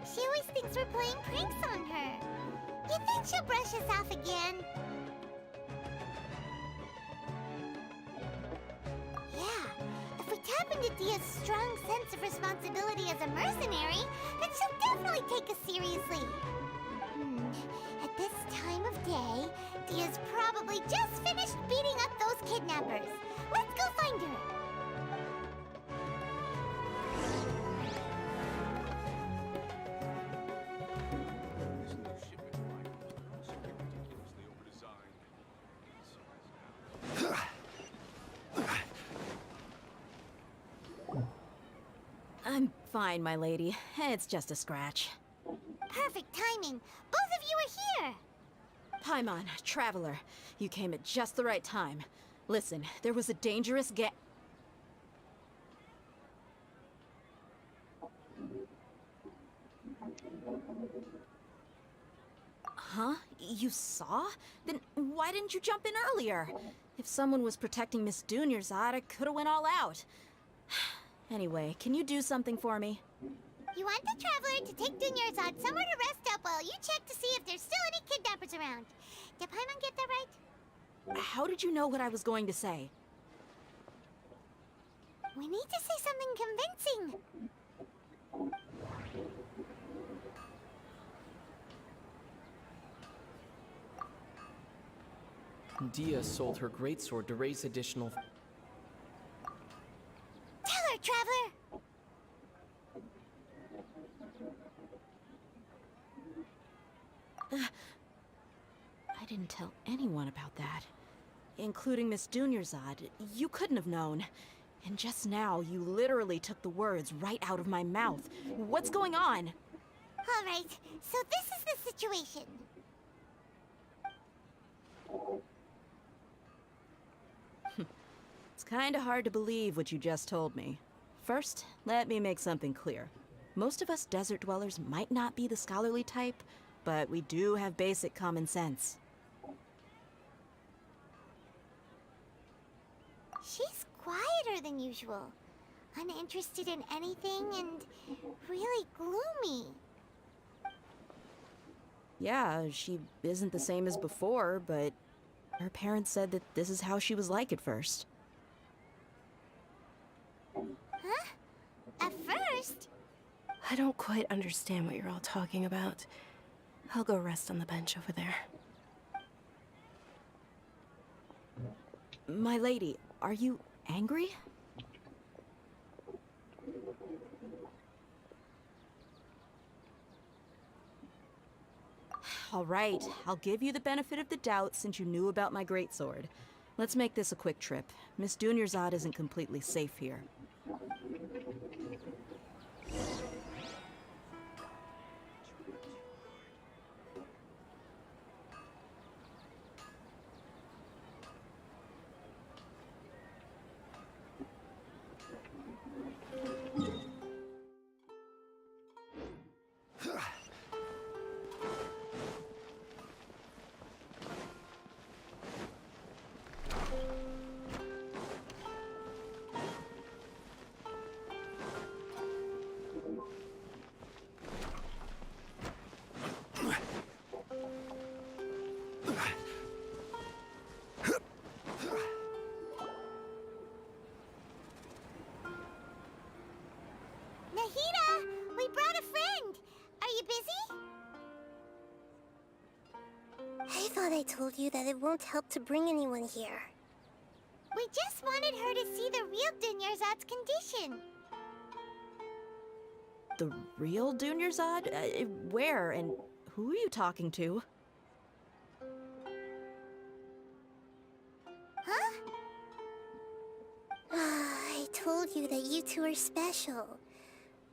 she always thinks we're playing pranks on her. You think she'll brush us off again? Yeah, if we tap into Dia's strong sense of responsibility as a mercenary, then she'll definitely take us seriously. At this time of day, Dia's probably just finished beating up those kidnappers. Let's go find her. I'm fine, my lady. It's just a scratch. Perfect timing. Both of you are here. Paimon, Traveler, you came at just the right time. Listen, there was a dangerous Huh? You saw? Then why didn't you jump in earlier? If someone was protecting Miss Dunyarzad, I could've went all out. Anyway, can you do something for me? You want the Traveler to take Dunyarzad somewhere to rest up while you check to see if there's still any kidnappers around. Did Paimon get that right? How did you know what I was going to say? We need to say something convincing. Dia sold her greatsword to raise additional... Tell her, Traveler! I didn't tell anyone about that. Including Miss Dunyarzad. You couldn't have known. And just now, you literally took the words right out of my mouth. What's going on? All right, so this is the situation. It's kinda hard to believe what you just told me. First, let me make something clear. Most of us desert dwellers might not be the scholarly type, but we do have basic common sense. She's quieter than usual. Uninterested in anything and really gloomy. Yeah, she isn't the same as before, but her parents said that this is how she was like at first. Huh? At first? I don't quite understand what you're all talking about. I'll go rest on the bench over there. My lady, are you angry? All right, I'll give you the benefit of the doubt since you knew about my greatsword. Let's make this a quick trip. Miss Dunyarzad isn't completely safe here. thought I told you that it won't help to bring anyone here. We just wanted her to see the real Dunyarzad's condition. The real Dunyarzad? Where and who are you talking to? Huh? I told you that you two are special.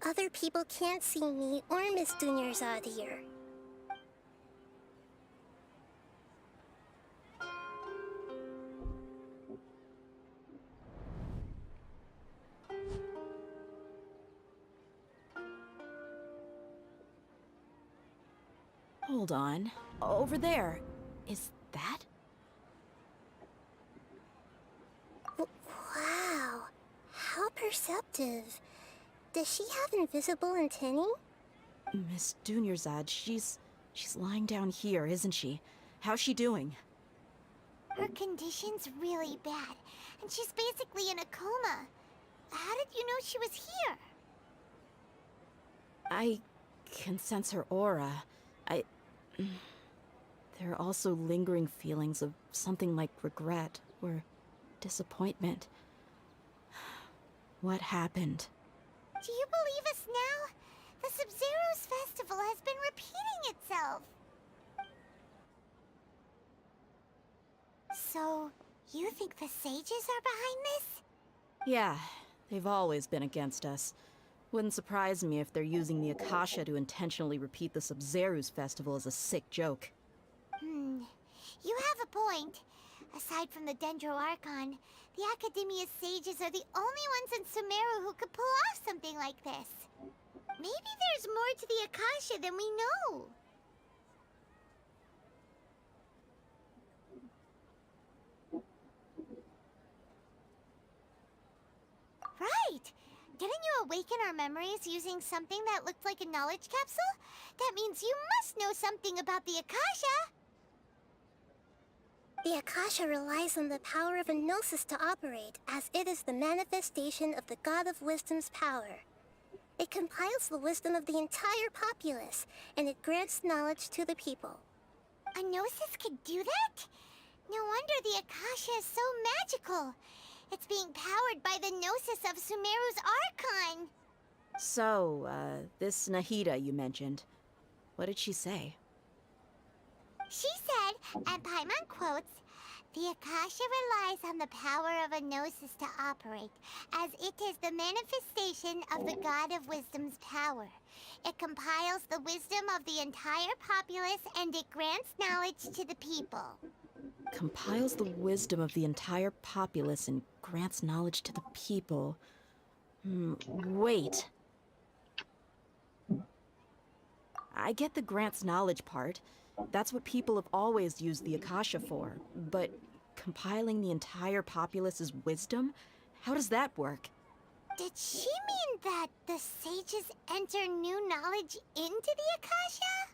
Other people can't see me or Miss Dunyarzad here. Hold on. Over there. Is that? Wow. How perceptive. Does she have invisible antennae? Miss Dunyarzad, she's lying down here, isn't she? How's she doing? Her condition's really bad, and she's basically in a coma. How did you know she was here? I can sense her aura. There are also lingering feelings of something like regret or disappointment. What happened? Do you believe us now? The Sub-Zero's festival has been repeating itself. So, you think the sages are behind this? Yeah, they've always been against us. Wouldn't surprise me if they're using the Akasha to intentionally repeat the Sub-Zero's festival as a sick joke. You have a point. Aside from the Dendro Archon, the Academia's sages are the only ones in Sumeru who could pull off something like this. Maybe there's more to the Akasha than we know. Right! Didn't you awaken our memories using something that looked like a knowledge capsule? That means you must know something about the Akasha! The Akasha relies on the power of a gnosis to operate, as it is the manifestation of the God of Wisdom's power. It compiles the wisdom of the entire populace, and it grants knowledge to the people. A gnosis could do that? No wonder the Akasha is so magical. It's being powered by the gnosis of Sumeru's Archon. So, this Nahida you mentioned, what did she say? She said, and Paimon quotes, "The Akasha relies on the power of a gnosis to operate, as it is the manifestation of the God of Wisdom's power. It compiles the wisdom of the entire populace and it grants knowledge to the people." Compiles the wisdom of the entire populace and grants knowledge to the people. Wait. I get the grants knowledge part. That's what people have always used the Akasha for. But compiling the entire populace's wisdom? How does that work? Did she mean that the sages enter new knowledge into the Akasha?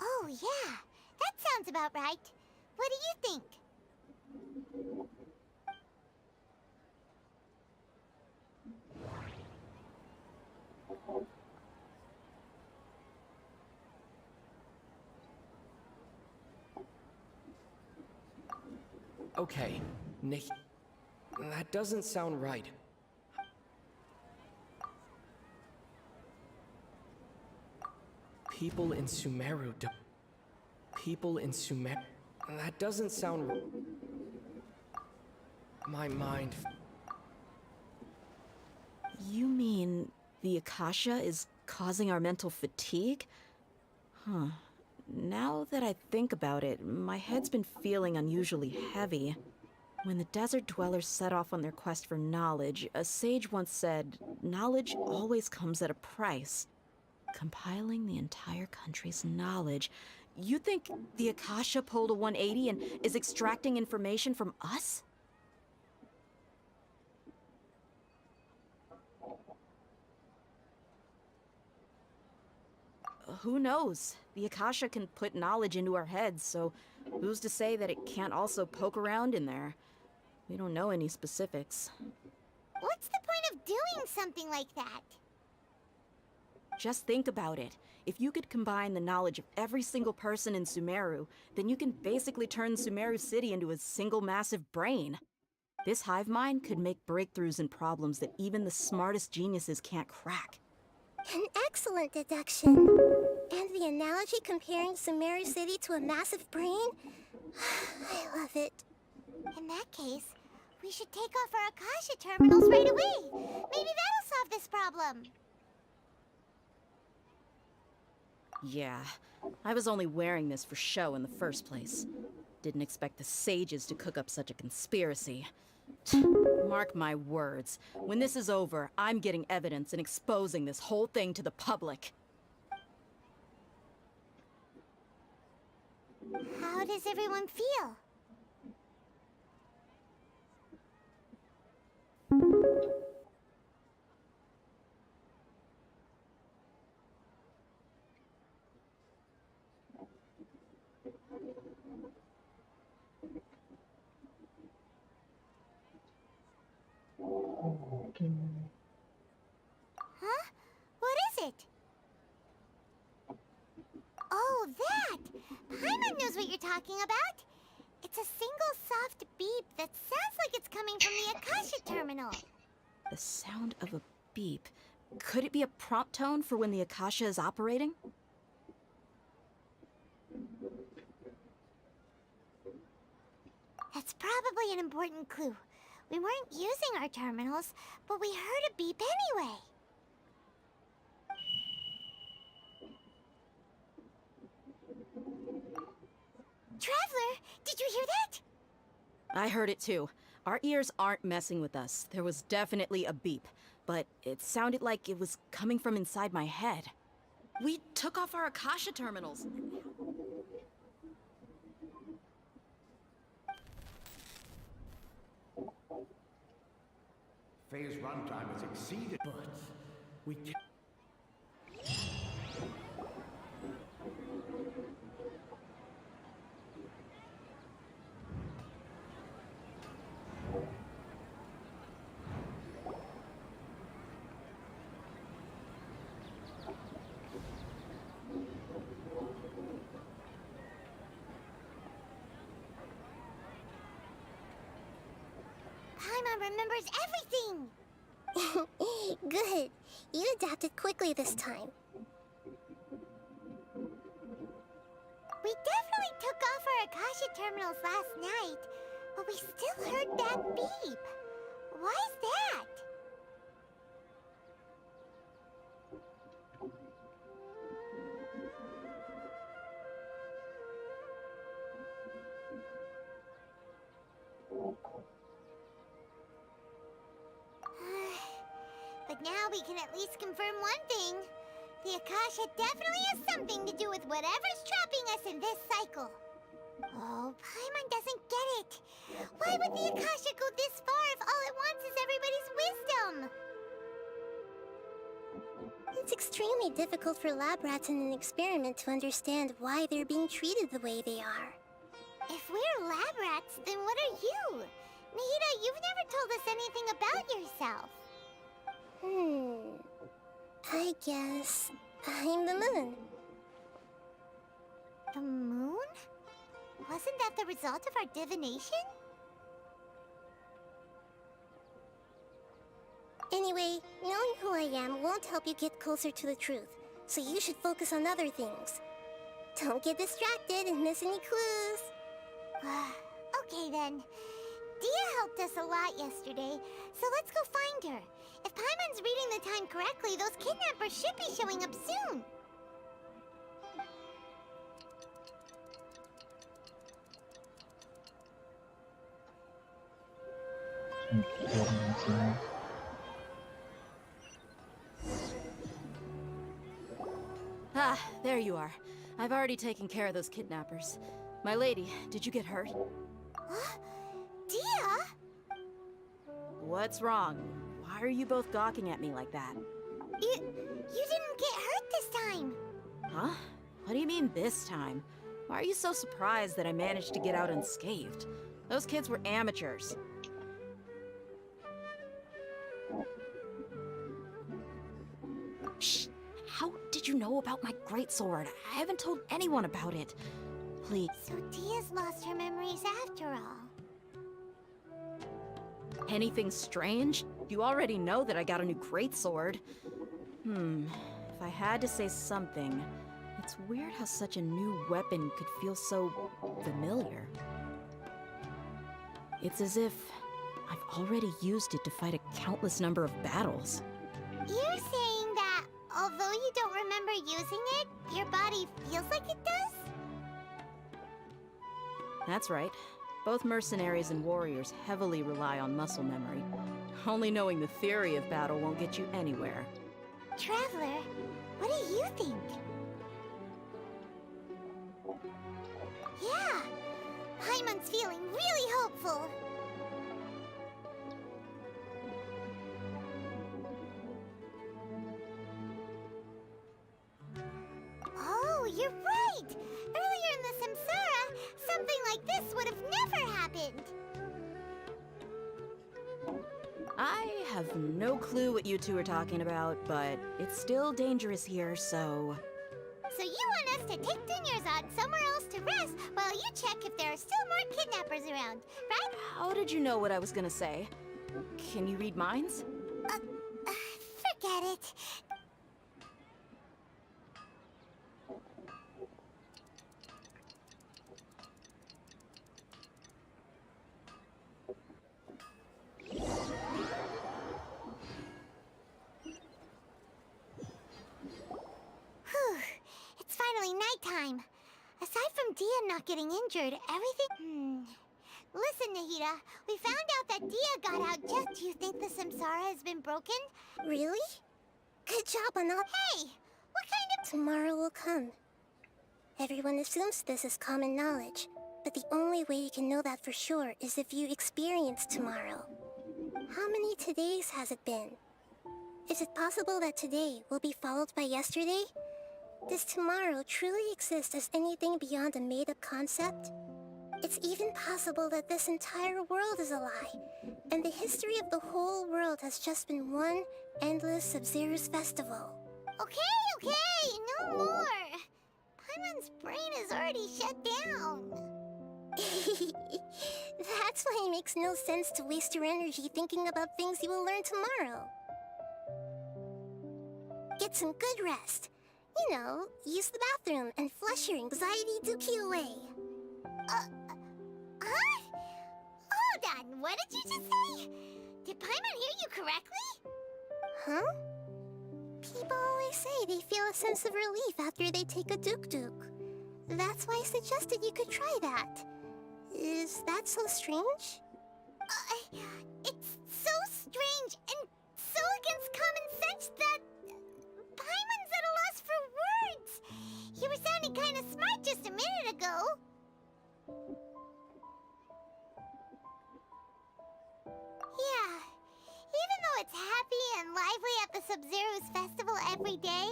Oh yeah, that sounds about right. What do you think? Okay, Nick, that doesn't sound right. People in Sumeru People in Sumeru... That doesn't sound... My mind... You mean the Akasha is causing our mental fatigue? Huh. Now that I think about it, my head's been feeling unusually heavy. When the desert dwellers set off on their quest for knowledge, a sage once said, knowledge always comes at a price. Compiling the entire country's knowledge. You think the Akasha pulled a 180 and is extracting information from us? who knows? The Akasha can put knowledge into our heads, so who's to say that it can't also poke around in there? We don't know any specifics. What's the point of doing something like that? Just think about it. If you could combine the knowledge of every single person in Sumeru, then you can basically turn Sumeru City into a single massive brain. This hive mind could make breakthroughs in problems that even the smartest geniuses can't crack. An excellent deduction. And the analogy comparing Sumeru City to a massive brain? I love it. In that case, we should take off our Akasha terminals right away. Maybe that'll solve this problem. Yeah, I was only wearing this for show in the first place. Didn't expect the sages to cook up such a conspiracy. Mark my words, when this is over, I'm getting evidence and exposing this whole thing to the public. How does everyone feel? Huh? What is it? Oh, that! Paimon knows what you're talking about. It's a single soft beep that sounds like it's coming from the Akasha terminal. The sound of a beep. Could it be a prompt tone for when the Akasha is operating? That's probably an important clue. We weren't using our terminals, but we heard a beep anyway. Traveler, did you hear that? I heard it too. Our ears aren't messing with us. There was definitely a beep, but it sounded like it was coming from inside my head. We took off our Akasha terminals. Phase runtime has exceeded. But we can't. Paimon remembers everything! Good. You adapted quickly this time. We definitely took off our Akasha terminals last night, but we still heard that beep. Why is that? But now we can at least confirm one thing. The Akasha definitely has something to do with whatever's trapping us in this cycle. Oh, Paimon doesn't get it. Why would the Akasha go this far if all it wants is everybody's wisdom? It's extremely difficult for lab rats in an experiment to understand why they're being treated the way they are. If we're lab rats, then what are you? Nahida, you've never told us anything about yourself. I guess I'm the moon. The moon? Wasn't that the result of our divination? Anyway, knowing who I am won't help you get closer to the truth, so you should focus on other things. Don't get distracted and miss any clues. Okay then. Dia helped us a lot yesterday, so let's go find her. If Paimon's reading the time correctly, those kidnappers should be showing up soon. Ah, there you are. I've already taken care of those kidnappers. My lady, did you get hurt? Dia? What's wrong? Why are you both gawking at me like that? You didn't get hurt this time. Huh? What do you mean this time? Why are you so surprised that I managed to get out unscathed? Those kids were amateurs. Shh! How did you know about my greatsword? I haven't told anyone about it. Please. So Dia's lost her memories after all. Anything strange? You already know that I got a new greatsword. If I had to say something, it's weird how such a new weapon could feel so familiar. It's as if I've already used it to fight a countless number of battles. You're saying that although you don't remember using it, your body feels like it does? That's right. Both mercenaries and warriors heavily rely on muscle memory. Only knowing the theory of battle won't get you anywhere. Traveler, what do you think? Yeah, Paimon's feeling really hopeful. Oh, you're right! Earlier in the Samsara, something like this would have never happened. I have no clue what you two are talking about, but it's still dangerous here, so... So you want us to take Dunyarzad somewhere else to rest while you check if there are still more kidnappers around, right? How did you know what I was gonna say? Can you read minds? Forget it. It's finally nighttime. Aside from Dia not getting injured, everything... Listen, Nahida, we found out that Dia got out just... Do you think the Samsara has been broken? Really? Good job on all... Hey! What kind of... Tomorrow will come. Everyone assumes this is common knowledge, but the only way you can know that for sure is if you experience tomorrow. How many todays has it been? Is it possible that today will be followed by yesterday? Does tomorrow truly exist as anything beyond a made-up concept? It's even possible that this entire world is a lie, and the history of the whole world has just been one endless Sub-Zero's festival. Okay, no more! Paimon's brain is already shut down. That's why it makes no sense to waste your energy thinking about things you will learn tomorrow. Get some good rest. You know, use the bathroom and flush your anxiety dookie away. Huh? Hold on, what did you just say? Did Paimon hear you correctly? Huh? People always say they feel a sense of relief after they take a duk-duk. That's why I suggested you could try that. Is that so strange? It's so strange and so against common sense that... Paimon's at a loss for words! You were sounding kind of smart just a minute ago. Yeah, even though it's happy and lively at the Sub-Zero's festival every day,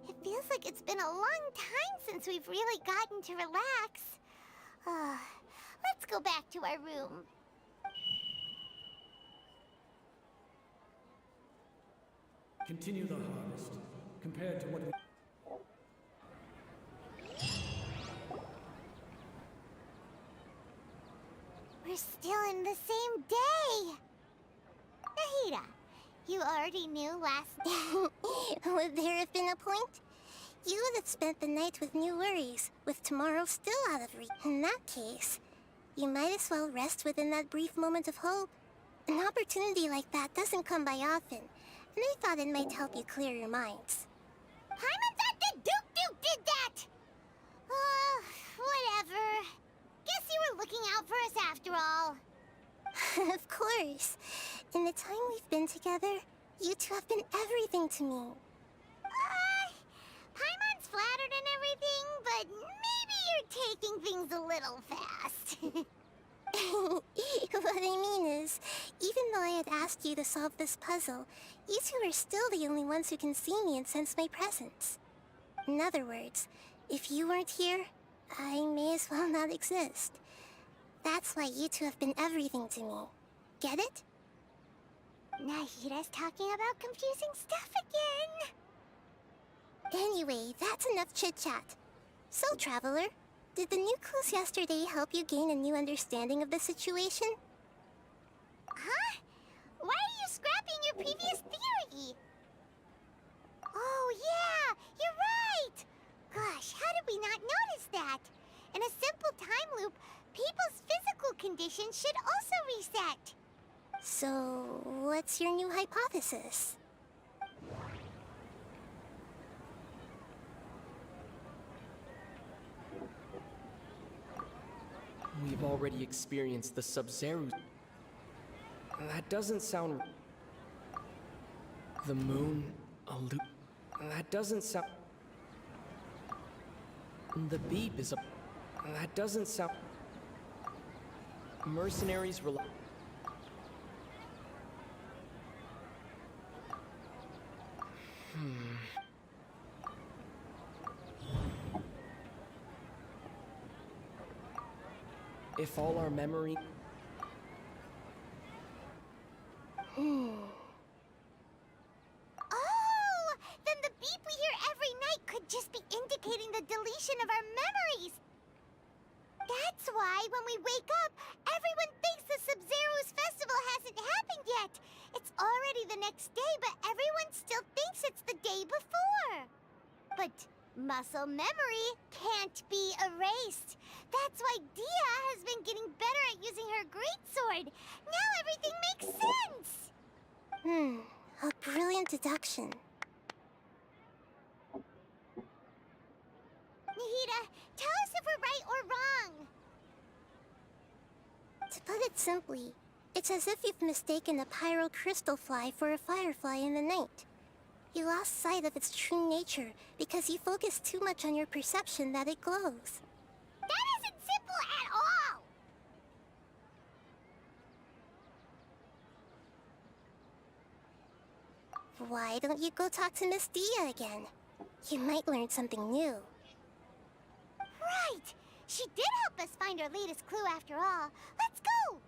it feels like it's been a long time since we've really gotten to relax. Let's go back to our room. Continue the harvest. Compared to what we... We're still in the same day! Nahida, you already knew last... Would there have been a point? You would have spent the night with new worries, with tomorrow still out of reach. In that case, you might as well rest within that brief moment of hope. An opportunity like that doesn't come by often, and I thought it might help you clear your minds. Paimon thought the Duke did that! Whatever. Guess you were looking out for us after all. Of course. In the time we've been together, you two have been everything to me. Paimon's flattered and everything, but maybe you're taking things a little fast. What I mean is, even though I had asked you to solve this puzzle, you two are still the only ones who can see me and sense my presence. In other words, if you weren't here, I may as well not exist. That's why you two have been everything to me. Get it? Nahira's talking about confusing stuff again. Anyway, that's enough chit-chat. So, Traveler, did the new clues yesterday help you gain a new understanding of the situation? Huh? Why are you scrapping your previous theory? Oh yeah, you're right! Gosh, how did we not notice that? In a simple time loop, people's physical conditions should also reset. So, what's your new hypothesis? We've already experienced the Sub-Zero. That doesn't sound... The moon... That doesn't sound... The beep is a... That doesn't sound... Mercenaries rely... If all our memory... Oh! Then the beep we hear every night could just be indicating the deletion of our memories! That's why when we wake up, everyone thinks the Sub-Zero's festival hasn't happened yet! It's already the next day, but everyone still thinks it's the day before! But muscle memory can't be erased. That's why Dia has been getting better at using her greatsword. Now everything makes sense! A brilliant deduction. Nahida, tell us if we're right or wrong. To put it simply, it's as if you've mistaken a pyro crystal fly for a firefly in the night. You lost sight of its true nature because you focused too much on your perception that it glows. That isn't simple at all! Why don't you go talk to Miss Dia again? You might learn something new. Right! She did help us find our latest clue after all. Let's go!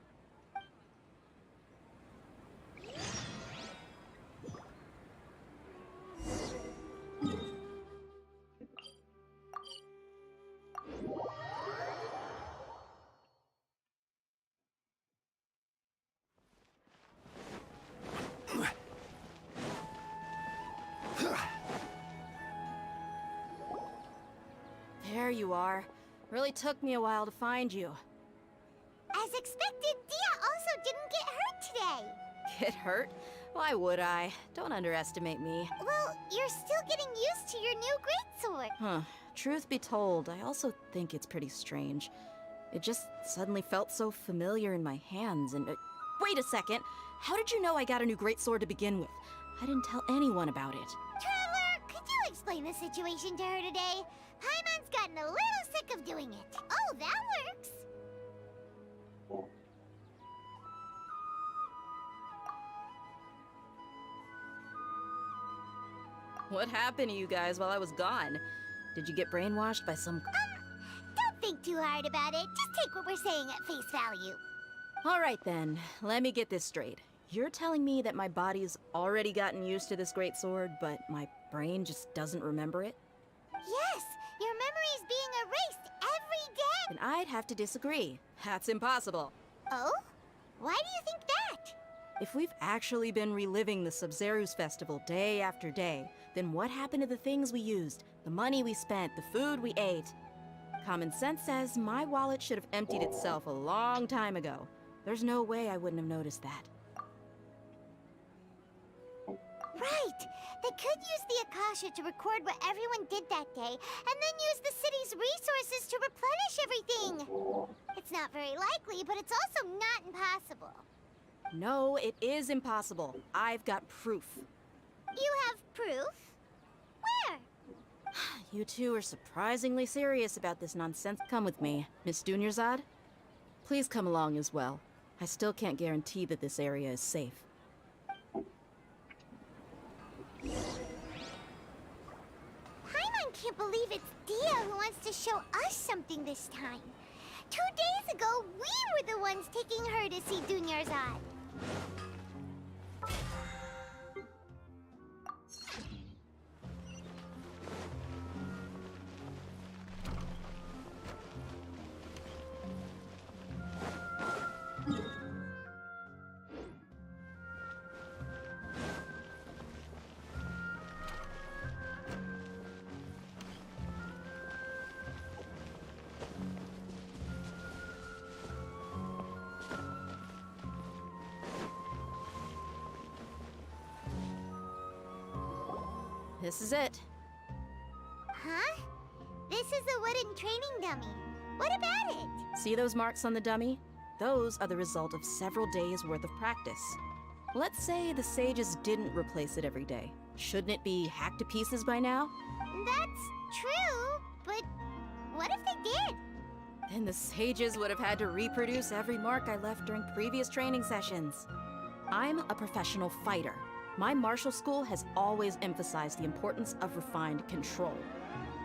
There you are. Really took me a while to find you. As expected, Dia also didn't get hurt today. Get hurt? Why would I? Don't underestimate me. Well, you're still getting used to your new greatsword. Huh. Truth be told, I also think it's pretty strange. It just suddenly felt so familiar in my hands and... wait a second! How did you know I got a new greatsword to begin with? I didn't tell anyone about it. Traveler, could you explain the situation to her today? Paimon's gotten a little sick of doing it. Oh, that works! What happened to you guys while I was gone? Did you get brainwashed by some... Don't think too hard about it. Just take what we're saying at face value. Alright then, let me get this straight. You're telling me that my body's already gotten used to this greatsword, but my brain just doesn't remember it? Yes! Your memory's being erased every day! Then I'd have to disagree. That's impossible. Oh? Why do you think that? If we've actually been reliving the Sub-Zero's festival day after day, then what happened to the things we used, the money we spent, the food we ate? Common sense says my wallet should have emptied itself a long time ago. There's no way I wouldn't have noticed that. Right! They could use the Akasha to record what everyone did that day, and then use the city's resources to replenish everything! It's not very likely, but it's also not impossible. No, it is impossible. I've got proof. You have proof? Where? You two are surprisingly serious about this nonsense. Come with me, Miss Dunyarzad. Please come along as well. I still can't guarantee that this area is safe. Paimon can't can't believe it's Dia who wants to show us something this time. 2 days ago, we were the ones taking her to see Dunyarzad. This is it. Huh? This is a wooden training dummy. What about it? See those marks on the dummy? Those are the result of several days' worth of practice. Let's say the sages didn't replace it every day. Shouldn't it be hacked to pieces by now? That's true, but what if they did? Then the sages would have had to reproduce every mark I left during previous training sessions. I'm a professional fighter. My martial school has always emphasized the importance of refined control.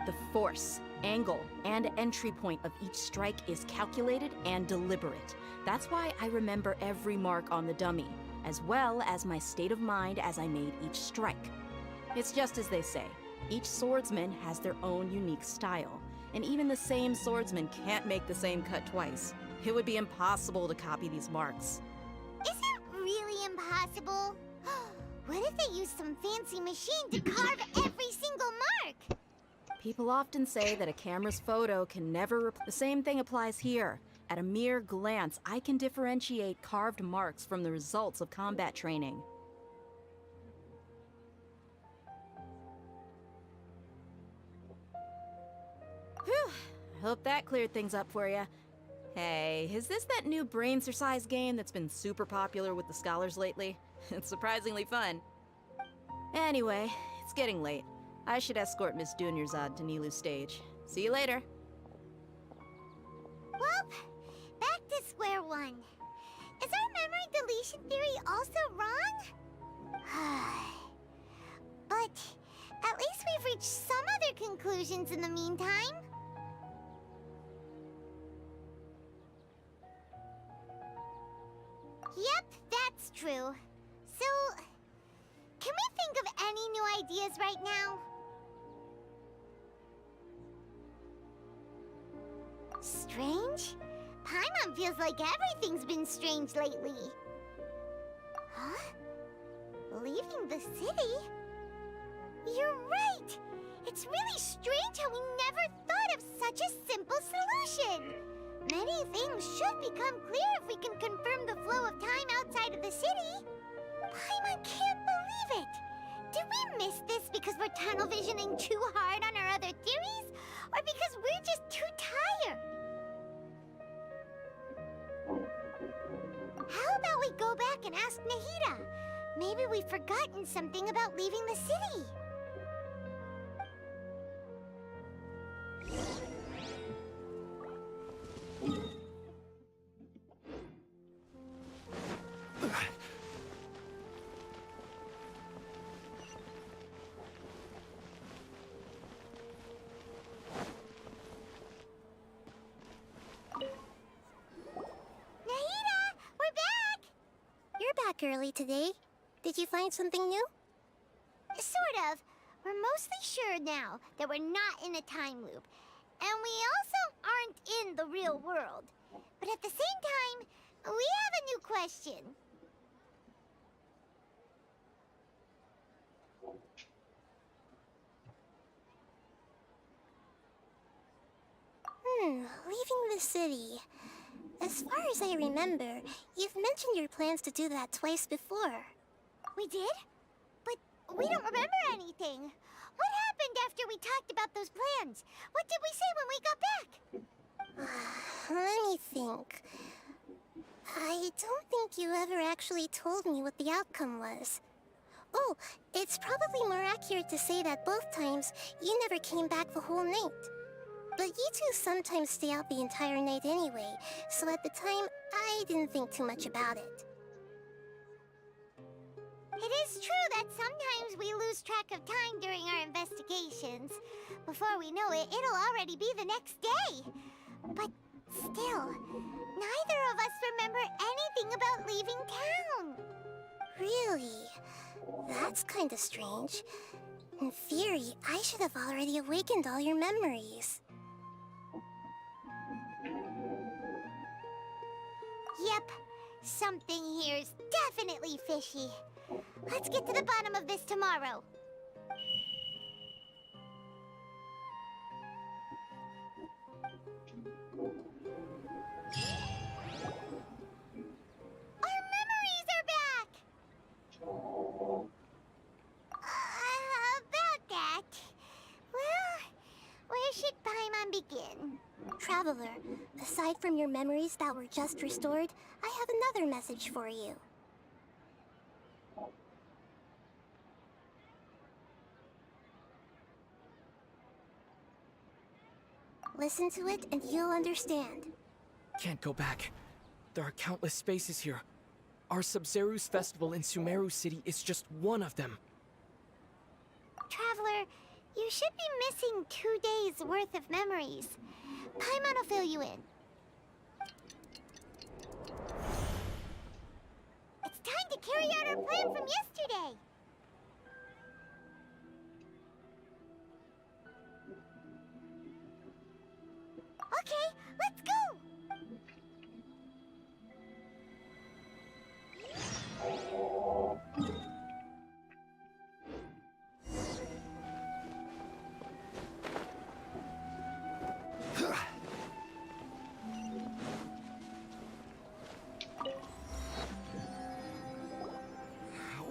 The force, angle, and entry point of each strike is calculated and deliberate. That's why I remember every mark on the dummy, as well as my state of mind as I made each strike. It's just as they say, each swordsman has their own unique style, and even the same swordsman can't make the same cut twice. It would be impossible to copy these marks. Is it really impossible? What if they use some fancy machine to carve every single mark? People often say that a camera's photo can never the same thing applies here. At a mere glance, I can differentiate carved marks from the results of combat training. Whew, I hope that cleared things up for you. Hey, is this that new brain-exercise game that's been super popular with the scholars lately? It's surprisingly fun. Anyway, it's getting late. I should escort Miss Dunyarzad to Nilu's stage. See you later. Well, back to square one. Is our memory deletion theory also wrong? But at least we've reached some other conclusions in the meantime. Yep, that's true. So, can we think of any new ideas right now? Strange? Paimon feels like everything's been strange lately. Huh? Leaving the city? You're right! It's really strange how we never thought of such a simple solution! Many things should become clear if we can confirm the flow of time outside of the city. Paimon can't believe it! Did we miss this because we're tunnel visioning too hard on our other theories? Or because we're just too tired? How about we go back and ask Nahida? Maybe we've forgotten something about leaving the city. Early today. Did you find something new? Sort of. We're mostly sure now that we're not in a time loop. And we also aren't in the real world. But at the same time, we have a new question. Leaving the city. As far as I remember, you've mentioned your plans to do that twice before. We did? But we don't remember anything. What happened after we talked about those plans? What did we say when we got back? Let me think. I don't think you ever actually told me what the outcome was. Oh, it's probably more accurate to say that both times you never came back the whole night. But you two sometimes stay out the entire night anyway, so at the time, I didn't think too much about it. It is true that sometimes we lose track of time during our investigations. Before we know it, it'll already be the next day. But still, neither of us remember anything about leaving town. Really? That's kinda strange. In theory, I should have already awakened all your memories. Yep, something here's definitely fishy. Let's get to the bottom of this tomorrow. Our memories are back! About that. Well, where should Paimon begin? Traveler, aside from your memories that were just restored, I have another message for you. Listen to it and you'll understand. Can't go back. There are countless spaces here. Our Sub-Zeru's festival in Sumeru City is just one of them. Traveler, you should be missing 2 days worth of memories. Paimon will fill you in. It's time to carry out our plan from yesterday. Okay, let's go!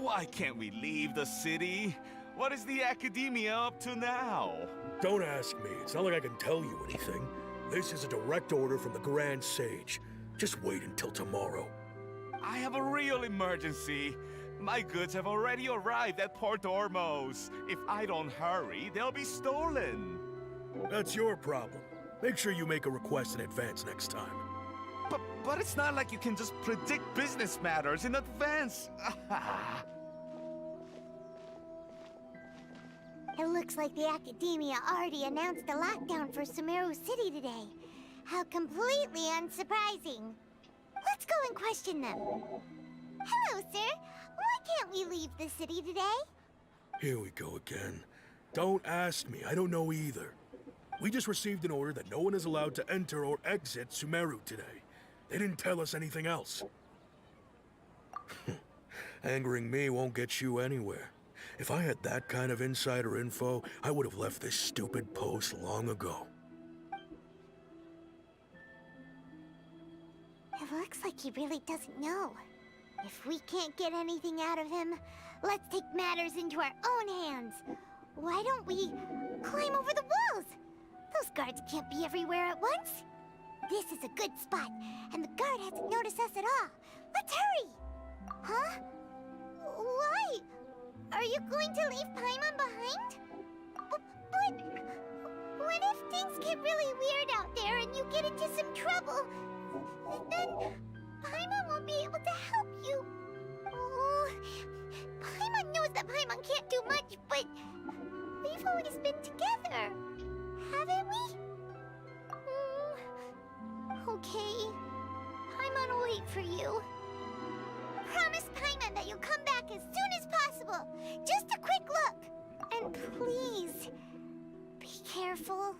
Why can't we leave the city? What is the Academia up to now? Don't ask me. It's not like I can tell you anything. This is a direct order from the Grand Sage. Just wait until tomorrow. I have a real emergency. My goods have already arrived at Port Ormos. If I don't hurry, they'll be stolen. That's your problem. Make sure you make a request in advance next time. But it's not like you can just predict business matters in advance. It looks like the Academia already announced a lockdown for Sumeru City today. How completely unsurprising. Let's go and question them. Hello, sir. Why can't we leave the city today? Here we go again. Don't ask me. I don't know either. We just received an order that no one is allowed to enter or exit Sumeru today. They didn't tell us anything else. Angering me won't get you anywhere. If I had that kind of insider info, I would have left this stupid post long ago. It looks like he really doesn't know. If we can't get anything out of him, let's take matters into our own hands. Why don't we climb over the walls? Those guards can't be everywhere at once. This is a good spot, and the guard hasn't noticed us at all. Let's hurry! Huh? Why? Are you going to leave Paimon behind? But what if things get really weird out there and you get into some trouble? Then Paimon won't be able to help you. Oh, Paimon knows that Paimon can't do much, but we've always been together, haven't we? Okay. Paimon will wait for you. Promise Paimon that you'll come back as soon as possible. Just a quick look. And please, be careful.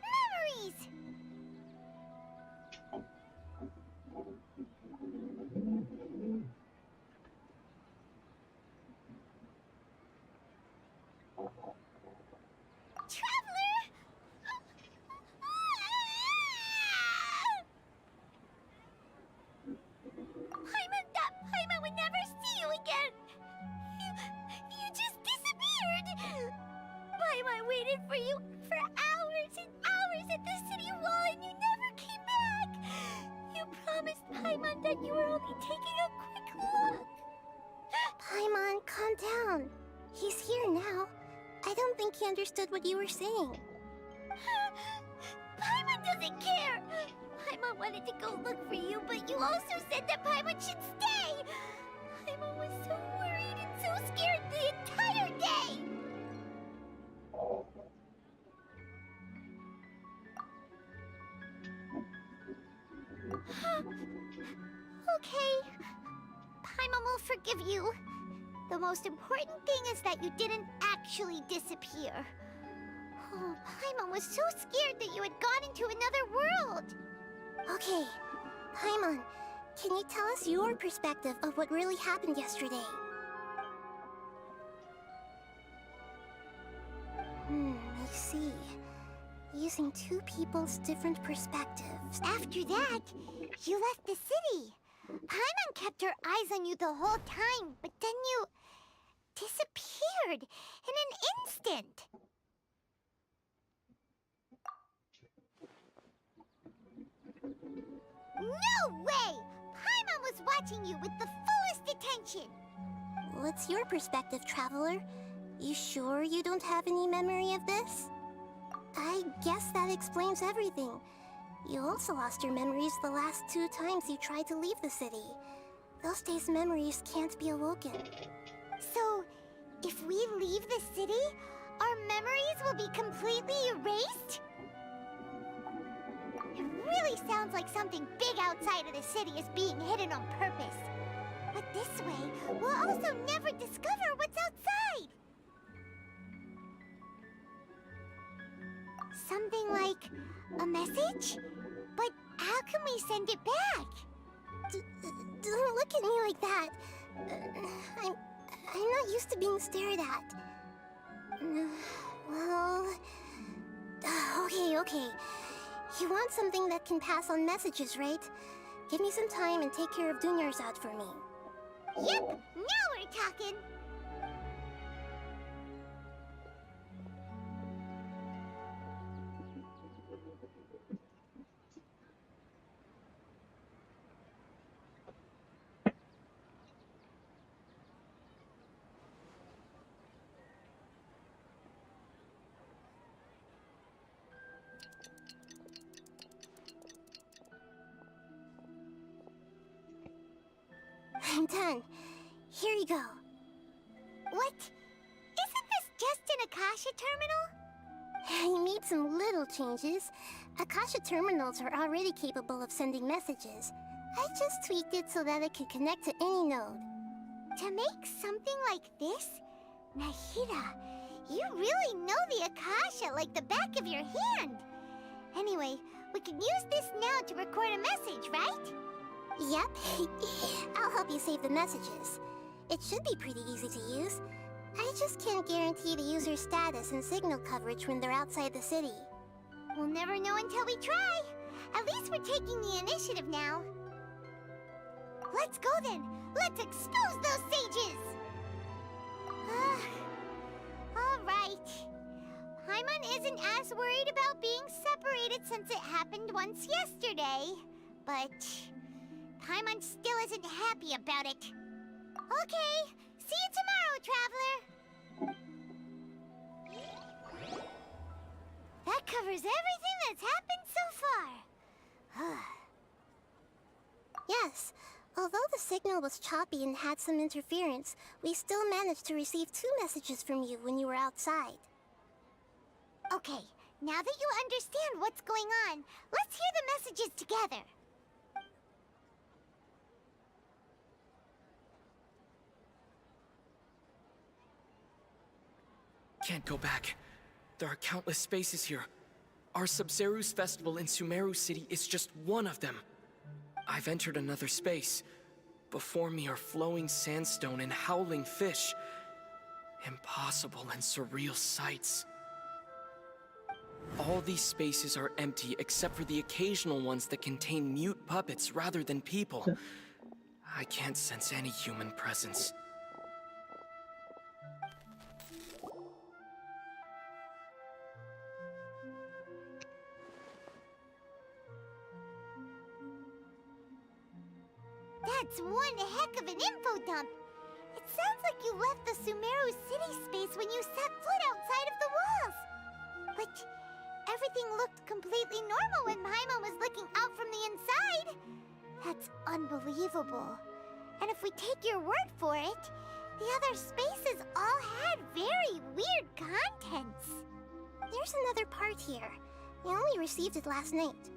Memories! Traveler! Paimon would never see you again! You just disappeared! Paimon waited for you for hours and hours at the city wall and you never came back! You promised Paimon that you were only taking a quick look! Paimon, calm down. He's here now. I don't think he understood what you were saying. Paimon doesn't care! Paimon wanted to go look for you, but you also said that Paimon should stay! Paimon was so worried and so scared the entire day! Okay. Paimon will forgive you. The most important thing is that you didn't actually disappear. Oh, Paimon was so scared that you had gone into another world. Okay, Paimon, can you tell us your perspective of what really happened yesterday? I see. Using two people's different perspectives. After that, you left the city. Paimon kept her eyes on you the whole time, but then you disappeared in an instant. No way! Paimon was watching you with the fullest attention. What's your perspective, Traveler? You sure you don't have any memory of this? I guess that explains everything. You also lost your memories the last 2 times you tried to leave the city. Those days' memories can't be awoken. So, if we leave the city, our memories will be completely erased? It really sounds like something big outside of the city is being hidden on purpose. But this way, we'll also never discover what's outside. Something like a message? But how can we send it back? Don't look at me like that. I'm not used to being stared at. Well... Okay. You want something that can pass on messages, right? Give me some time and take care of Dunyarzad for me. Yep, now we're talking. I'm done. Here you go. What? Isn't this just an Akasha terminal? You made some little changes. Akasha terminals are already capable of sending messages. I just tweaked it so that it could connect to any node. To make something like this? Nahida, you really know the Akasha like the back of your hand. Anyway, we can use this now to record a message, right? Yep. I'll help you save the messages. It should be pretty easy to use. I just can't guarantee the user's status and signal coverage when they're outside the city. We'll never know until we try. At least we're taking the initiative now. Let's go then. Let's expose those sages. All right. Paimon isn't as worried about being separated since it happened once yesterday. But Paimon still isn't happy about it. Okay, see you tomorrow, Traveler. That covers everything that's happened so far. Yes, although the signal was choppy and had some interference, we still managed to receive 2 messages from you when you were outside. Okay, now that you understand what's going on, let's hear the messages together. Can't go back. There are countless spaces here. Our Sub-Zeru's festival in Sumeru City is just one of them. I've entered another space. Before me are flowing sandstone and howling fish. Impossible and surreal sights. All these spaces are empty except for the occasional ones that contain mute puppets rather than people. I can't sense any human presence. That's one heck of an info dump. It sounds like you left the Sumeru city space when you set foot outside of the walls. But everything looked completely normal when Paimon was looking out from the That's unbelievable. And if we take your word for it, the other spaces all had very weird contents. There's another part here. You only received it last night.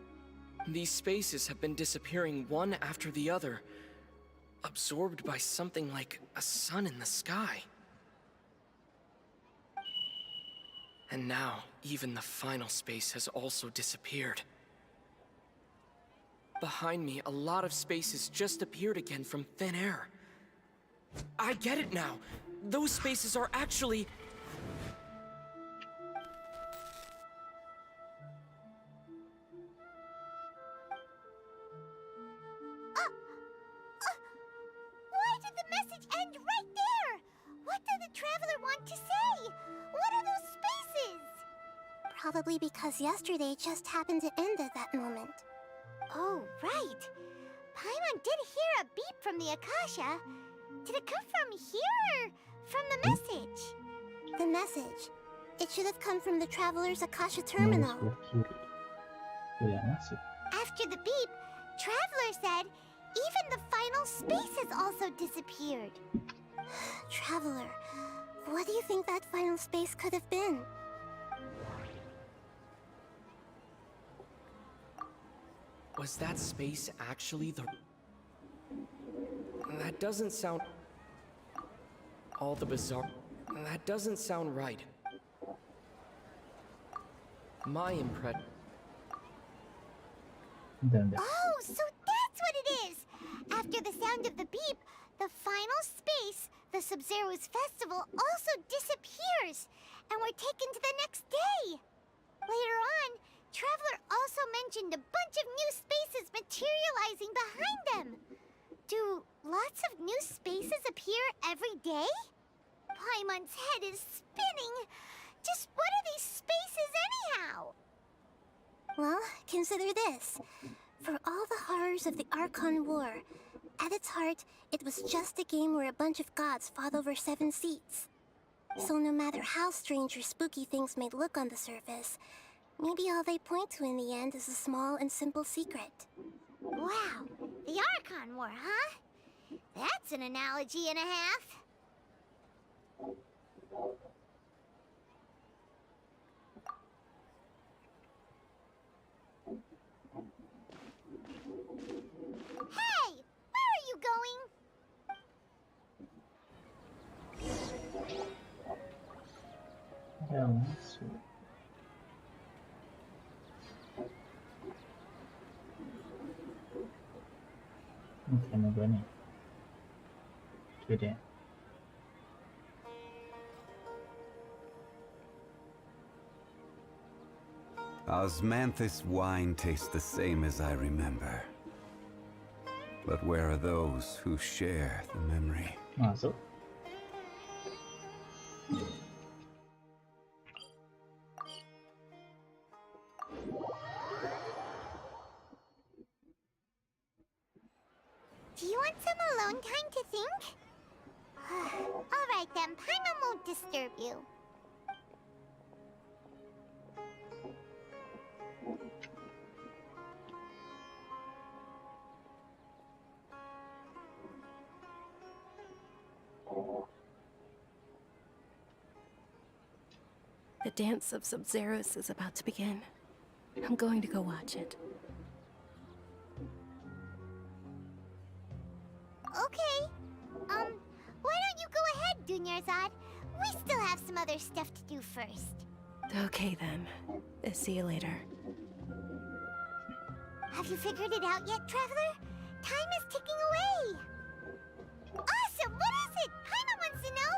These spaces have been disappearing one after the other, absorbed by something like a sun in the sky. And now, even the final space has also disappeared. Behind me, a lot of spaces just appeared again from thin air. I get it now. Those spaces are actually... Why did the message end right there? What did the traveler want to say? What are those spaces? Probably because yesterday just happened to end at that moment. Oh, right. Paimon did hear a beep from the Akasha. Did it come from here or from the message? The message. It should have come from the Traveler's Akasha terminal. After the beep, Traveler said even the final spaces also disappeared. Traveler, what do you think that final space could have been? Was that space actually the... That doesn't sound... All the bizarre... That doesn't sound right. My impression... Oh, so that's what it is! After the sound of the beep, the final space, the Sub-Zero's festival, also disappears, and we're taken to the next day. Later on, Traveler also mentioned a bunch of new spaces materializing behind them. Do lots of new spaces appear every day? Paimon's head is spinning. Just what are these spaces anyhow? Well, consider this. For all the horrors of the Archon War, at its heart, it was just a game where a bunch of gods fought over 7 seats. So no matter how strange or spooky things may look on the surface, maybe all they point to in the end is a small and simple secret. Wow, the Archon War, huh? That's an analogy and a half. Hey! Where are you going? Osmanthus wine tastes the same as I remember. But where are those who share the memory? Masuk. Do you want some alone time to think? Alright then, Paimon won't disturb you. The dance of Sub-Zeros is about to begin. I'm going to go watch it. Okay. Why don't you go ahead, Dunyarzad? We still have some other stuff to do first. Okay then. See you later. Have you figured it out yet, Traveler? Time is ticking away. Awesome! What is it? Paimon wants to know.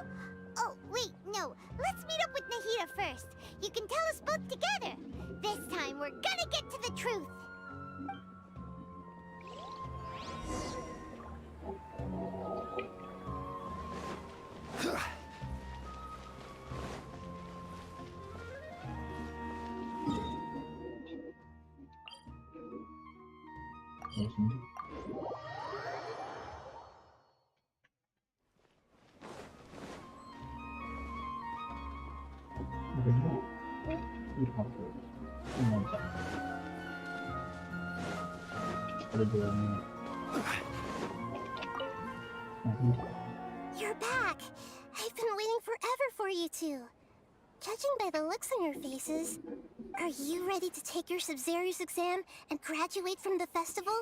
Oh, wait, no. Let's meet up with Nahida first. You can tell us both together. This time, we're gonna get to the truth. Ada 2 menit. You're back! I've been waiting forever for you two. Judging by the looks on your faces, are you ready to take your Sub-Zero's exam and graduate from the festival?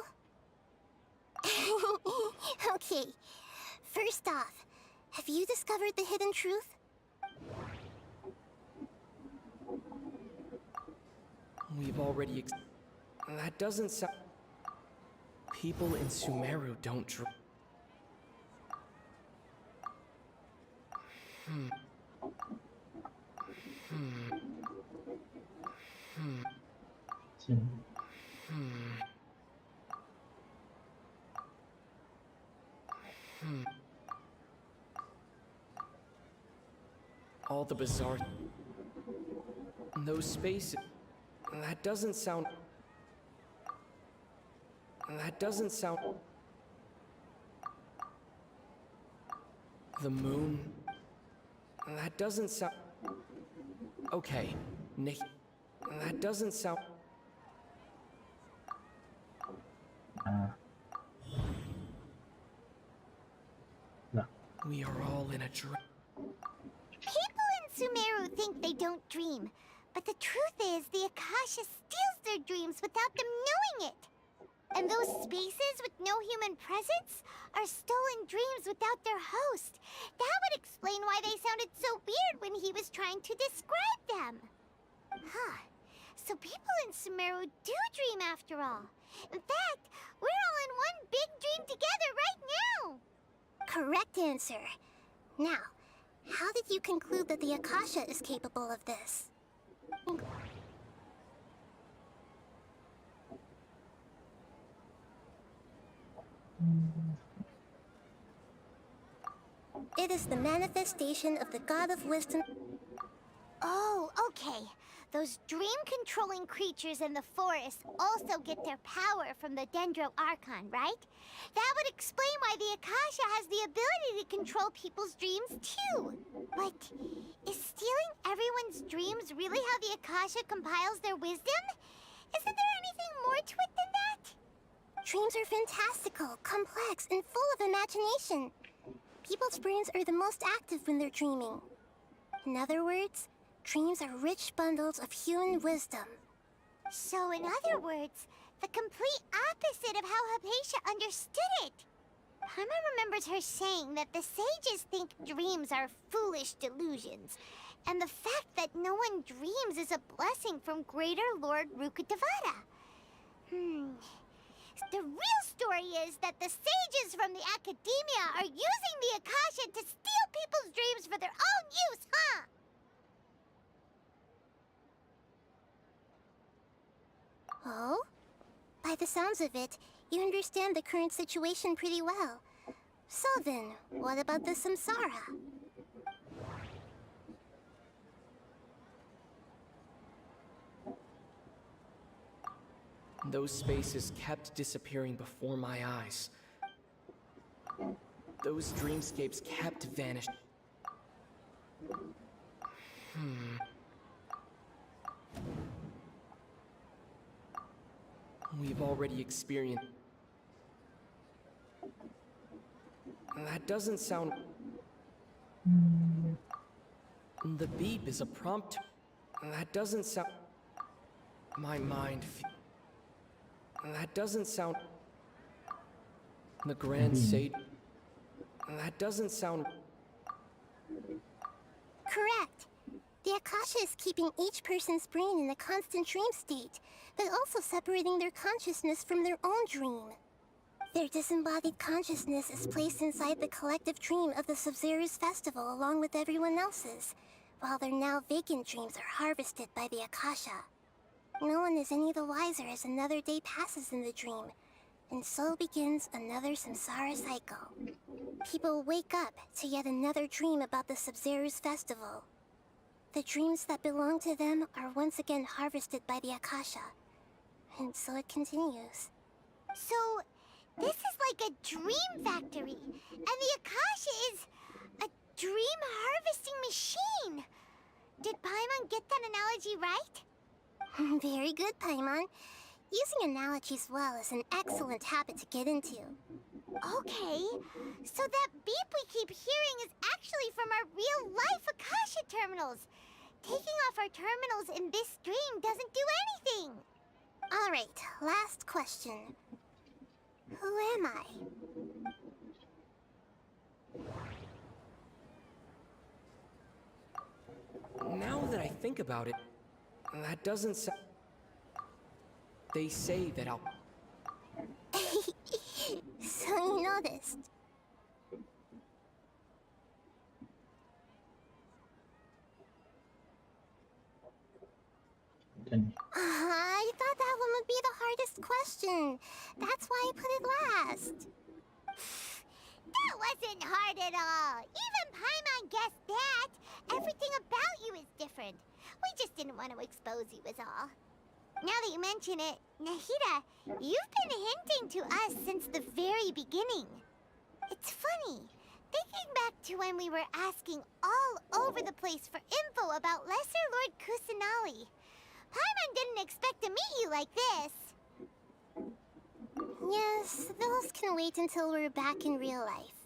Okay, first off, have you discovered the hidden truth? We've already that doesn't sound... People in Sumeru don't All the bizarre... Those spaces... That doesn't sound... That doesn't sound... The moon... That doesn't sound... Okay, Nick... That doesn't sound... We are all in a dream. People in Sumeru think they don't dream, but the truth is the Akasha steals their dreams without them knowing it. And those spaces with no human presence are stolen dreams without their host. That would explain why they sounded so weird when he was trying to describe them. Huh. So people in Sumeru do dream after all. In fact, we're all in one big dream together right now. Correct answer. Now, how did you conclude that the Akasha is capable of this? It is the manifestation of the God of Wisdom. Oh, okay. Those dream-controlling creatures in the forest also get their power from the Dendro Archon, right? That would explain why the Akasha has the ability to control people's dreams, too. But is stealing everyone's dreams really how the Akasha compiles their wisdom? Isn't there anything more to it than that? Dreams are fantastical, complex, and full of imagination. People's brains are the most active when they're dreaming. In other words, dreams are rich bundles of human wisdom. So in other words, the complete opposite of how Hypatia understood it. Paimon remembers her saying that the sages think dreams are foolish delusions, and the fact that no one dreams is a blessing from Greater Lord Rukkhadevata. The real story is that the sages from the Academia are using the Akasha to steal people's dreams for their own use, huh? Oh? By the sounds of it, you understand the current situation pretty well. So then, what about the Samsara? Those spaces kept disappearing before my eyes. Those dreamscapes kept vanishing. We've already experienced... That doesn't sound... The beep is a prompt... That doesn't sound... My mind... That doesn't sound... The Grand Sage... That doesn't sound... Correct. The Akasha is keeping each person's brain in a constant dream state, but also separating their consciousness from their own dream. Their disembodied consciousness is placed inside the collective dream of the Sub-Zero's festival along with everyone else's, while their now vacant dreams are harvested by the Akasha. No one is any the wiser as another day passes in the dream, and so begins another samsara cycle. People wake up to yet another dream about the Sub-Zero's festival. The dreams that belong to them are once again harvested by the Akasha, and so it continues. So, this is like a dream factory, and the Akasha is a dream harvesting machine. Did Paimon get that analogy right? Very good, Paimon. Using analogies well is an excellent habit to get into. Okay, so that beep we keep hearing is actually from our real-life Akasha terminals. Taking off our terminals in this stream doesn't do anything. All right, last question. Who am I? Now that I think about it, that doesn't sound... They say that I'll... So you noticed. I thought that one would be the hardest question. That's why I put it last. That wasn't hard at all. Even Paimon guessed that. Everything about you is different. We just didn't want to expose you is all. Now that you mention it, Nahida, you've been hinting to us since the very beginning. It's funny, thinking back to when we were asking all over the place for info about Lesser Lord Kusanali. Paimon didn't expect to meet you like this. Yes, those can wait until we're back in real life.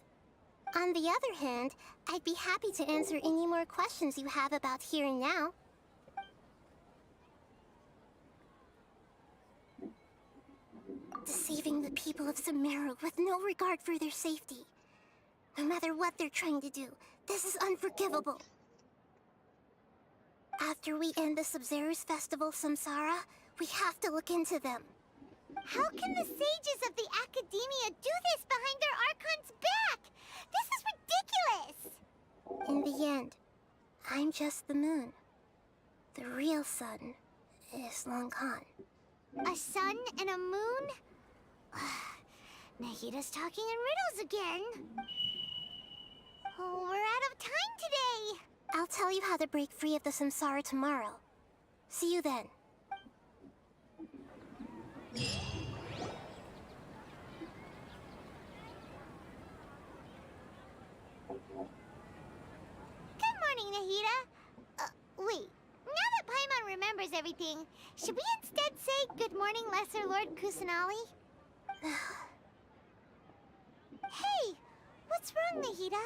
On the other hand, I'd be happy to answer any more questions you have about here and now. Deceiving the people of Sumeru with no regard for their safety. No matter what they're trying to do, this is unforgivable. After we end the Sub-Zero's festival, Samsara, we have to look into them. How can the sages of the Academia do this behind their Archon's back? This is ridiculous! In the end, I'm just the moon. The real sun is long gone. A sun and a moon? Nahida's talking in riddles again. Oh, we're out of time today. I'll tell you how to break free of the Samsara tomorrow. See you then. Good morning, Nahida. Wait. Now that Paimon remembers everything, should we instead say good morning, Lesser Lord Kusanali? Hey! What's wrong, Nahida?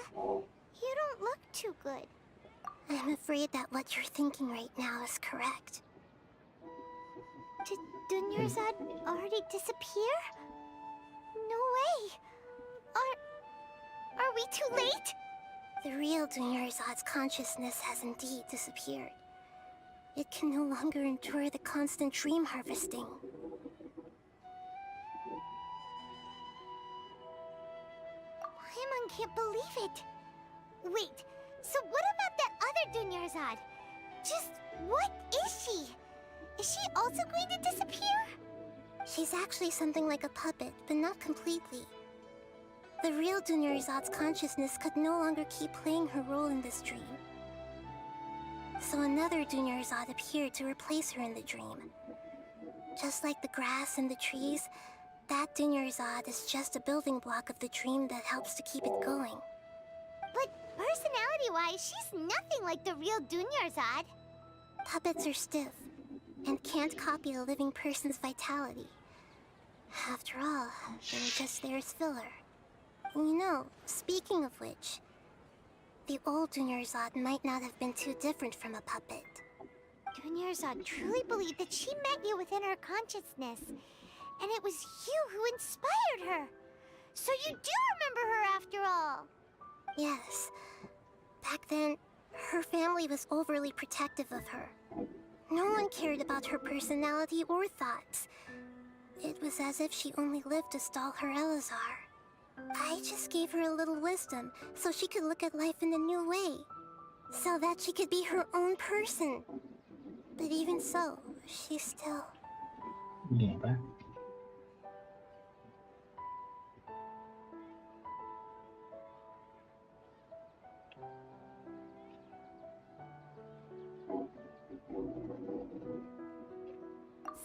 You don't look too good. I'm afraid that what you're thinking right now is correct. Did Dunyarzad already disappear? No way! Are we too late? The real Dunyarzad's consciousness has indeed disappeared. It can no longer endure the constant dream harvesting. Paimon can't believe it. Wait, so what about that other Dunyarzad? Just what is she? Is she also going to disappear? She's actually something like a puppet, but not completely. The real Dunyarzad's consciousness could no longer keep playing her role in this dream. So another Dunyarzad appeared to replace her in the dream. Just like the grass and the trees, that Dunyarzad is just a building block of the dream that helps to keep it going. But personality-wise, she's nothing like the real Dunyarzad. Puppets are stiff, and can't copy a living person's vitality. After all, they're just there as filler. You know, speaking of which, the old Dunyarzad might not have been too different from a puppet. Dunyarzad truly believed that she met you within her consciousness, and it was you who inspired her. So you do remember her after all. Yes. Back then, her family was overly protective of her. No one cared about her personality or thoughts. It was as if she only lived to stall her Elazar. I just gave her a little wisdom so she could look at life in a new way. So that she could be her own person. But even so, she's still... Gini apa?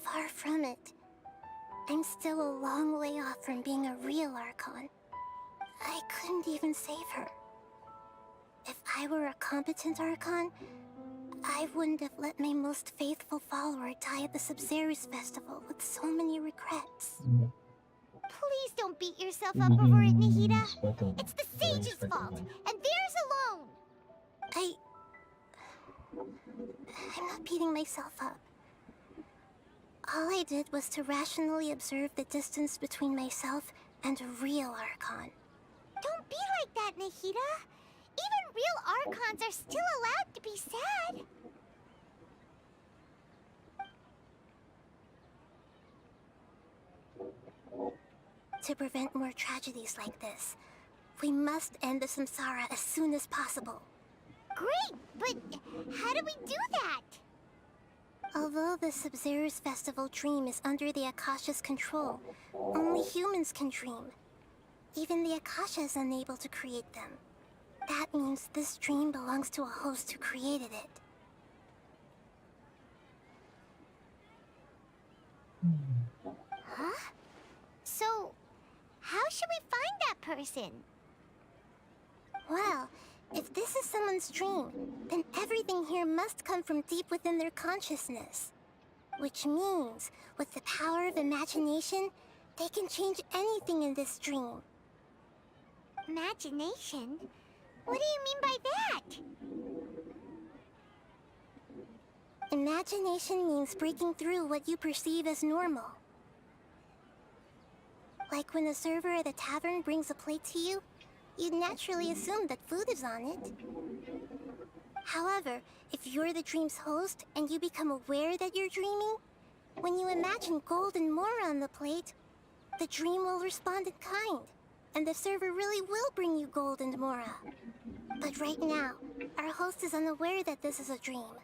Far from it. I'm still a long way off from being a real Archon. I couldn't even save her. If I were a competent Archon, I wouldn't have let my most faithful follower die at the Sub-Zero's festival with so many regrets. Please don't beat yourself up over it, Nahida. It's the sage's fault, and theirs alone. I'm not beating myself up. All I did was to rationally observe the distance between myself and a real Archon. Don't be like that, Nahida. Even real Archons are still allowed to be sad. To prevent more tragedies like this, we must end the samsara as soon as possible. Great, but how do we do that? Although the Sub-Zero's festival dream is under the Akasha's control, only humans can dream. Even the Akasha is unable to create them. That means this dream belongs to a host who created it. Huh? So, how should we find that person? Well, if this is someone's dream, then everything here must come from deep within their consciousness. Which means, with the power of imagination, they can change anything in this dream. Imagination? What do you mean by that? Imagination means breaking through what you perceive as normal. Like when a server at a tavern brings a plate to you, you'd naturally assume that food is on it. However, if you're the dream's host and you become aware that you're dreaming, when you imagine gold and more on the plate, the dream will respond in kind, and the server really will bring you gold and mora. But right now, our host is unaware that this is a dream.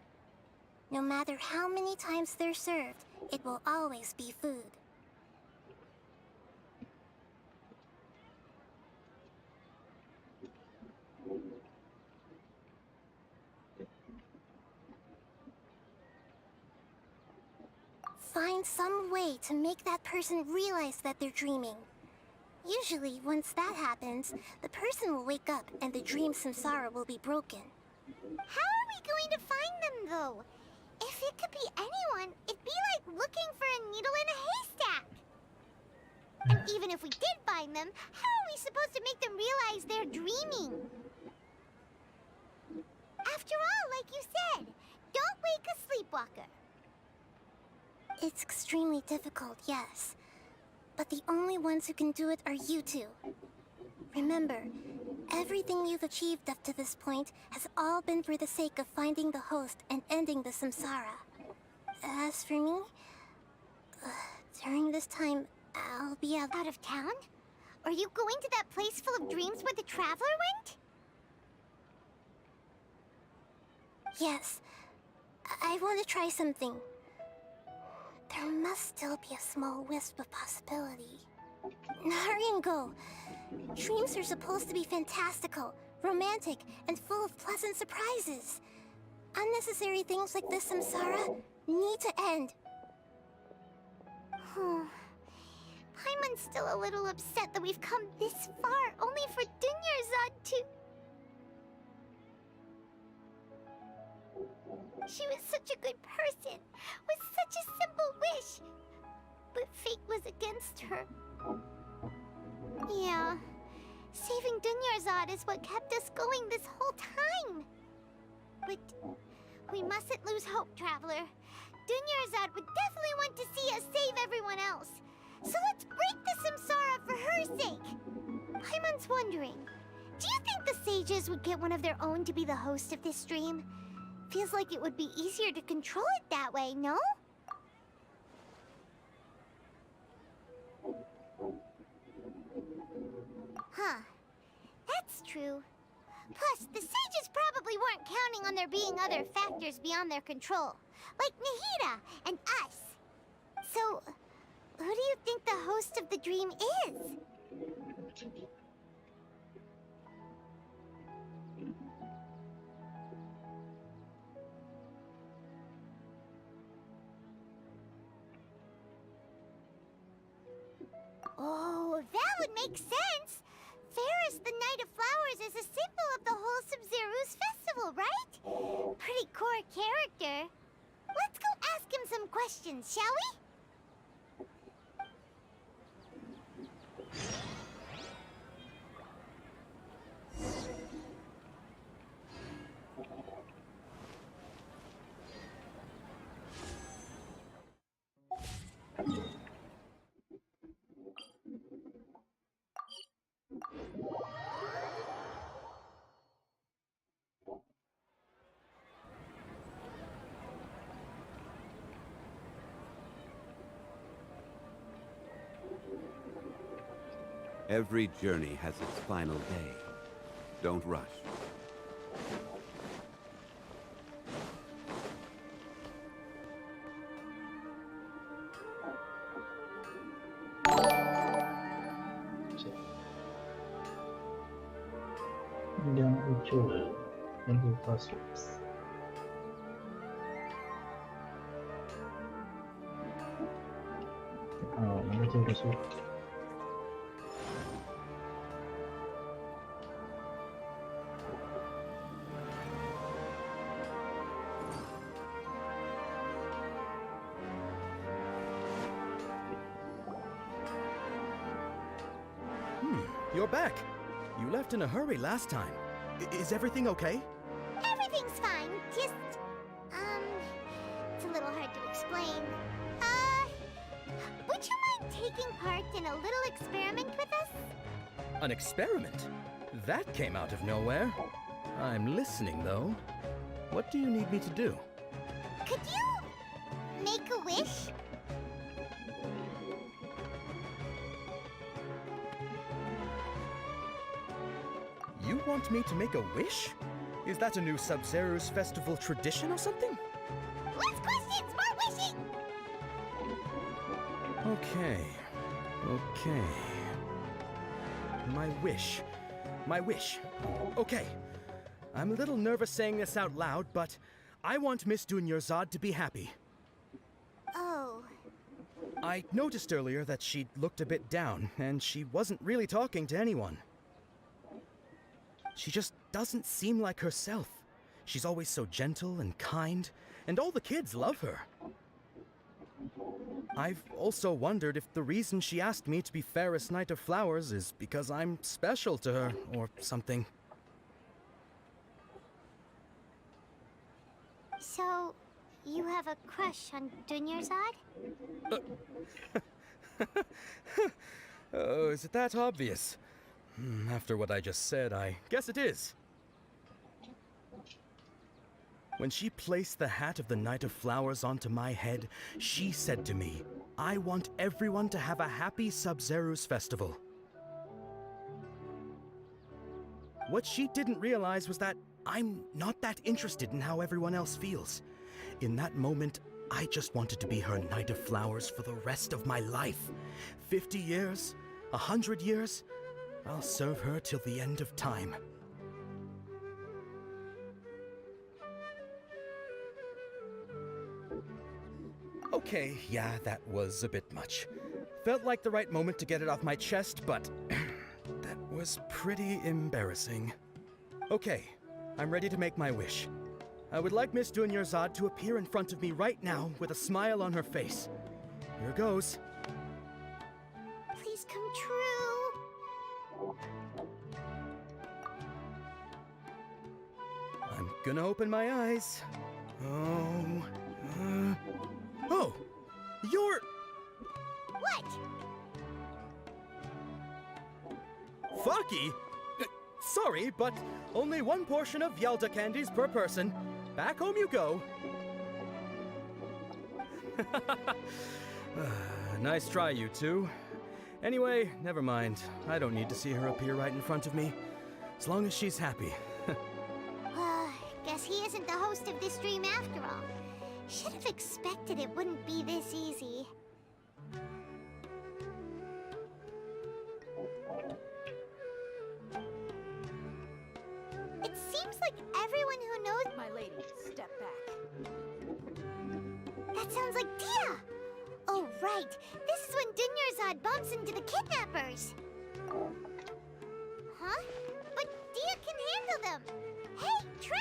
No matter how many times they're served, it will always be food. Find some way to make that person realize that they're dreaming. Usually, once that happens, the person will wake up and the dream samsara will be broken. How are we going to find them, though? If it could be anyone, it'd be like looking for a needle in a haystack. And even if we did find them, how are we supposed to make them realize they're dreaming? After all, like you said, don't wake a sleepwalker. It's extremely difficult, yes. But the only ones who can do it are you two. Remember, everything you've achieved up to this point has all been for the sake of finding the host and ending the samsara. As for me, during this time, I'll be out of town? Are you going to that place full of dreams where the traveler went? Yes. I want to try something. There must still be a small wisp of possibility. Hurry and go. Dreams are supposed to be fantastical, romantic, and full of pleasant surprises. Unnecessary things like this samsara need to end. Paimon's still a little upset that we've come this far only for Dunyarzad to... She was such a good person, with such a simple wish. But fate was against her. Yeah, saving Dunyarzad is what kept us going this whole time. But we mustn't lose hope, Traveler. Dunyarzad would definitely want to see us save everyone else. So let's break the samsara for her sake. Paimon's wondering, do you think the sages would get one of their own to be the host of this stream? Feels like it would be easier to control it that way, no? Huh. That's true. Plus, the sages probably weren't counting on there being other factors beyond their control, like Nahida and us. So, who do you think the host of the dream is? Oh, that would make sense. Ferris, the Knight of Flowers, is a symbol of the whole Sub-Zero's festival, right? Pretty core character. Let's go ask him some questions, shall we? Every journey has its final day. Don't rush. Yang ucul dan Geforce. Oh, ini udah sudah. You're back. You left in a hurry last time. Is everything okay? Everything's fine. Just, it's a little hard to explain. Would you mind taking part in a little experiment with us? An experiment? That came out of nowhere. I'm listening, though. What do you need me to do? Could you make a wish? You want me to make a wish? Is that a new Sub-Zero's festival tradition or something? Less questions, more wishing! Okay. My wish. Okay. I'm a little nervous saying this out loud, but I want Miss Dunyarzad to be happy. Oh. I noticed earlier that she looked a bit down, and she wasn't really talking to anyone. She just doesn't seem like herself. She's always so gentle and kind, and all the kids love her. I've also wondered if the reason she asked me to be Ferris Knight of Flowers is because I'm special to her, or something. So, you have a crush on Dunyarzad? Oh, is it that obvious? After what I just said, I guess it is. When she placed the hat of the Knight of Flowers onto my head, she said to me, I want everyone to have a happy Sub-Zero's festival. What she didn't realize was that I'm not that interested in how everyone else feels. In that moment, I just wanted to be her Knight of Flowers for the rest of my life. 50 years, 100 years, I'll serve her till the end of time. Okay, yeah, that was a bit much. Felt like the right moment to get it off my chest, but that was pretty embarrassing. Okay, I'm ready to make my wish. I would like Miss Dunyarzad to appear in front of me right now with a smile on her face. Here goes. Please come true. I'm gonna open my eyes. Oh, you're... What? Faki? Sorry, but only one portion of Yalda candies per person. Back home you go. Nice try, you two. Anyway, never mind. I don't need to see her appear right in front of me. As long as she's happy. Guess he isn't the host of this stream after all. Should have expected it wouldn't be this easy. It seems like everyone who knows... My lady, step back. That sounds like Dia! Oh, right. This is when Dunyarzad bumps into the kidnappers. Huh? But Dia can handle them. Hey, Traveler!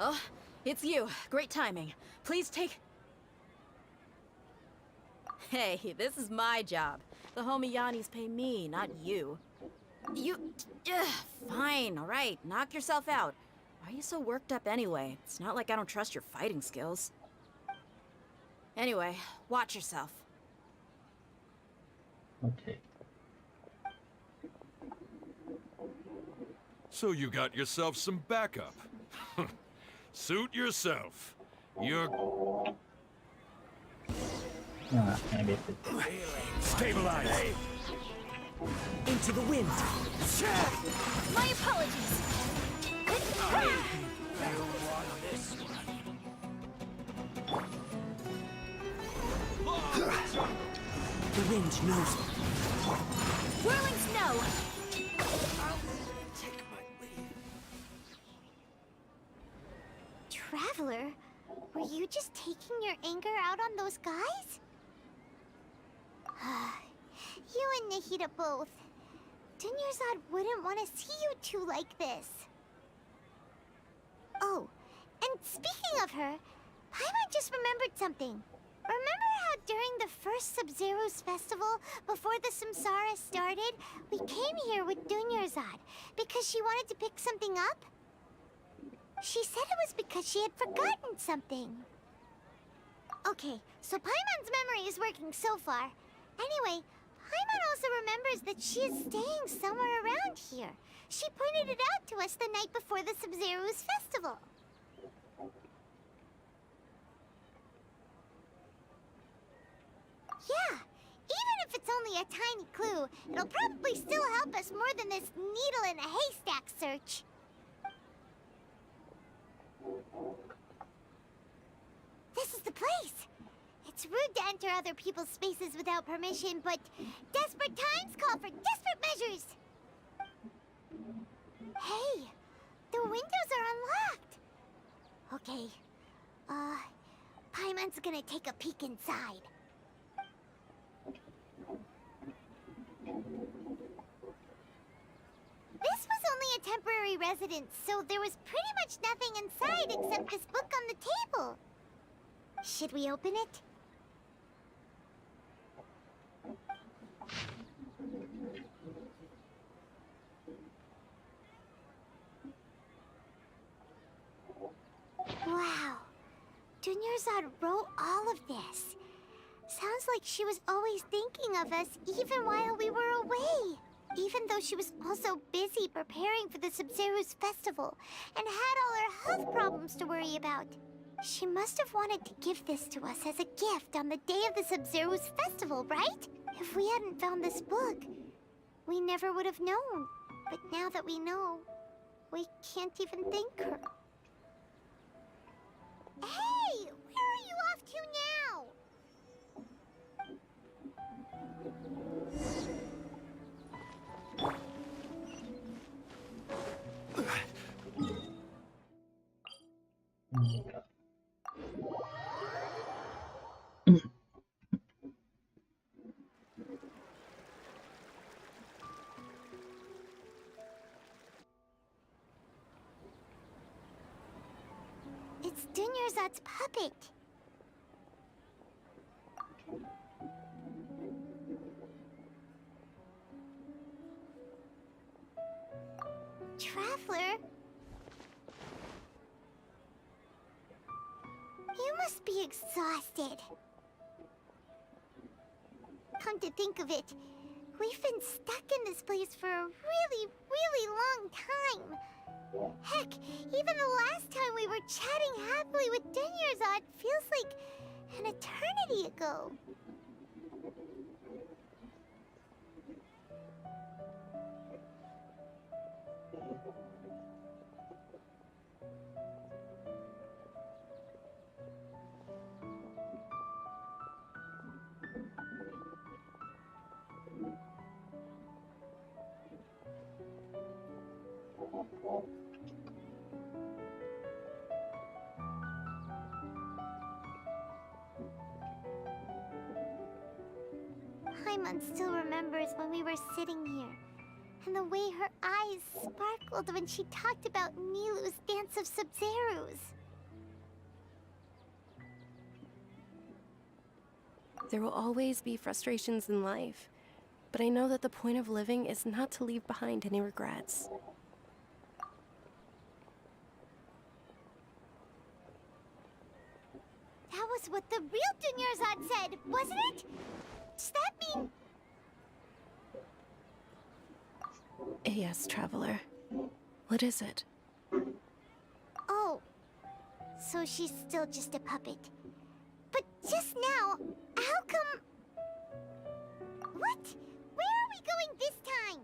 Oh, it's you. Great timing. Please take... Hey, this is my job. The homie Yannis pay me, not you. You... fine, alright. Knock yourself out. Why are you so worked up anyway? It's not like I don't trust your fighting skills. Anyway, watch yourself. Okay. So you got yourself some backup. Suit yourself. You're... Nah, maybe it's... Stabilize! Into the wind! My apologies! The wind knows me. Whirling snow! Traveler, were you just taking your anger out on those guys? You and Nahida both. Dunyarzad wouldn't want to see you two like this. Oh, and speaking of her, Paimon just remembered something. Remember how during the first Sub-Zero's festival, before the Samsara started, we came here with Dunyarzad because she wanted to pick something up? She said it was because she had forgotten something. Okay, so Paimon's memory is working so far. Anyway, Paimon also remembers that she is staying somewhere around here. She pointed it out to us the night before the Sub-Zero's festival. Yeah, even if it's only a tiny clue, it'll probably still help us more than this needle in a haystack search. This is the place! It's rude to enter other people's spaces without permission, but desperate times call for desperate measures! Hey! The windows are unlocked! Okay, Paimon's gonna take a peek inside. This was only a temporary residence, so there was pretty much nothing inside except this book on the table. Should we open it? Wow. Dunyarzad wrote all of this. Sounds like she was always thinking of us even while we were away. Even though she was also busy preparing for the Sub-Zero's festival and had all her health problems to worry about. She must have wanted to give this to us as a gift on the day of the Sub-Zero's festival, right? If we hadn't found this book, we never would have known. But now that we know, we can't even thank her. Hey! Where are you off to now? It's Dunyarzad's puppet. Traveler? You must be exhausted. Come to think of it, we've been stuck in this place for a really, really long time. Heck, even the last time we were chatting happily with Dunyarzad feels like An eternity ago. Paimon still remembers when we were sitting here, and the way her eyes sparkled when she talked about Nilou's dance of Sub-Zerus. There will always be frustrations in life, but I know that the point of living is not to leave behind any regrets. That was what the real Dunyarzad said, wasn't it? Does that mean... Yes, Traveler. What is it? Oh, so she's still just a puppet. But just now, how come... What? Where are we going this time?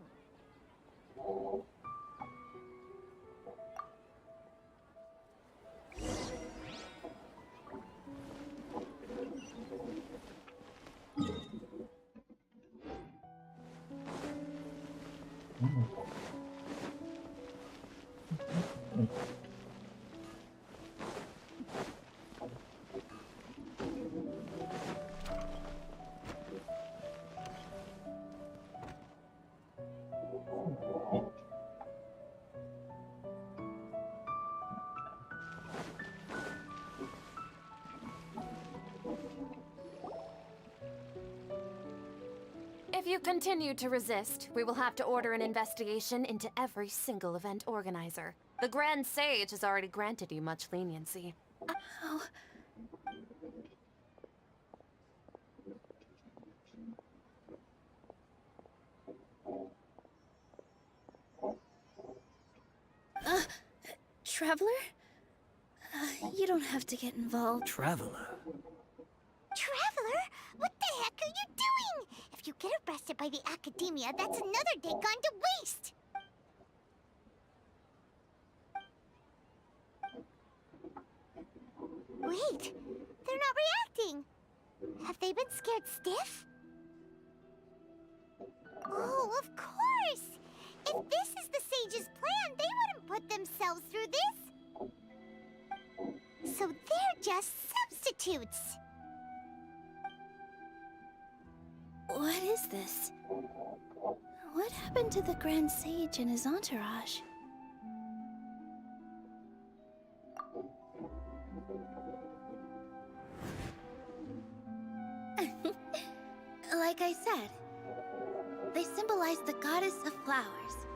If you continue to resist, we will have to order an investigation into every single event organizer. The Grand Sage has already granted you much leniency. Oh. Traveler? You don't have to get involved. Traveler? Traveler? What the heck are you doing? If you get arrested by the Academia, that's another day gone to waste! Wait, they're not reacting! Have they been scared stiff? Oh, of course! If this is the Sage's plan, they wouldn't put themselves through this! So they're just substitutes! What is this? What happened to the Grand Sage and his entourage? Like I said, they symbolize the goddess of flowers.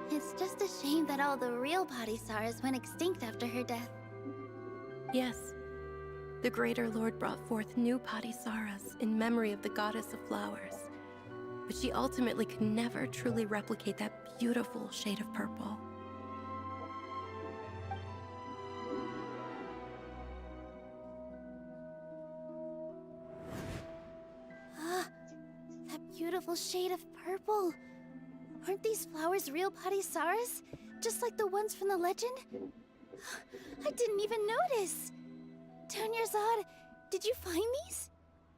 It's just a shame that all the real Padisaras went extinct after her death. Yes. The Greater Lord brought forth new Padisaras in memory of the goddess of flowers. But she ultimately could never truly replicate that beautiful shade of purple. That beautiful shade of purple. Aren't these flowers real Padisaras? Just like the ones from the legend? I didn't even notice. Dunyarzad, did you find these?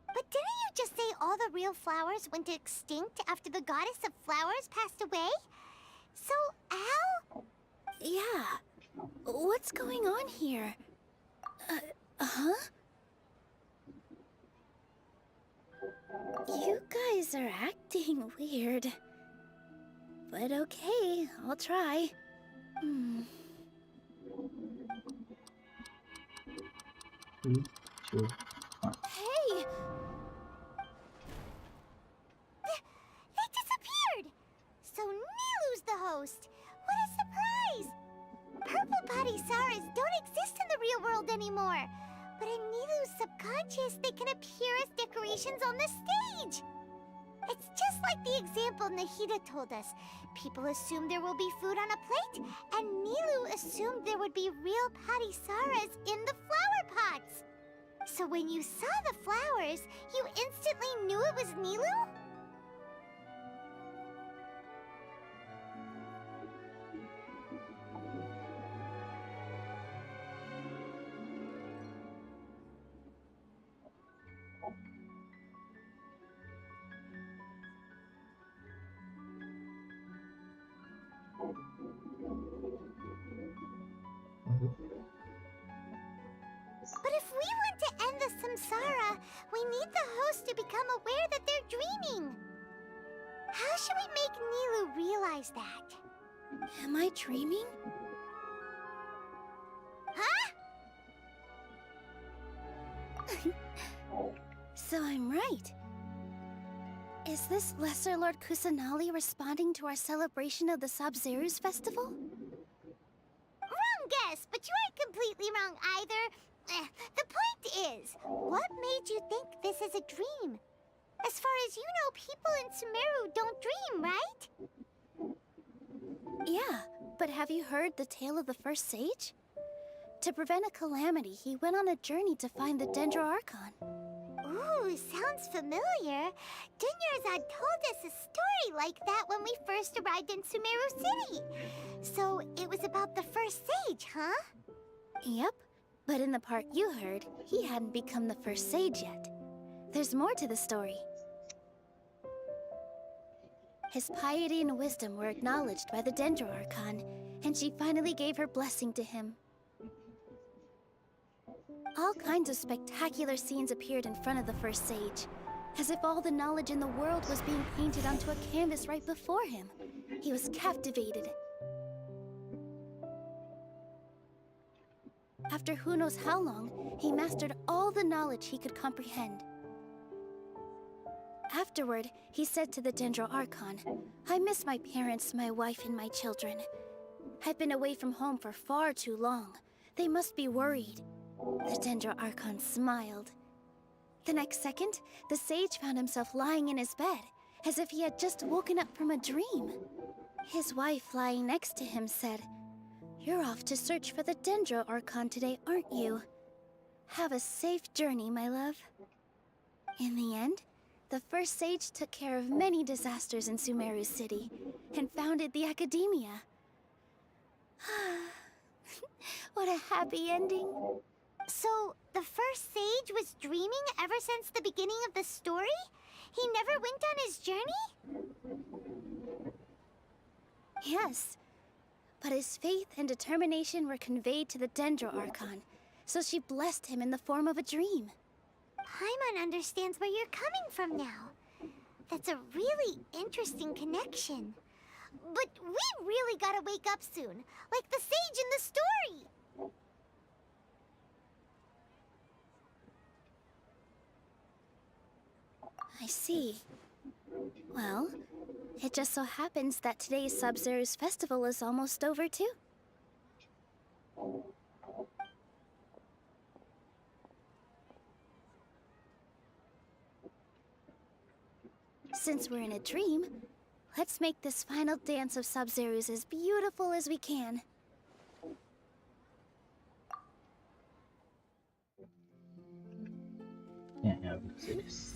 But didn't you just say all the real flowers went extinct after the goddess of flowers passed away? So, Al? Yeah. What's going on here? Huh? You guys are acting weird. But okay, I'll try. Hey! They disappeared! So Nilou's the host! What a surprise! Purple Padisaras don't exist in the real world anymore. But in Nilou's subconscious, they can appear as decorations on the stage! It's just like the example Nahida told us. People assume there will be food on a plate, and Nilou assumed there would be real Padisaras in the flower pots. So when you saw the flowers, you instantly knew it was Nilou? But if we want to end the samsara, we need the host to become aware that they're dreaming. How should we make Nilou realize that? Am I dreaming? Huh? So I'm right. Is this Lesser Lord Kusanali responding to our celebration of the Sub-Zeru's festival? Wrong guess, but you aren't completely wrong either. The point is, what made you think this is a dream? As far as you know, people in Sumeru don't dream, right? Yeah, but have you heard the tale of the first sage? To prevent a calamity, he went on a journey to find the Dendro Archon. Ooh, sounds familiar. Dunyarzad told us a story like that when we first arrived in Sumeru City. So it was about the first sage, huh? Yep, but in the part you heard, he hadn't become the first sage yet. There's more to the story. His piety and wisdom were acknowledged by the Dendro Archon, and she finally gave her blessing to him. All kinds of spectacular scenes appeared in front of the first sage, as if all the knowledge in the world was being painted onto a canvas right before him. He was captivated. After who knows how long, he mastered all the knowledge he could comprehend. Afterward, he said to the Dendro Archon, "I miss my parents, my wife, and my children. I've been away from home for far too long. They must be worried." The Dendro Archon smiled. The next second, the sage found himself lying in his bed, as if he had just woken up from a dream. His wife, lying next to him, said, "You're off to search for the Dendro Archon today, aren't you? Have a safe journey, my love." In the end, the first sage took care of many disasters in Sumeru City, and founded the Academia. What a happy ending. So, the first sage was dreaming ever since the beginning of the story? He never went on his journey? Yes, but his faith and determination were conveyed to the Dendro Archon, so she blessed him in the form of a dream. Paimon understands where you're coming from now. That's a really interesting connection. But we really gotta wake up soon, like the sage in the story. I see. Well, it just so happens that today's Sub-Zeru's festival is almost over too. Since we're in a dream, let's make this final dance of Sub-Zeru's as beautiful as we can. Yeah, what's this?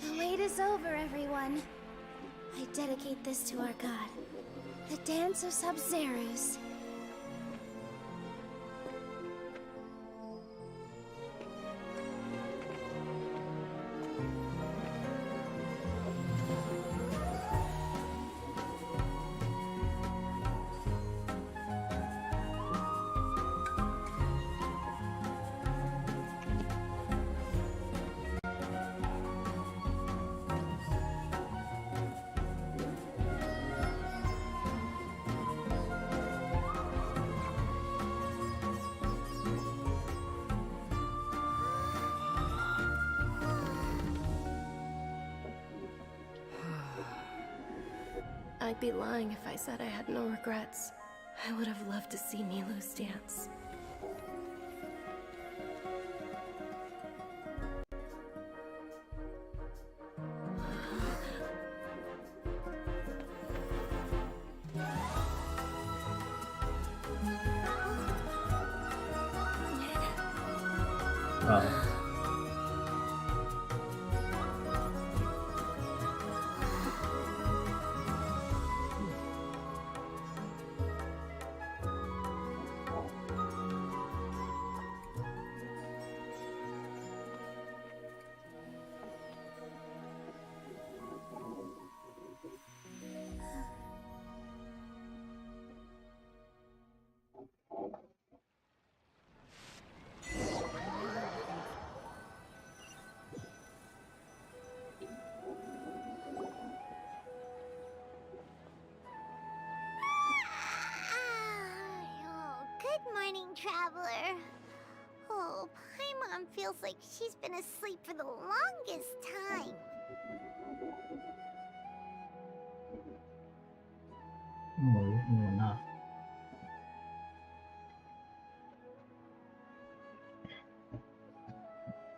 The wait is over, everyone. I dedicate this to our god, the dance of Sub-Zeru's. I'd be lying if I said I had no regrets. I would have loved to see Nilou's dance. Wow. Good morning, traveler. Oh, Paimon feels like she's been asleep for the longest time. Nah.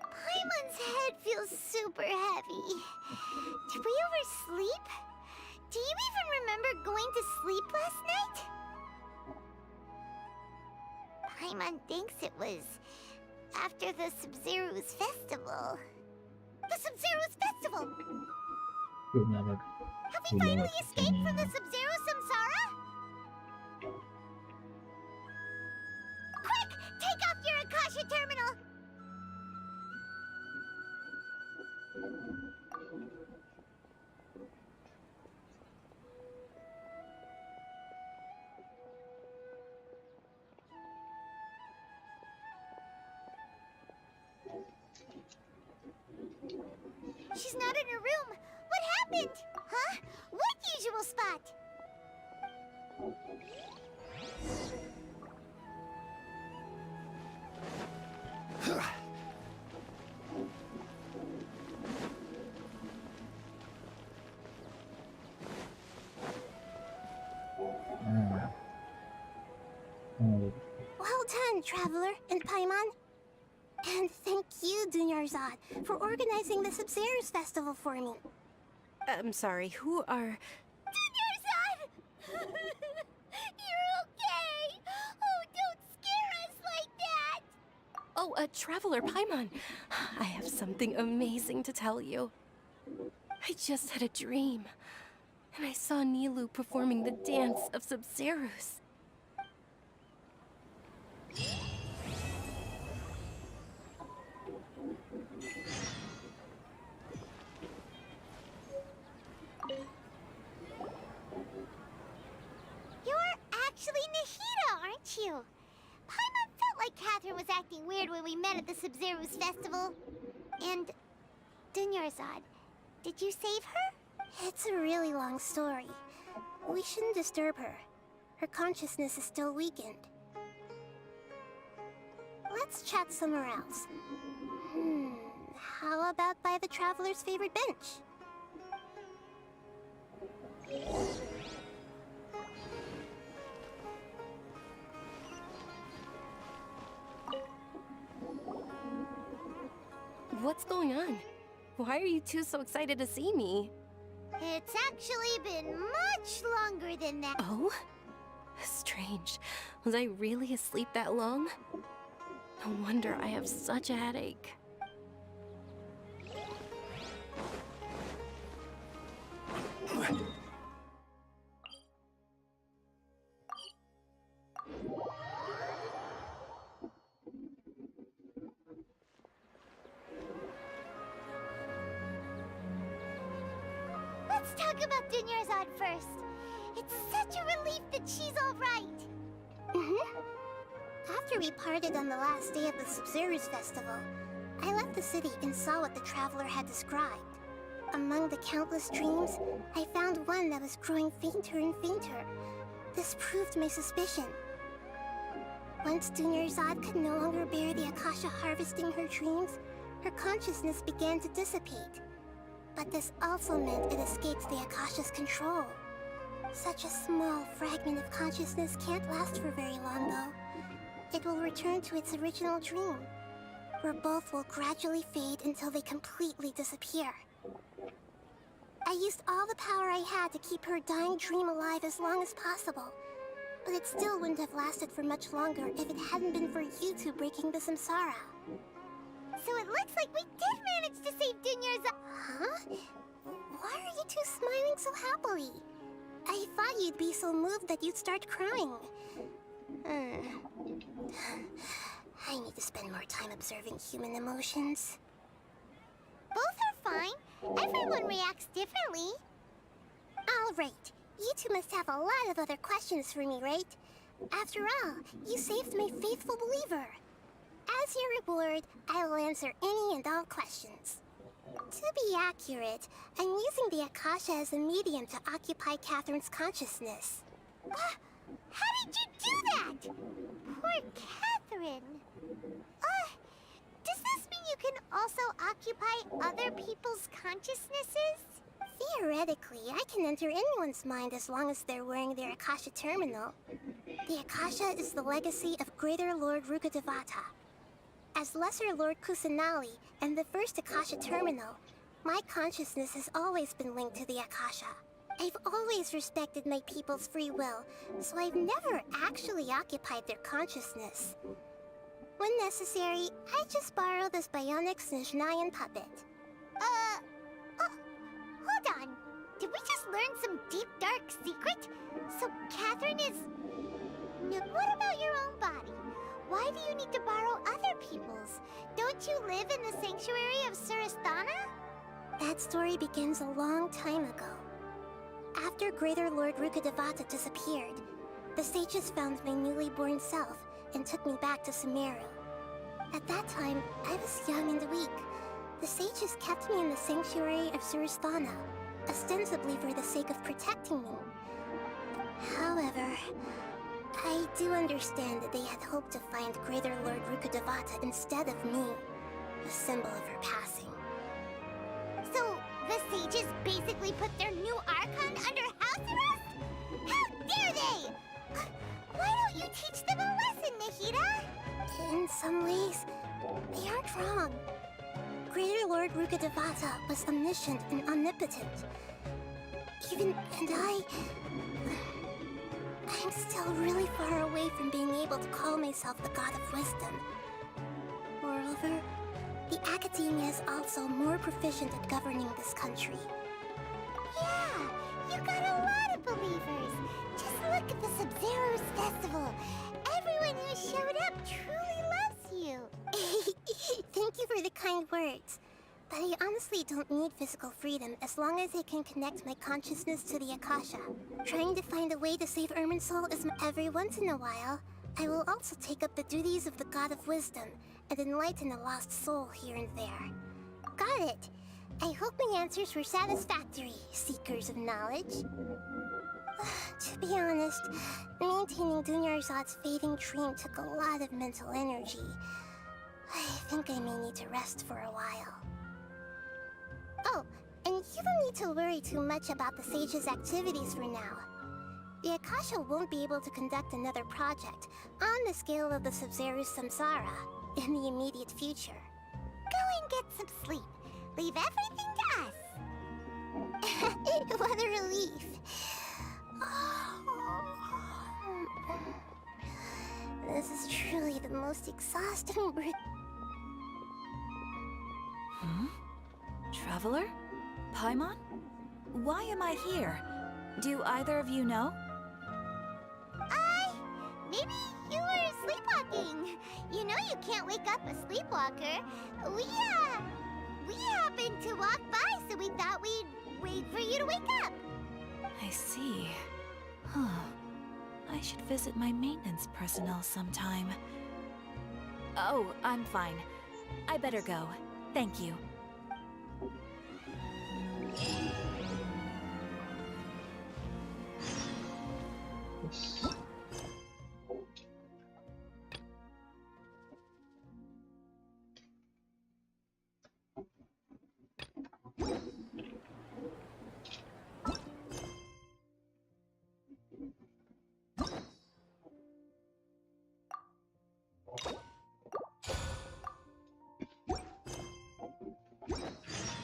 Paimon's head feels super heavy. Did we oversleep? Do you even remember going to sleep last night? Paimon thinks it was after the Sub-Zero's festival. The Sub-Zero's festival! Have we finally escaped from the Sub-Zero Samsara? Quick! Take off your Akasha terminal! She's not in her room. What happened? Huh? What usual spot? Well done, Traveler and Paimon. And thank you, Dunyarzad, for organizing the Sub-Zero's festival for me. I'm sorry, who are... Dunyarzad! You're okay! Oh, don't scare us like that! Oh, Traveler Paimon. I have something amazing to tell you. I just had a dream, and I saw Nilou performing the dance of Sub-Zero's. You're actually Nahida, aren't you? Paimon felt like Catherine was acting weird when we met at the Sub-Zero's festival. And Dunyarzad, did you save her? It's a really long story. We shouldn't disturb her. Her consciousness is still weakened. Let's chat somewhere else. How about by the Traveler's favorite bench? What's going on? Why are you two so excited to see me? It's actually been much longer than that. Oh? Strange. Was I really asleep that long? No wonder I have such a headache. Let's talk about Dunyarzad first. It's such a relief that she's all right. After we parted on the last day of the Sub-Zero's festival, I left the city and saw what the Traveler had described. Among the countless dreams, I found one that was growing fainter and fainter. This proved my suspicion. Once Dunyarzad could no longer bear the Akasha harvesting her dreams, her consciousness began to dissipate. But this also meant it escaped the Akasha's control. Such a small fragment of consciousness can't last for very long, though. It will return to its original dream, where both will gradually fade until they completely disappear. I used all the power I had to keep her dying dream alive as long as possible, but it still wouldn't have lasted for much longer if it hadn't been for you two breaking the samsara. So it looks like we did manage to save Dunya's... Huh? Why are you two smiling so happily? I thought you'd be so moved that you'd start crying. I need to spend more time observing human emotions. Both are fine. Everyone reacts differently. Alright, you two must have a lot of other questions for me, right? After all, you saved my faithful believer. As your reward, I will answer any and all questions. To be accurate, I'm using the Akasha as a medium to occupy Catherine's consciousness. How did you do that? Poor Catherine. Does this mean you can also occupy other people's consciousnesses? Theoretically, I can enter anyone's mind as long as they're wearing their Akasha terminal. The Akasha is the legacy of Greater Lord Rukkhadevata. As Lesser Lord Kusanali and the first Akasha terminal, my consciousness has always been linked to the Akasha. I've always respected my people's free will, so I've never actually occupied their consciousness. When necessary, I just borrow this bionic Snezhnayan puppet. Hold on. Did we just learn some deep, dark secret? So Catherine is... What about your own body? Why do you need to borrow other people's? Don't you live in the sanctuary of Surasthana? That story begins a long time ago. After Greater Lord Rukkhadevata disappeared, the sages found my newly born self and took me back to Sumeru. At that time, I was young and weak. The sages kept me in the sanctuary of Surasthana, ostensibly for the sake of protecting me. However, I do understand that they had hoped to find Greater Lord Rukkhadevata instead of me, a symbol of her passing. So, the sages basically put their new Archon under house arrest? How dare they! Why don't you teach them a lesson, Nahida? In some ways, they aren't wrong. Greater Lord Rukkhadevata was omniscient and omnipotent. I'm still really far away from being able to call myself the God of Wisdom. Moreover, the Academia is also more proficient at governing this country. Yeah, you got a lot of believers. Just look at the Sub-Zero's festival. Everyone who showed up truly loves you. Thank you for the kind words. But I honestly don't need physical freedom as long as I can connect my consciousness to the Akasha. Trying to find a way to save Irminsul is every once in a while. I will also take up the duties of the God of Wisdom and enlighten a lost soul here and there. Got it. I hope my answers were satisfactory, seekers of knowledge. To be honest, maintaining Dunyarzad's fading dream took a lot of mental energy. I think I may need to rest for a while. Oh, and you don't need to worry too much about the sage's activities for now. The Akasha won't be able to conduct another project on the scale of the Sub-Zeru Samsara in the immediate future. Go and get some sleep. Leave everything to us. What a relief. This is truly the most exhausting Traveler? Paimon? Why am I here? Do either of you know? Maybe you were sleepwalking. You know you can't wake up a sleepwalker. We happened to walk by, so we thought we'd wait for you to wake up. I see. Huh. I should visit my maintenance personnel sometime. Oh, I'm fine. I better go. Thank you.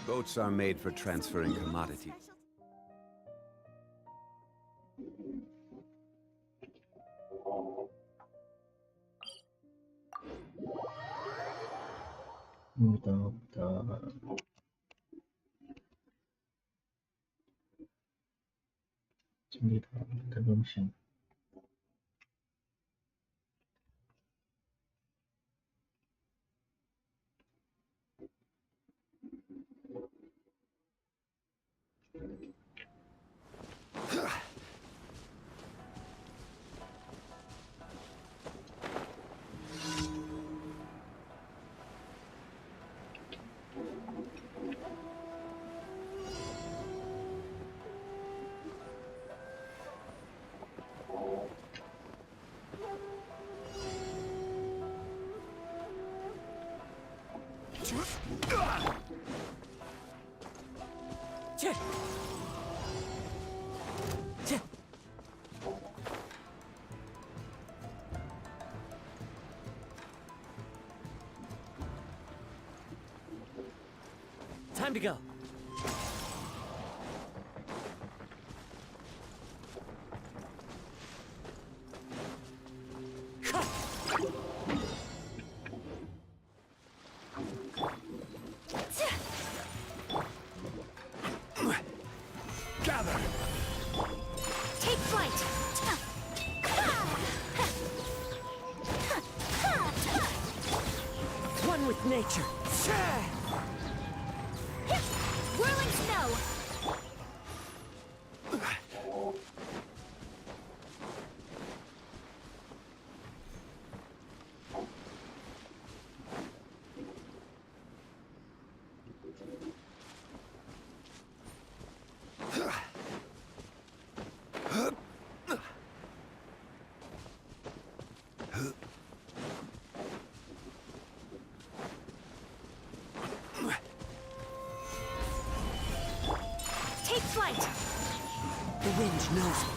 Boats are made for transferring commodities. Betul, betul. The Genshin. Time to go. Gather. Take flight. One with nature. Whirling snow. Take flight. The wind knows me.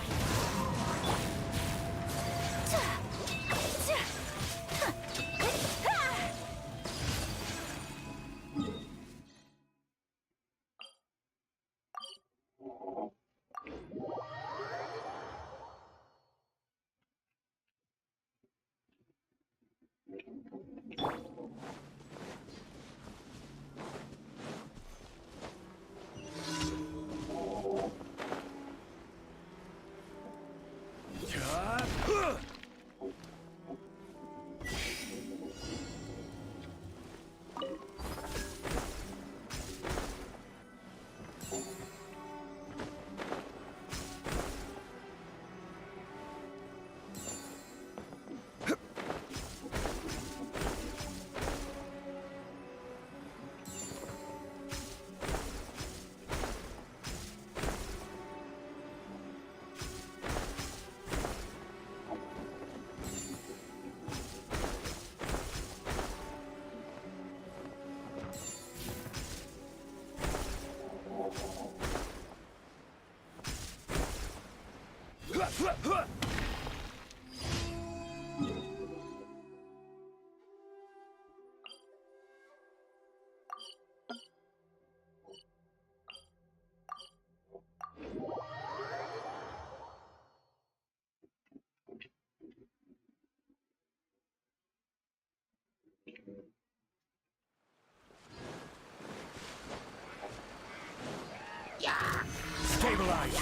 Stabilize.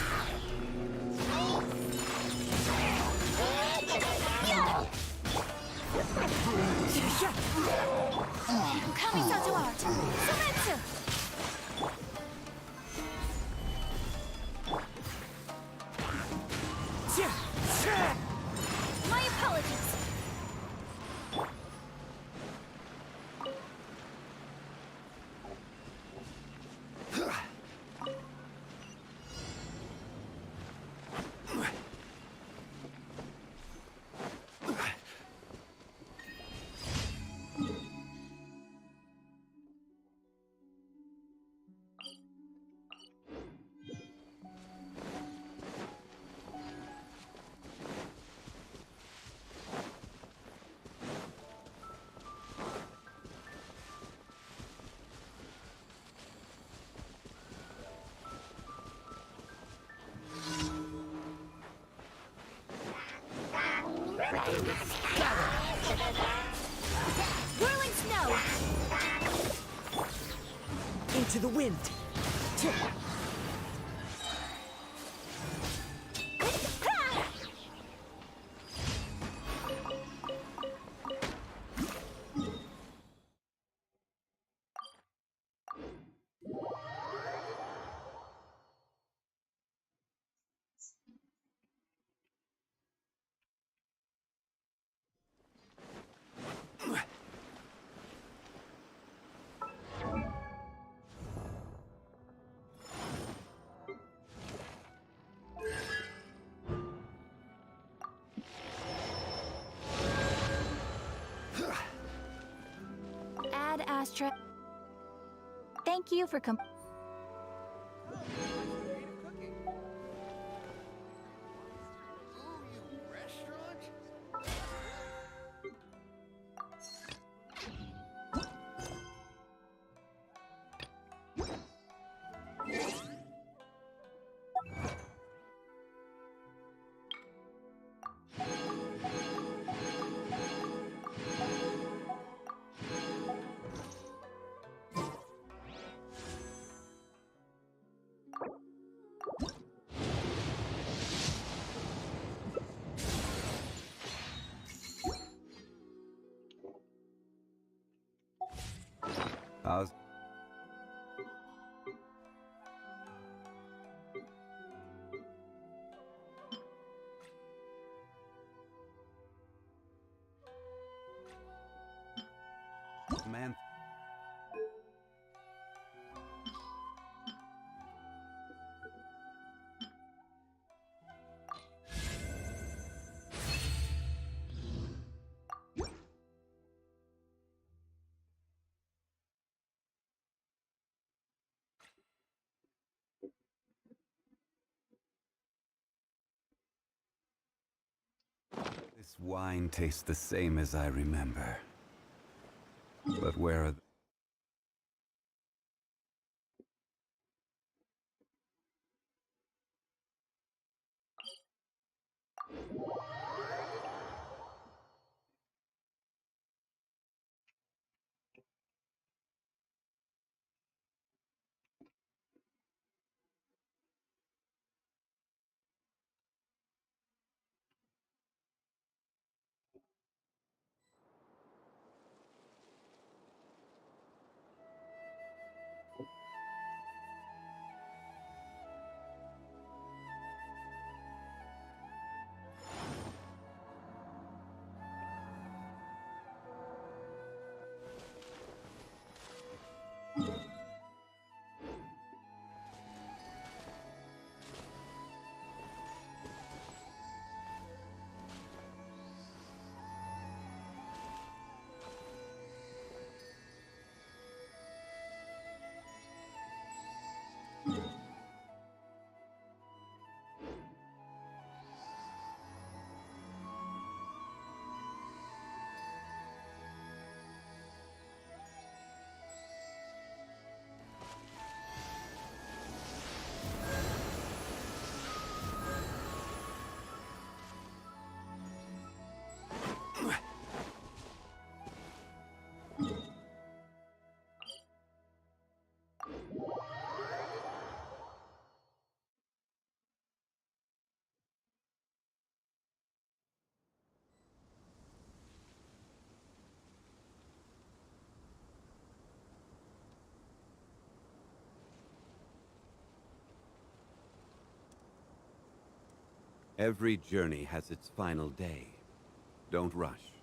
Kamisato art. Sumetsu. My apologies. to the wind. Ad Astra. Thank you for How's... Man... This wine tastes the same as I remember. But where are... Every journey has its final day. Don't rush.